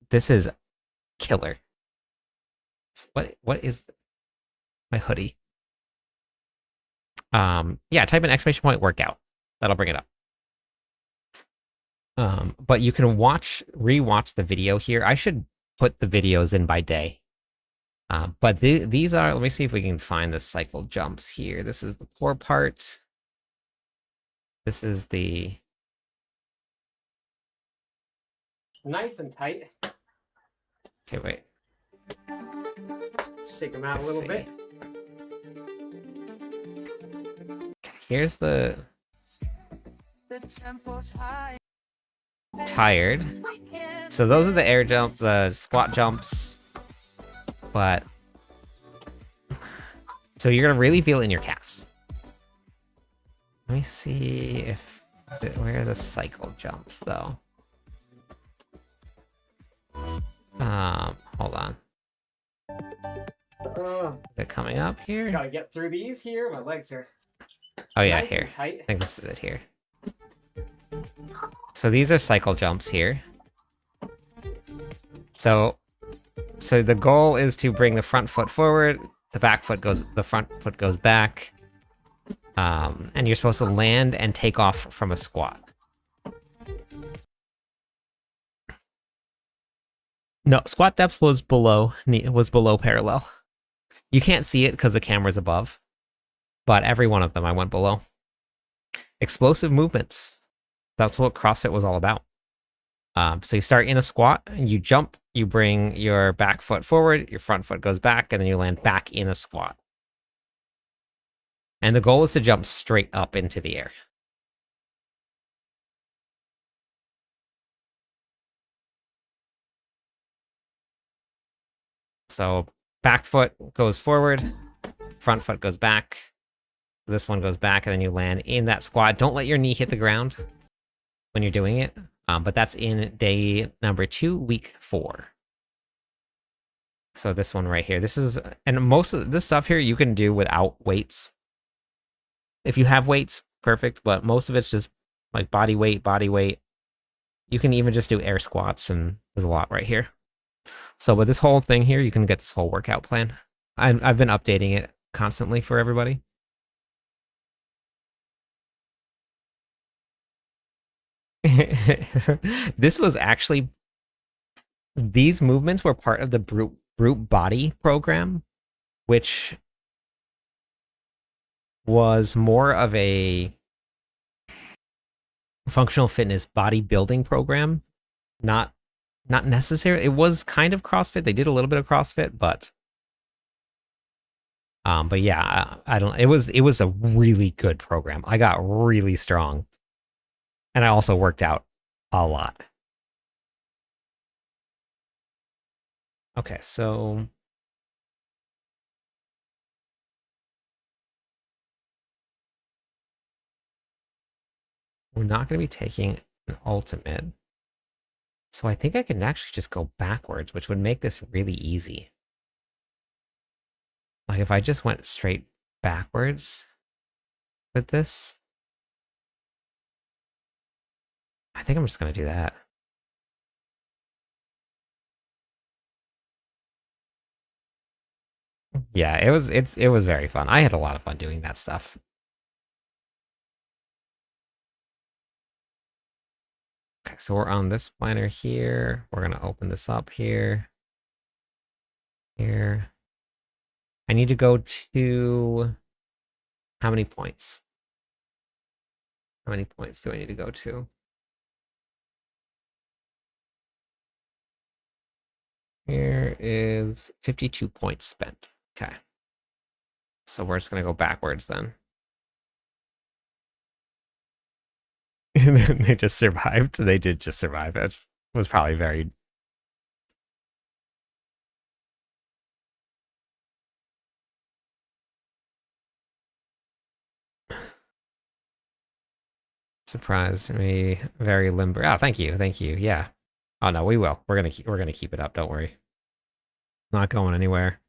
This is killer. What is my hoodie? Yeah, type in exclamation point workout. That'll bring it up. But you can rewatch the video here. I should put the videos in by day. But these are, let me see if we can find the cycle jumps here. This is the core part. This is the nice and tight. Okay, wait. Shake them out a little bit. Okay, here's the tired. So those are the air jumps, the squat jumps. But so you're gonna really feel it in your calves. Let me see if where are the cycle jumps though. Hold on. Is it coming up here? Gotta get through these here. My legs are. Oh yeah, nice here. I think this is it here. So these are cycle jumps here. So the goal is to bring the front foot forward, the front foot goes back. And you're supposed to land and take off from a squat. No, squat depth was below parallel. You can't see it because the camera's above, but every one of them I went below. Explosive movements. That's what CrossFit was all about. So you start in a squat, and you jump, you bring your back foot forward, your front foot goes back, and then you land back in a squat. And the goal is to jump straight up into the air. So back foot goes forward, front foot goes back. This one goes back, and then you land in that squat. Don't let your knee hit the ground when you're doing it. But that's in day number 2, week 4. So this one right here. This is, and most of this stuff here you can do without weights. If you have weights, perfect. But most of it's just like body weight. You can even just do air squats, and there's a lot right here. So with this whole thing here, you can get this whole workout plan. I've been updating it constantly for everybody. This was actually, these movements were part of the brute body program, which was more of a functional fitness bodybuilding program. Not necessarily. It was kind of CrossFit. They did a little bit of CrossFit, but yeah, I don't. It was a really good program. I got really strong, and I also worked out a lot. Okay, so we're not going to be taking an ultimate. So I think I can actually just go backwards, which would make this really easy. Like if I just went straight backwards with this, I think I'm just going to do that. Yeah, it was very fun. I had a lot of fun doing that stuff. Okay, so we're on this planner here. We're going to open this up here. Here. I need to go to how many points? How many points do I need to go to? Here is 52 points spent. Okay. So we're just going to go backwards then. And then they just survived. They did just survive. It was probably very... Surprised me. Very limber. Oh, thank you. Thank you. Yeah. Oh no, we will. We're gonna keep it up, don't worry. Not going anywhere.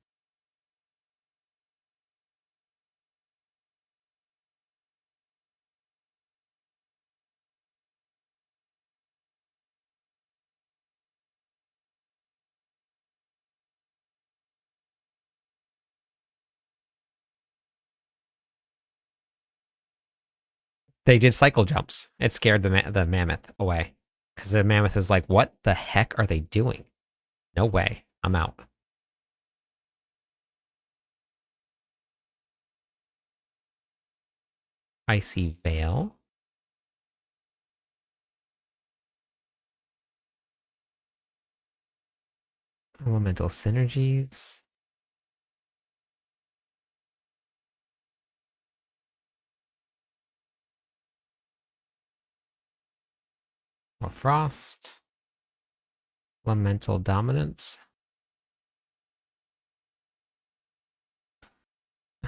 They did cycle jumps. It scared the mammoth away. Because the mammoth is like, what the heck are they doing? No way. I'm out. Icy Veil. Elemental synergies. More frost. Elemental dominance.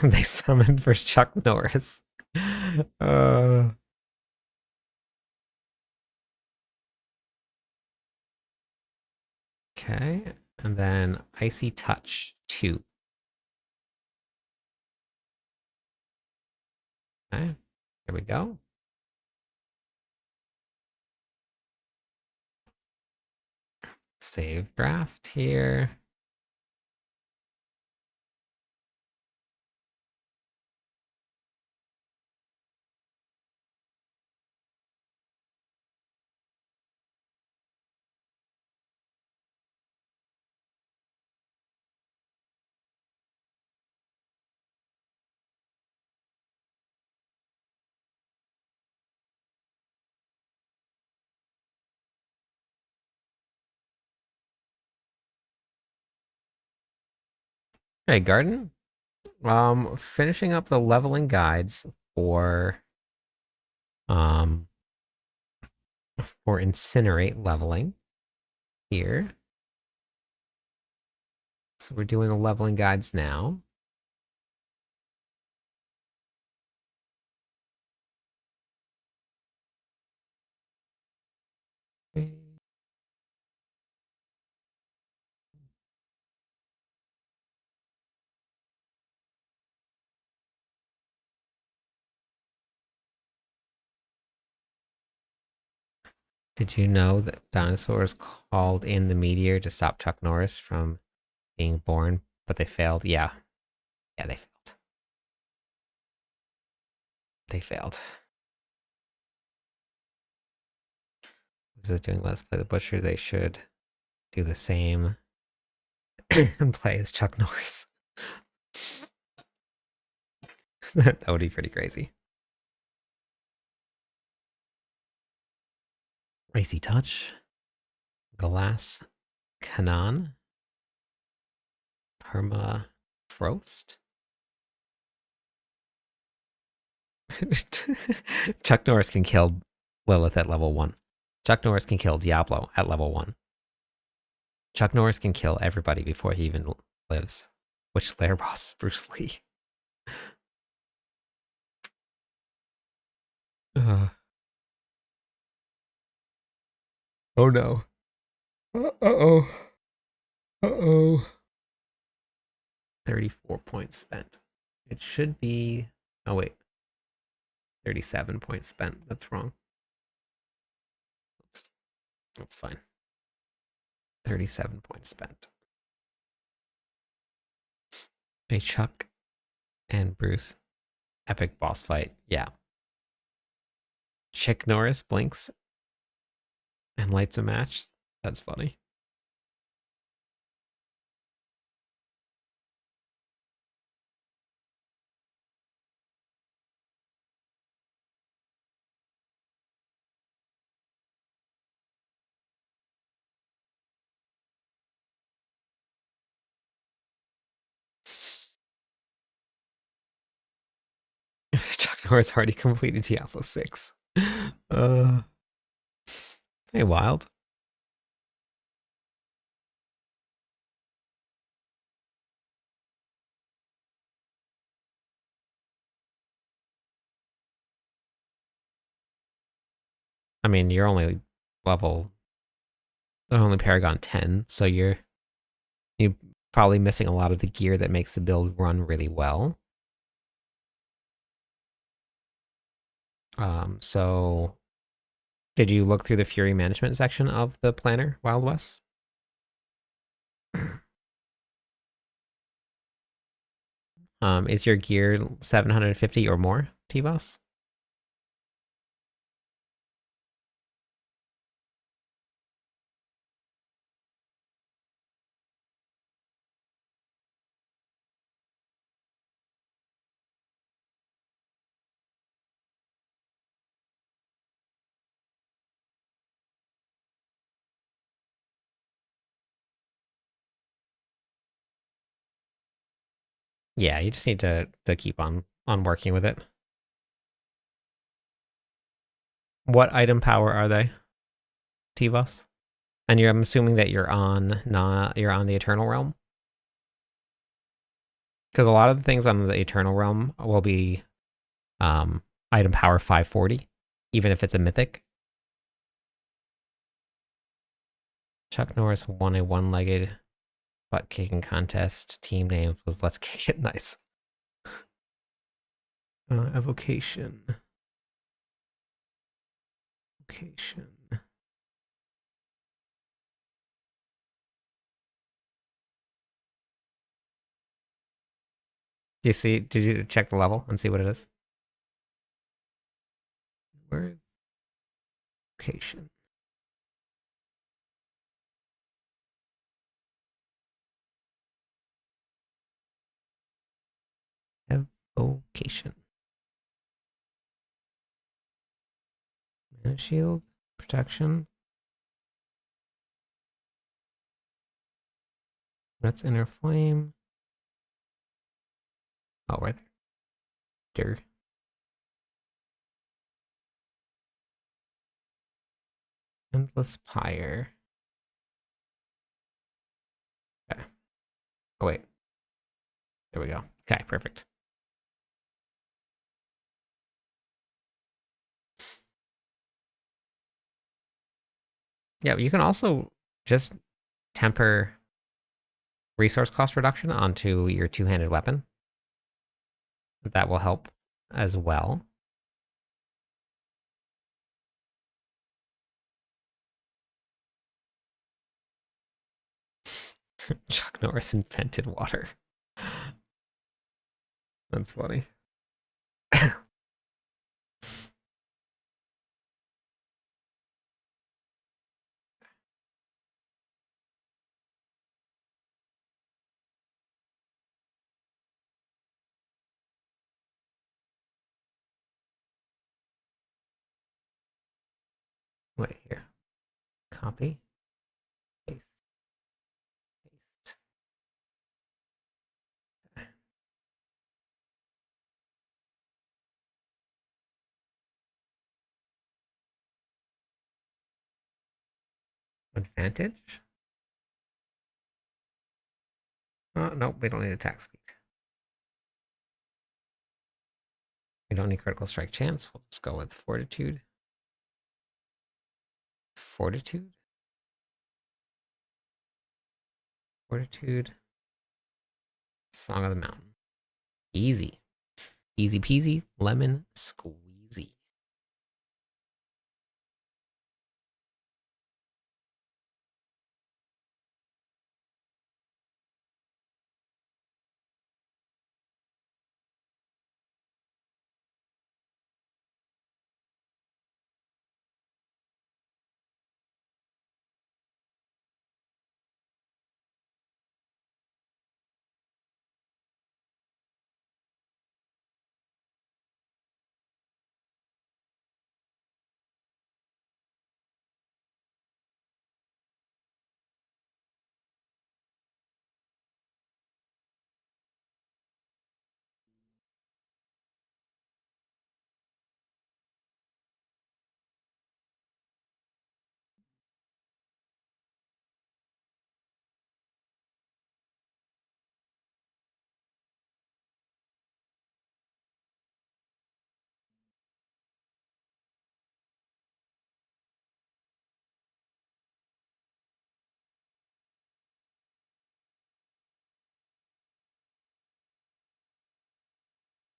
They summoned for Chuck Norris. uh, okay. And then Icy Touch 2. Okay. Here we go. Save draft here. Hey, Garden. Finishing up the leveling guides for um for incinerate leveling here. So we're doing the leveling guides now. Did you know that dinosaurs called in the meteor to stop Chuck Norris from being born, but they failed? Yeah. Yeah, they failed. They failed. This is doing Let's Play the Butcher. They should do the same and play as Chuck Norris. That would be pretty crazy. Icy Touch. Glass Cannon. Perma Frost. Chuck Norris can kill Lilith at level 1. Chuck Norris can kill Diablo at level 1. Chuck Norris can kill everybody before he even lives. Which lair boss is Bruce Lee? Oh no. Uh-oh. Uh-oh. 34 points spent. It should be... Oh, wait. 37 points spent. That's wrong. Oops. That's fine. 37 points spent. A Chuck and Bruce epic boss fight. Yeah. Chick Norris blinks and lights a match. That's funny. Chuck Norris already completed Diablo 6. Hey, Wild. I mean, you're only only Paragon 10, so you're probably missing a lot of the gear that makes the build run really well. So did you look through the Fury management section of the planner, Wild West? Is your gear 750 or more, T-Boss? Yeah, you just need to keep on working with it. What item power are they, T-Bus? And I'm assuming that you're on the Eternal Realm? Because a lot of the things on the Eternal Realm will be item power 540, even if it's a mythic. Chuck Norris won a one-legged butt kicking contest. Team name was Let's Kick It. Nice. Evocation. Evocation. Do you see? Did you check the level and see what it is? Where is evocation? Evocation. Mana shield. Protection. That's inner flame. Oh, right there. Endless Pyre. Okay. Oh, wait. There we go. Okay, perfect. Yeah, you can also just temper resource cost reduction onto your two-handed weapon. That will help as well. Chuck Norris invented water. That's funny. Wait here. Copy. Paste. Paste. Advantage? Nope, we don't need attack speed. We don't need critical strike chance. We'll just go with fortitude. Fortitude? Fortitude. Song of the Mountain. Easy. Easy peasy, lemon squeezy.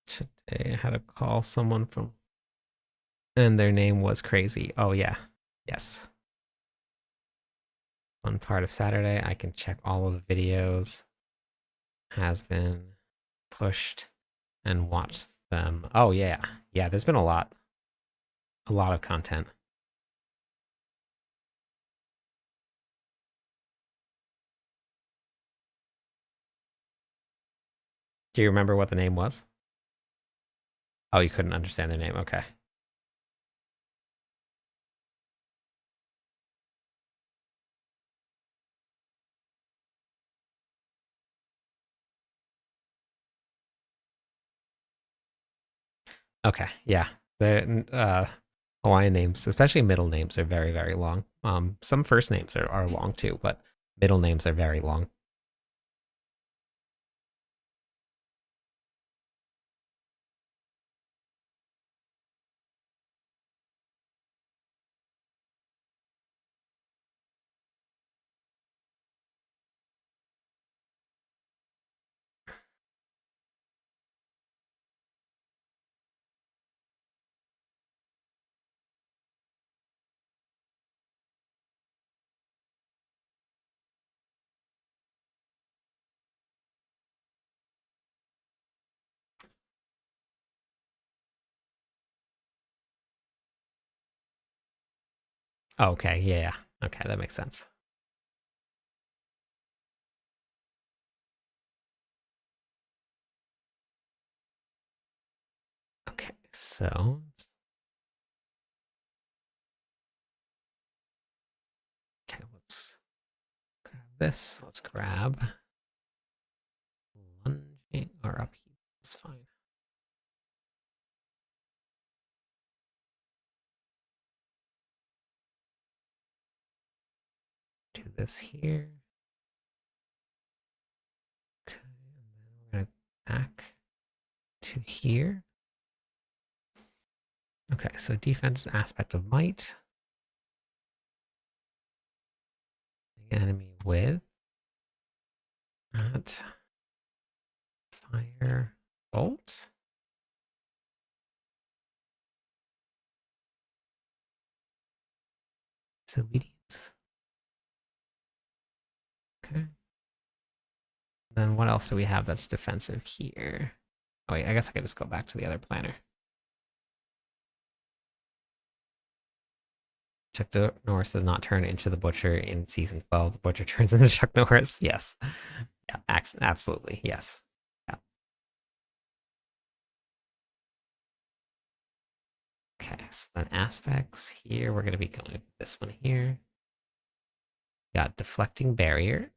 Today I had to call someone from, and their name was crazy. Oh, yeah. Yes. One part of Saturday, I can check all of the videos. Has been pushed and watch them. Oh, yeah. Yeah, there's been a lot of content. Do you remember what the name was? Oh, you couldn't understand their name. Okay. Okay, yeah. The Hawaiian names, especially middle names, are very, very long. Some first names are long too, but middle names are very long. Okay, yeah, yeah. Okay, that makes sense. Okay, so okay, let's grab this. Let's grab lunging or up here. It's fine. Do this here. Okay, and then we're gonna back to here. Okay, so defense aspect of might. Enemy with at fire bolt. Disobedience. Okay. Then what else do we have that's defensive here? Oh wait, I guess I could just go back to the other planner. Chuck Norris does not turn into the Butcher in season 12. The Butcher turns into Chuck Norris. Yes. Yeah, absolutely. Yes. Yeah. Okay, so then aspects here, we're going to be going with this one here. Got deflecting barrier.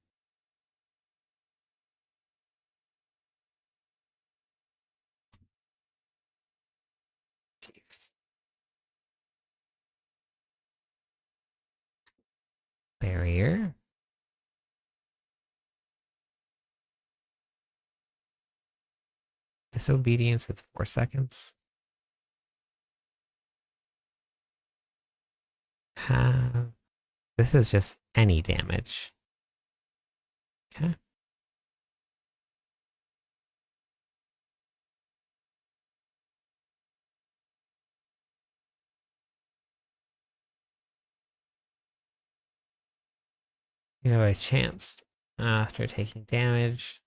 Barrier. Disobedience, it's 4 seconds. Have. This is just any damage. Okay. You have a chance after taking damage.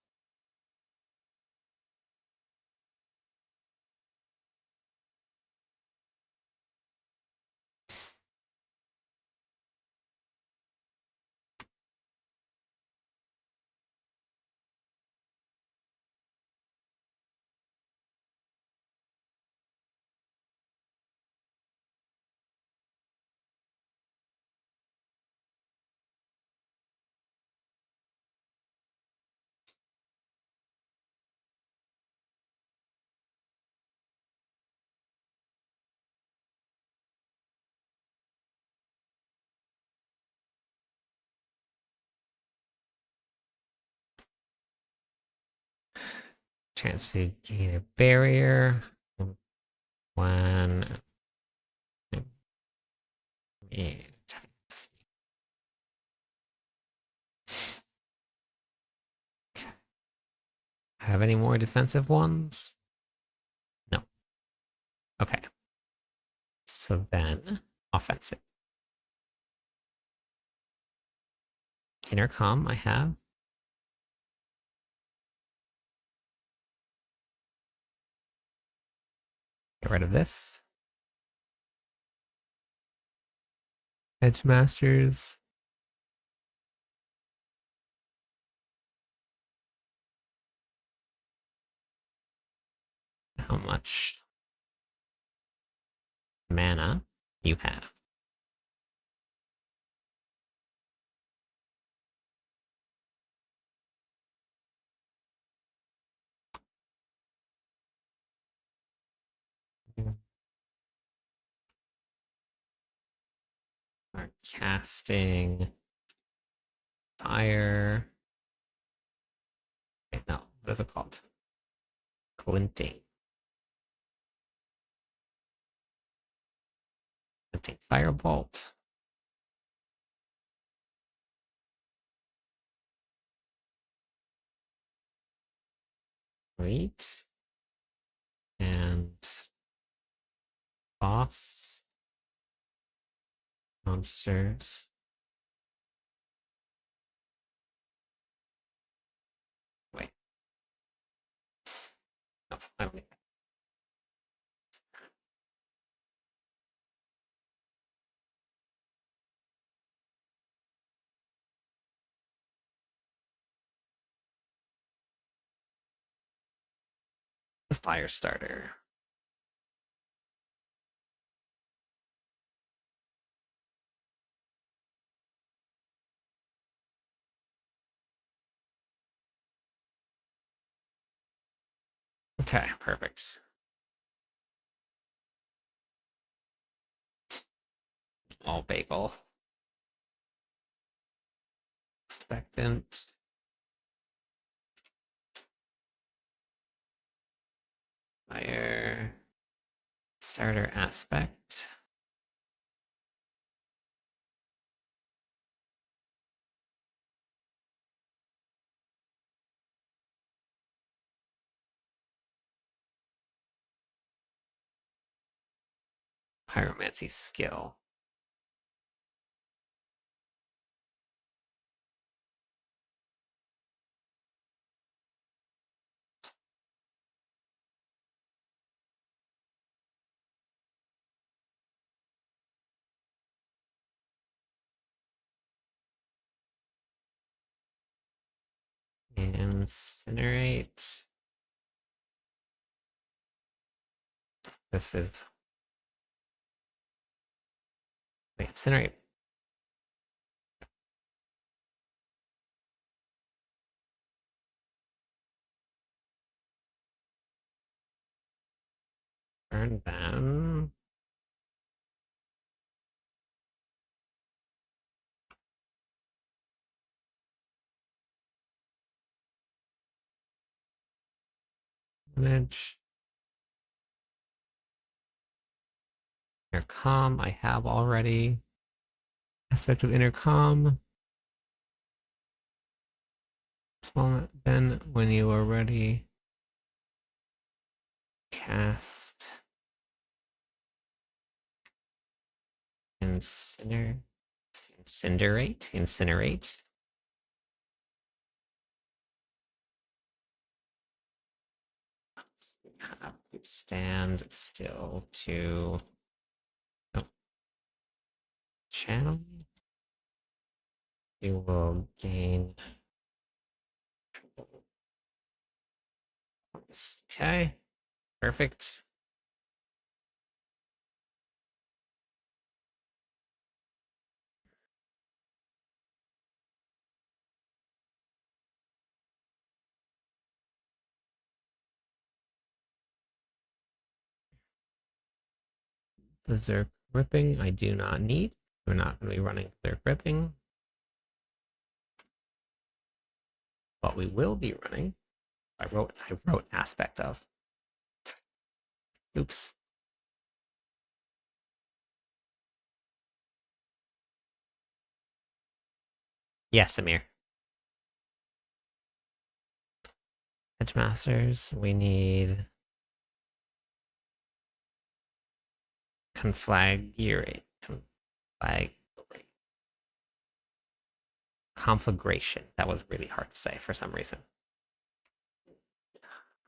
Chance to gain a barrier when it attacks. Have any more defensive ones? No. Okay. So then, offensive. Intercom, I have. Get rid of this. Edge Masters. How much mana you have? Are casting fire. Wait, no, what is it called? Glinting. Glinting firebolt. Great. And boss monsters. Wait. No, I don't need that. The fire starter. Okay, perfect. All bagel. Expectant. Fire. Starter aspect. Pyromancy skill. Incinerate. This is. Wait, incinerate. Burn them. Manage. Intercom, I have already. Aspect of intercom. Small. Then, when you are ready, cast incinerate. Incinerate. You have to stand still to channel. You will gain. Okay, perfect. Berserk Ripping, I do not need. We're not going to be running Berserk Ripping. But we will be running. I wrote aspect of. Oops. Yes, Amir. Edgemasters, we need conflagration. Conflagration. That was really hard to say for some reason.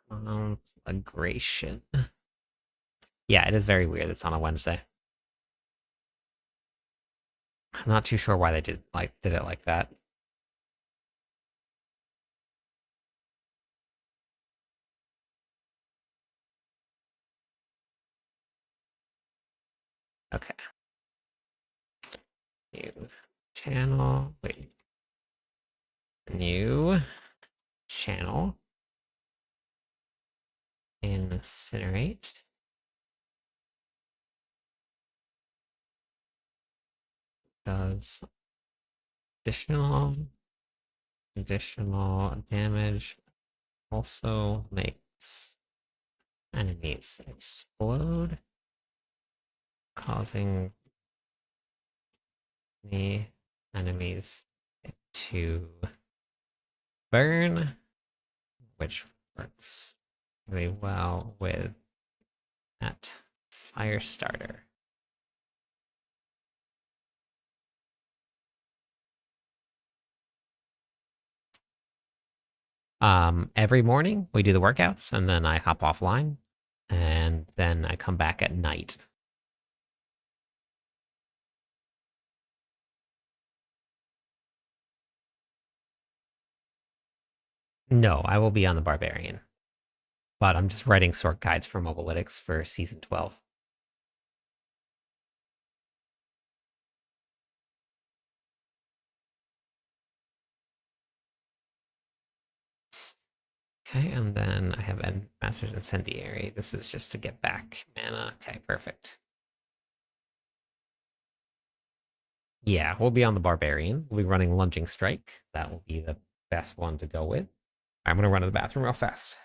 Conflagration. Yeah, it is very weird. It's on a Wednesday. I'm not too sure why they did it like that. Okay. New channel. Wait. New channel. Incinerate. does additional damage. Also makes enemies explode, causing the enemies to burn, which works really well with that fire starter. Every morning we do the workouts and then I hop offline and then I come back at night. No, I will be on the Barbarian, but I'm just writing sort guides for Mobalytics for season 12. Okay, and then I have Masters Incendiary. This is just to get back mana. Okay, perfect. Yeah, we'll be on the Barbarian. We'll be running Lunging Strike. That will be the best one to go with. I'm going to run to the bathroom real fast.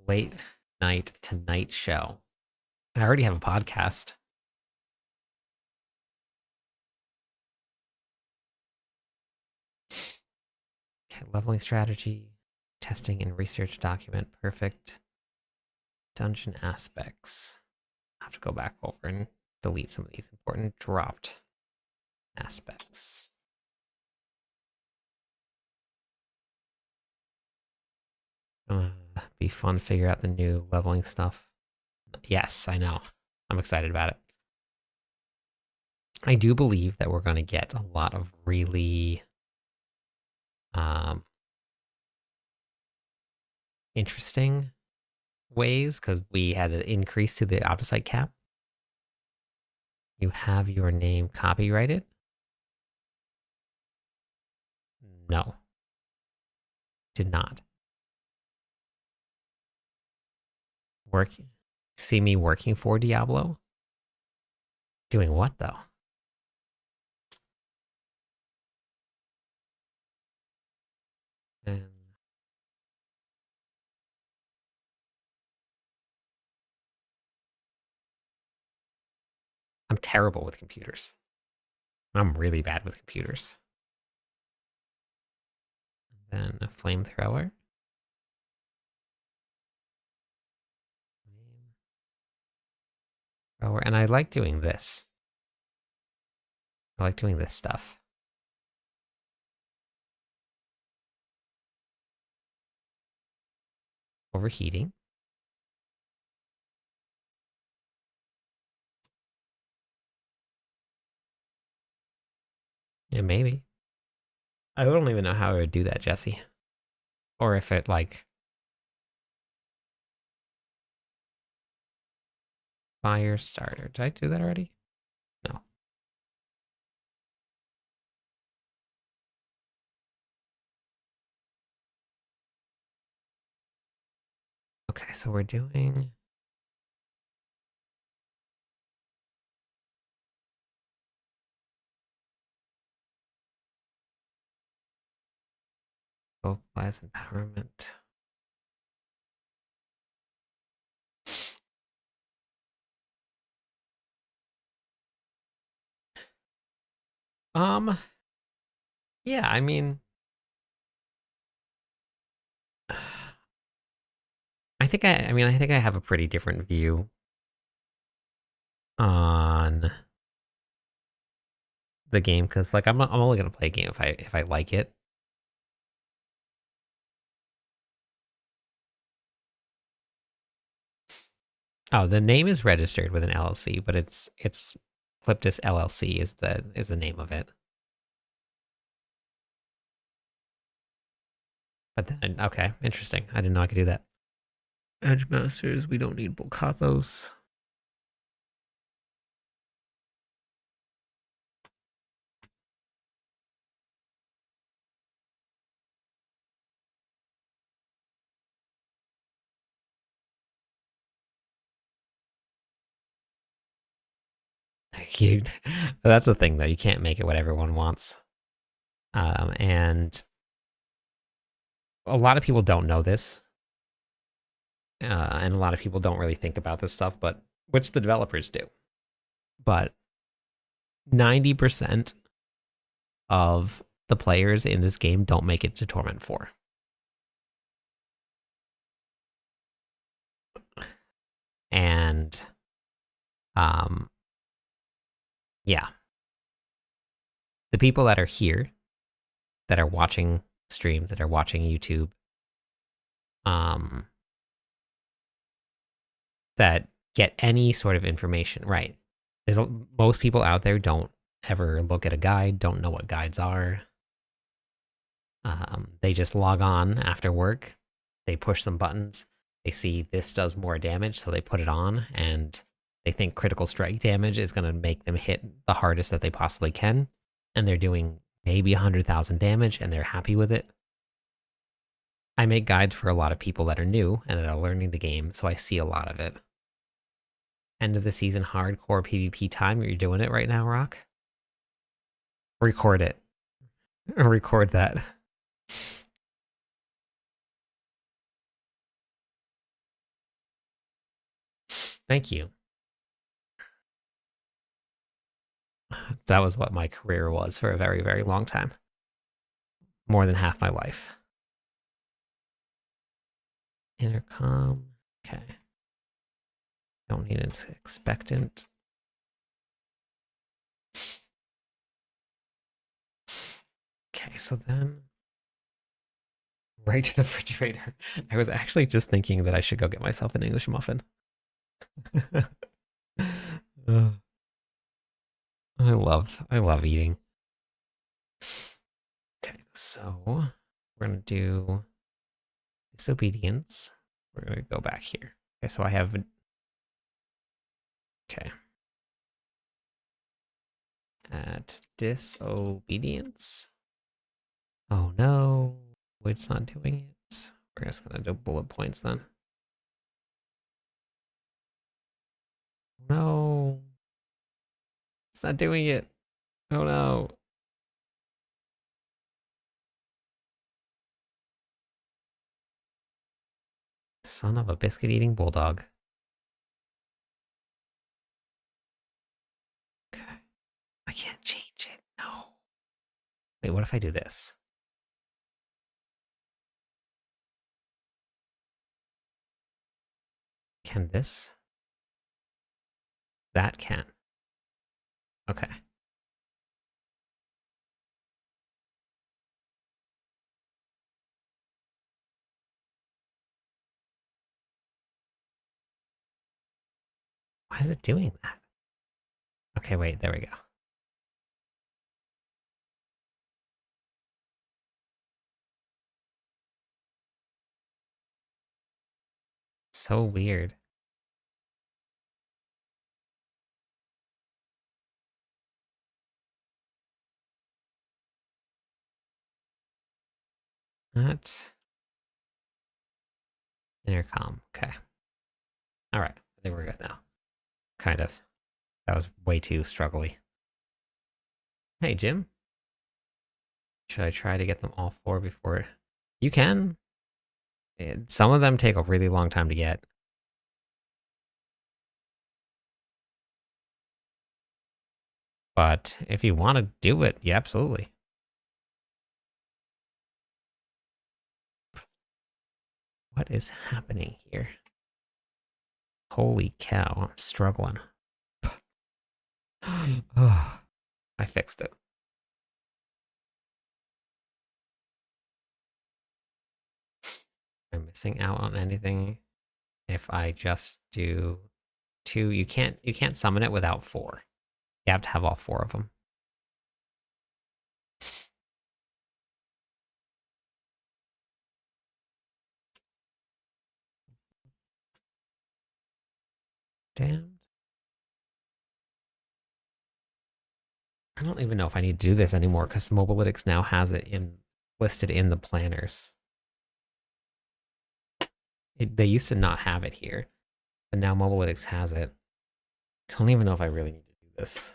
Late night tonight show. I already have a podcast. Okay, leveling strategy, testing and research document. Perfect. Dungeon aspects. I have to go back over and delete some of these important dropped aspects. Be fun to figure out the new leveling stuff. Yes, I know. I'm excited about it. I do believe that we're going to get a lot of really interesting ways because we had an increase to the opposite cap. You have your name copyrighted? No, did not. Working. See me working for Diablo? Doing what though? And I'm terrible with computers. I'm really bad with computers. Then a flamethrower. And I like doing this. I like doing this stuff. Overheating. Yeah, maybe. I don't even know how I would do that, Jesse. or if it like fire starter. Did I do that already? No. Okay, so we're doing vocalize empowerment. Yeah, I mean, I think I have a pretty different view on the game because, like, I'm only gonna play a game if I like it. Oh, the name is registered with an LLC, but it's Cliptus LLC is the name of it. But then, okay, interesting. I didn't know I could do that. Edge Masters, we don't need Bulkathos. Cute. That's the thing, though. You can't make it what everyone wants. And a lot of people don't know this. And a lot of people don't really think about this stuff, but which the developers do. But 90% of the players in this game don't make it to Torment 4. And yeah. The people that are here, that are watching streams, that are watching YouTube, that get any sort of information, right? Most people out there don't ever look at a guide, don't know what guides are. They just log on after work, they push some buttons, they see this does more damage, so they put it on, and they think critical strike damage is going to make them hit the hardest that they possibly can, and they're doing maybe 100,000 damage, and they're happy with it. I make guides for a lot of people that are new and that are learning the game, so I see a lot of it. End of the season hardcore PvP time. You're doing it right now, Rock? Record it. Record that. Thank you. That was what my career was for a very, very long time. More than half my life. Intercom. Okay. Don't need an expectant. Okay, so then right to the refrigerator. I was actually just thinking that I should go get myself an English muffin. I love eating. Okay, so we're gonna do disobedience. We're gonna go back here. Okay, so I have. Okay. At disobedience. Oh no, it's not doing it. We're just gonna do bullet points then. No, it's not doing it. Oh no. Son of a biscuit eating bulldog. Okay. I can't change it. No. Wait, what if I do this? Can this? That can. Okay. Why is it doing that? Okay, wait, there we go. so weird. That intercom. Okay. All right. I think we're good now. Kind of. That was way too struggly. Hey, Jim. Should I try to get them all four before? You can. Some of them take a really long time to get. But if you want to do it, yeah, absolutely. What is happening here? Holy cow, I'm struggling. I fixed it. I'm missing out on anything if I just do two. You can't summon it without four. You have to have all four of them. Damn. I don't even know if I need to do this anymore because Mobalytics now has it listed in the planners. They used to not have it here, but now Mobalytics has it. I don't even know if I really need to do this.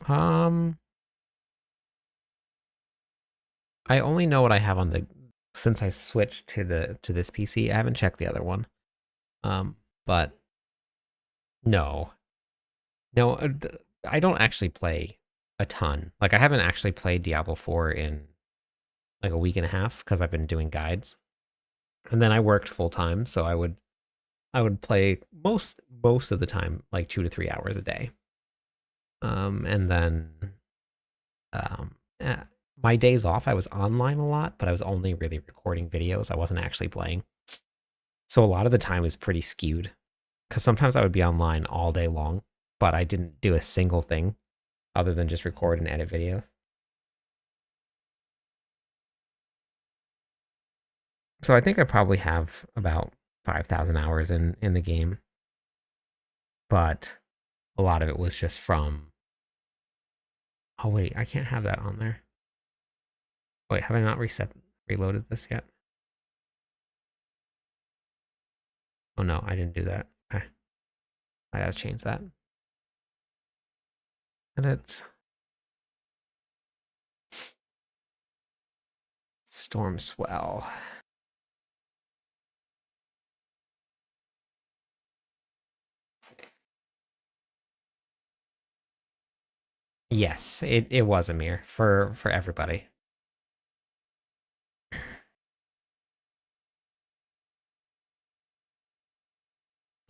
Um, I only know what I have on the since I switched to this PC. I haven't checked the other one. But no, no, I don't actually play a ton. Like I haven't actually played Diablo 4 in like a week and a half because I've been doing guides, and then I worked full time, so I would play most of the time like 2 to 3 hours a day. And then um, eh, my days off, I was online a lot, but I was only really recording videos. I wasn't actually playing. So a lot of the time was pretty skewed because sometimes I would be online all day long, but I didn't do a single thing other than just record and edit videos. So I think I probably have about 5,000 hours in the game, but a lot of it was just from. Oh wait, I can't have that on there. Wait, have I not reloaded this yet? Oh no, I didn't do that. Okay, I gotta change that. Edit. Storm swell. Yes, it was a mirror for everybody.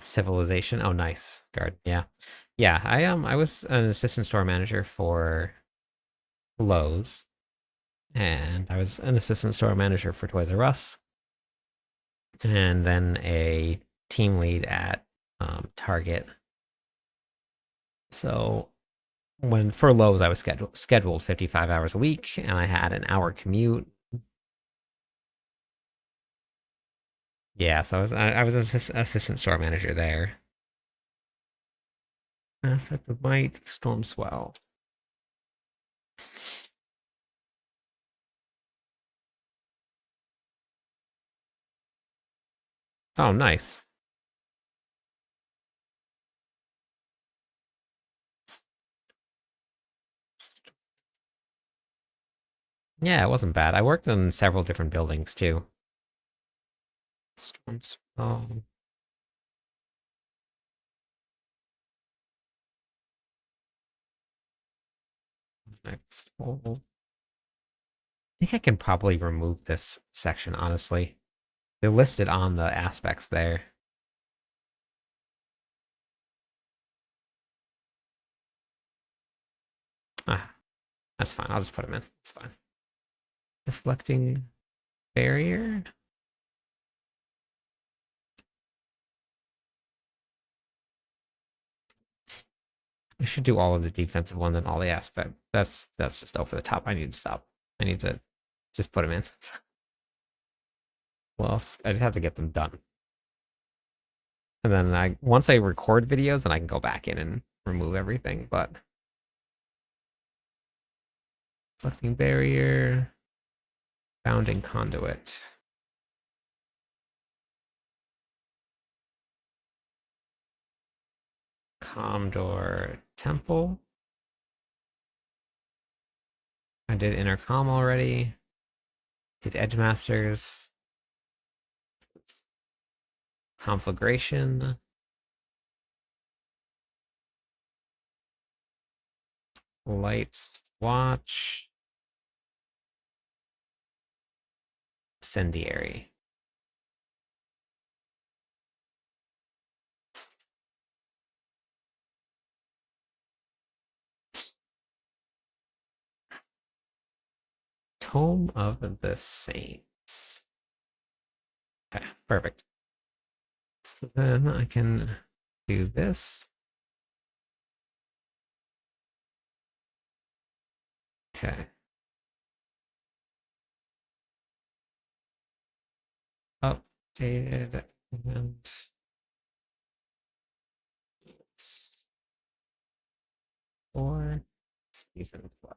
Civilization. Oh, nice. Guard. Yeah. Yeah, I was an assistant store manager for Lowe's, and I was an assistant store manager for Toys R Us, and then a team lead at Target. So when for Lowe's, I was scheduled 55 hours a week, and I had an hour commute. Yeah, so I was an assistant store manager there. Aspect of Might, Storm Swell. Oh, nice. Yeah, it wasn't bad. I worked in several different buildings too. Storm Swell. Next. I think I can probably remove this section, honestly. They're listed on the aspects there. Ah, that's fine. I'll just put them in. It's fine. Deflecting barrier. I should do all of the defensive one, then all the aspect. That's just over the top. I need to stop. I need to just put them in. Well, else? I just have to get them done. And then once I record videos, then I can go back in and remove everything. But deflecting barrier, bounding conduit, Commodore Temple. I did intercom already. Did Edge Masters. Conflagration. Lights Watch. Incendiary. Tome of the Saints. Okay, perfect. So then I can do this. Okay. Updated and for season 12.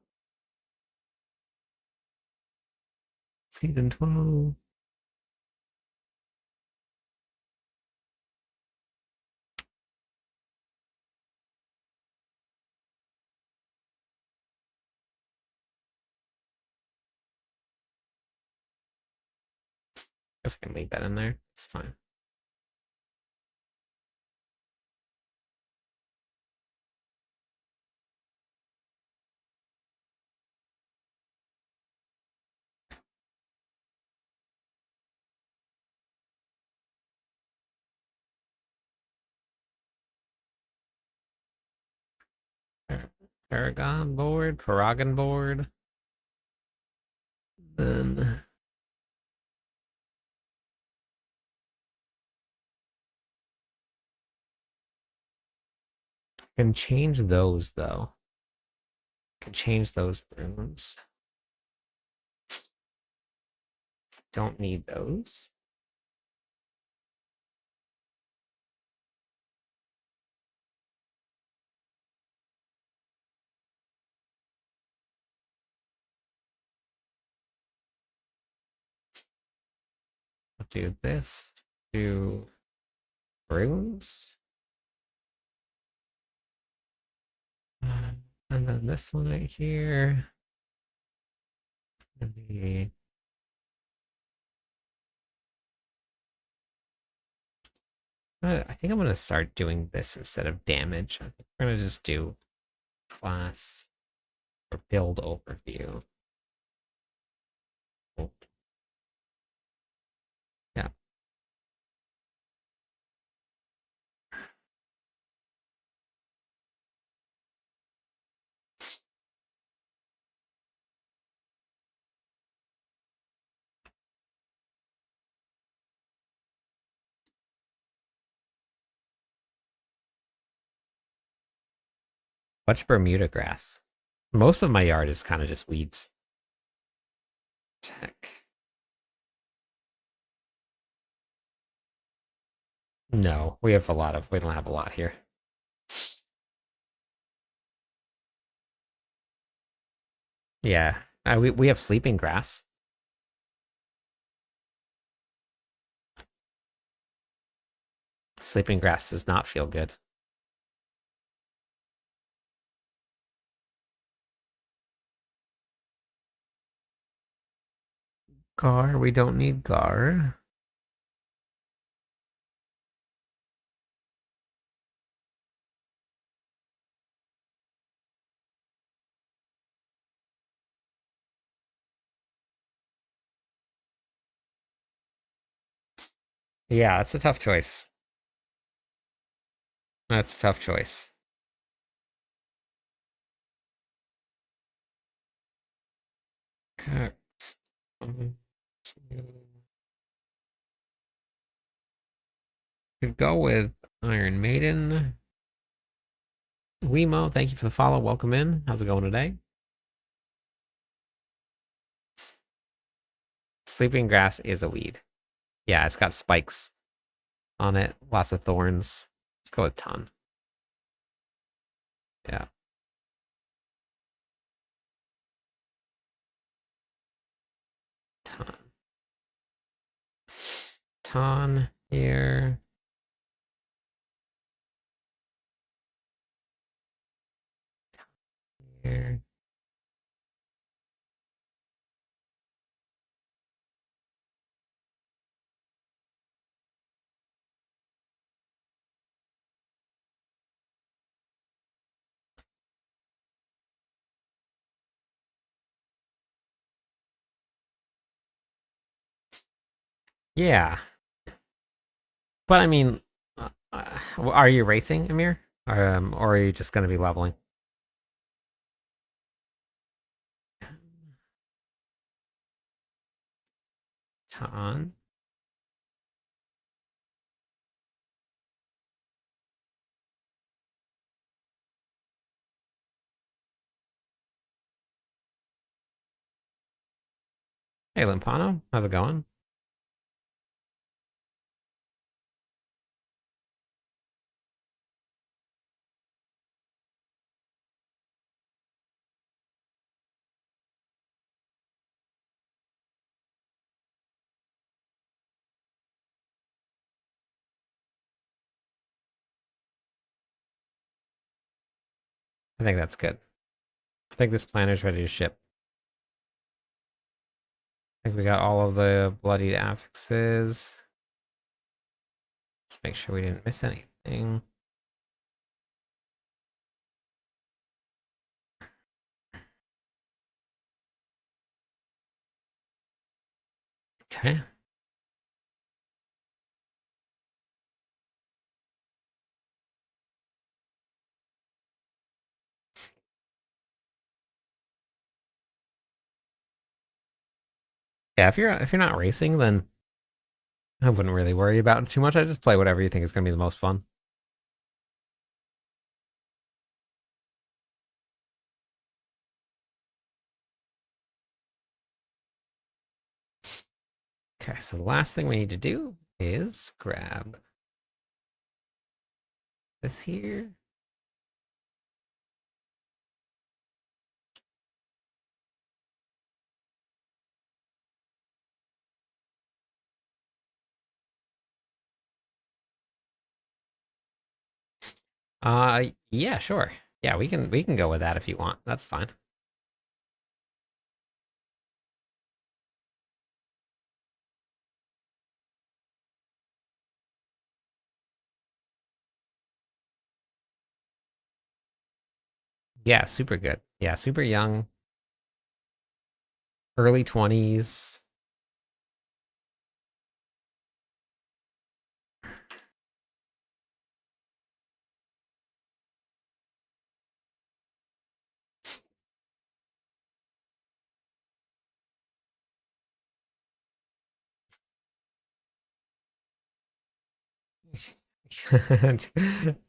Season 12. Guess I can leave that in there. It's fine. Paragon board, Paragon board. Then I can change those though. I can change those runes. Don't need those. I'll do this. Do runes. And then this one right here. The I think I'm gonna start doing this instead of damage. I think we're gonna just do class or build overview. Oh, yeah. What's Bermuda grass? Most of my yard is kind of just weeds. Check. No, we don't have a lot here. Yeah, we have sleeping grass. Sleeping grass does not feel good. Gar, we don't need Gar. Yeah, that's a tough choice. That's a tough choice. Okay. Could go with Iron Maiden. Wemo, thank you for the follow. Welcome in. How's it going today? Sleeping grass is a weed. Yeah, it's got spikes on it, lots of thorns. Let's go with ton. Yeah. Ton. Ton here. Here. Yeah. But I mean, are you racing, Amir? Or are you just going to be leveling? Ton. Hey, Limpano. How's it going? I think that's good. I think this planner's ready to ship. I think we got all of the bloodied affixes. Let's make sure we didn't miss anything. Okay. Yeah, if you're not racing, then I wouldn't really worry about it too much. I just play whatever you think is going to be the most fun. Okay, so the last thing we need to do is grab this here. Yeah, sure. Yeah, we can go with that if you want. That's fine. Yeah, super good. Yeah, super young, early 20s.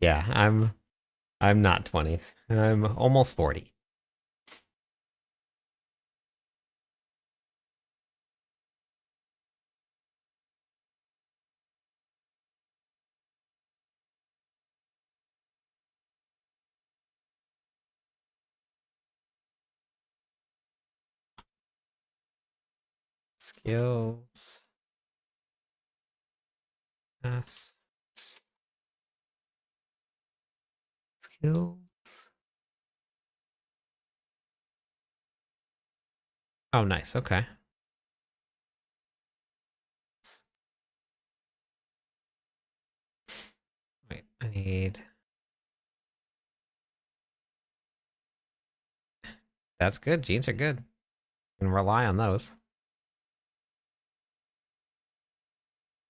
Yeah, I'm not 20s. I'm almost 40. Skills. Yes. Skills. Oh, nice. Okay. Wait, I need. That's good. Jeans are good. You can rely on those.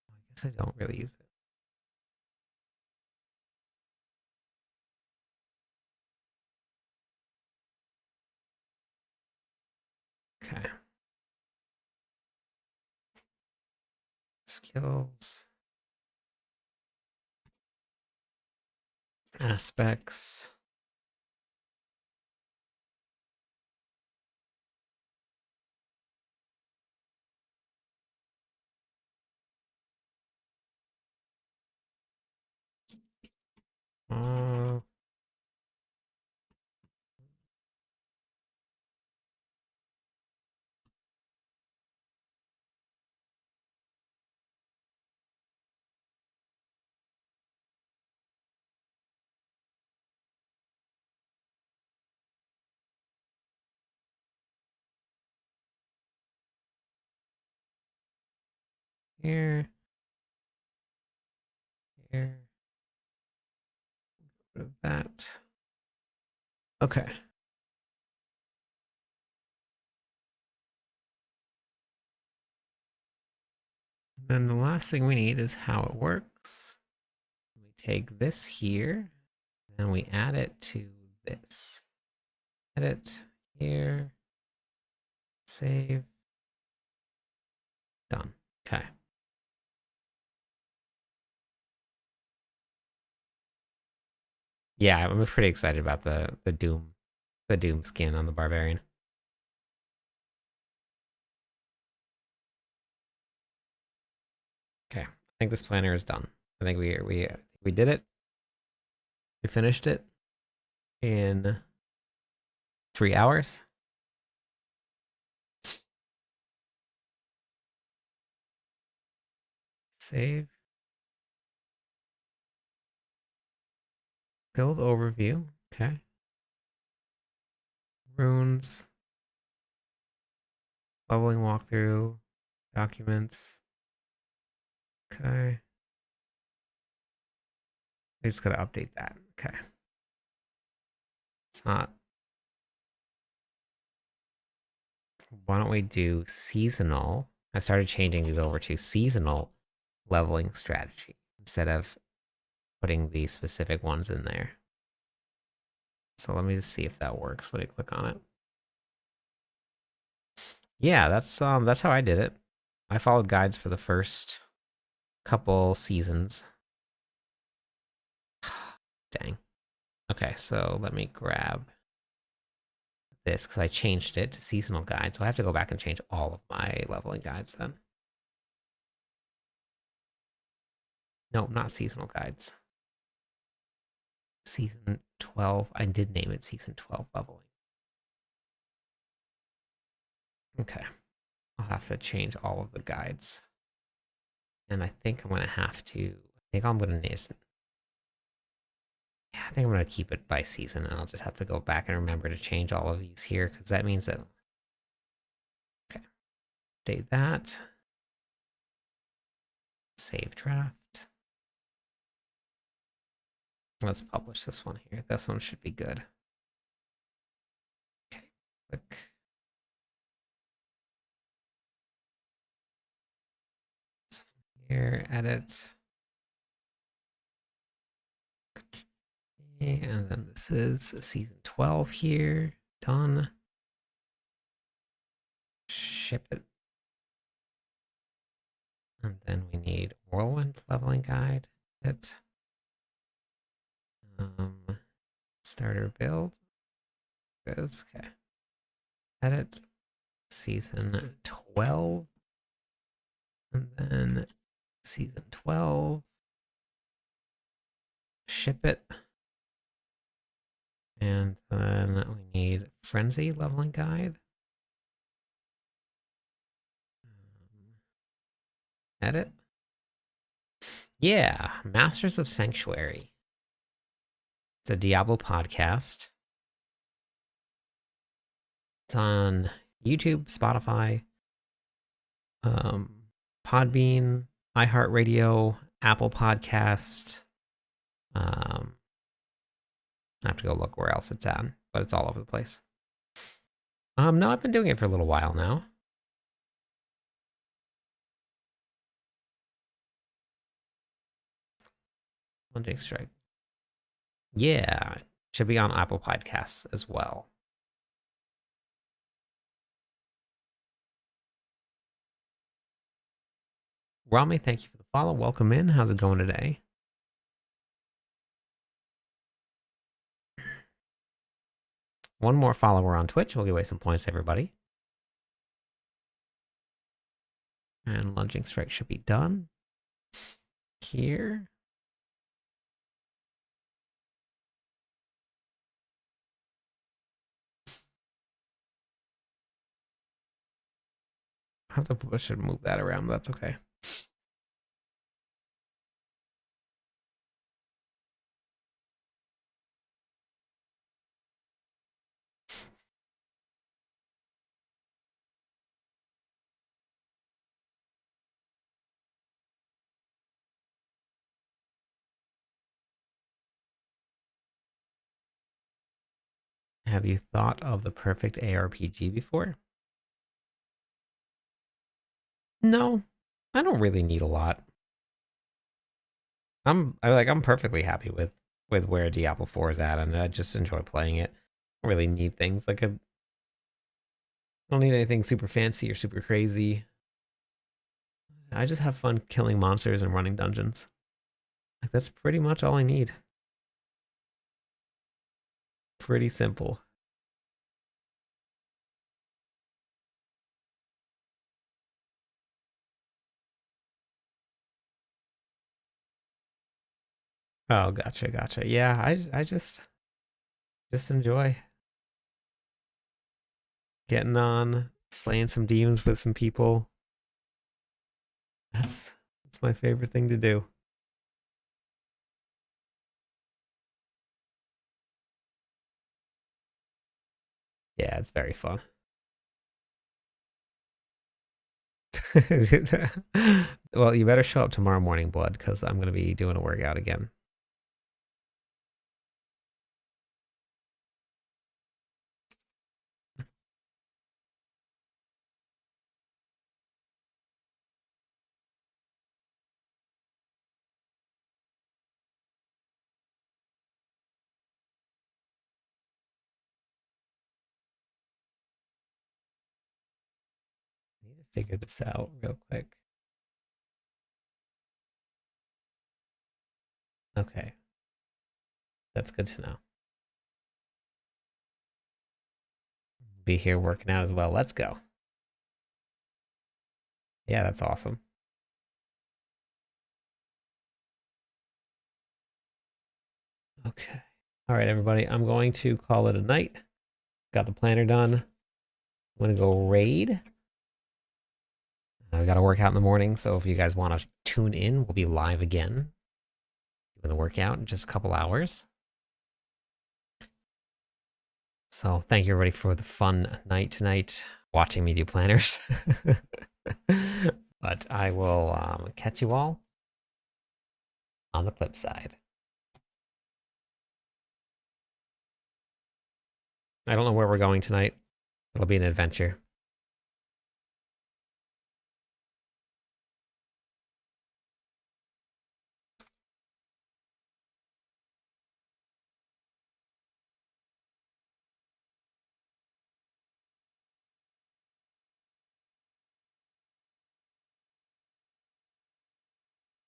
I guess I don't really use it. Okay. Skills. Aspects. Uh, here, here, rid of that. Okay. Then the last thing we need is how it works. We take this here, and we add it to this. Edit here, save, done. Okay. Yeah, I'm pretty excited about the Doom skin on the Barbarian. Okay, I think this planner is done. I think we did it. We finished it in 3 hours. Save. Build overview. Okay. Runes. Leveling walkthrough. Documents. Okay. I just gotta update that. Okay. It's not. Why don't we do seasonal? I started changing these over to seasonal leveling strategy instead of putting the specific ones in there. So let me just see if that works when I click on it. Yeah, that's how I did it. I followed guides for the first couple seasons. Dang. Okay, so let me grab this because I changed it to seasonal guide. So I have to go back and change all of my leveling guides then. No, not seasonal guides. Season 12. I did name it Season 12 leveling. Okay. I'll have to change all of the guides. And I think I'm going to have to, I think I'm going to need, yeah, I think I'm going to keep it by season. And I'll just have to go back and remember to change all of these here because that means that, okay, update that. Save draft. Let's publish this one here. This one should be good. Okay, click. Here, edit. And then this is season 12 here. Done. Ship it. And then we need Whirlwind leveling guide. It. Starter build. Okay. Edit. Season 12. And then season 12. Ship it. And then we need Frenzy leveling guide. Edit. Yeah, Masters of Sanctuary. It's a Diablo podcast. It's on YouTube, Spotify, Podbean, iHeartRadio, Apple Podcast. I have to go look where else it's at, but it's all over the place. No, I've been doing it for a little while now. Lunging Strike. Yeah, should be on Apple Podcasts as well. Rami, thank you for the follow. Welcome in. How's it going today? One more follower on Twitch. We'll give away some points to everybody. And Lunging Strike should be done. Here. I should move that around, but that's okay. Have you thought of the perfect ARPG before? No, I don't really need a lot. I'm perfectly happy with where Diablo 4 is at, and I just enjoy playing it. I don't really need things like I don't need anything super fancy or super crazy. I just have fun killing monsters and running dungeons. Like that's pretty much all I need. Pretty simple. Oh, gotcha, gotcha. Yeah, I just enjoy getting on, slaying some demons with some people. That's my favorite thing to do. Yeah, it's very fun. Well, you better show up tomorrow morning, Blood, because I'm gonna be doing a workout again. I need to figure this out real quick. Okay, that's good to know. Be here working out as well. Let's go. Yeah, that's awesome. Okay. All right, everybody. I'm going to call it a night. Got the planner done. I'm gonna go raid. I got to work out in the morning, so if you guys want to tune in, we'll be live again doing the workout in just a couple hours. So thank you everybody for the fun night tonight, watching me do planners. But I will catch you all on the flip side. I don't know where we're going tonight. It'll be an adventure.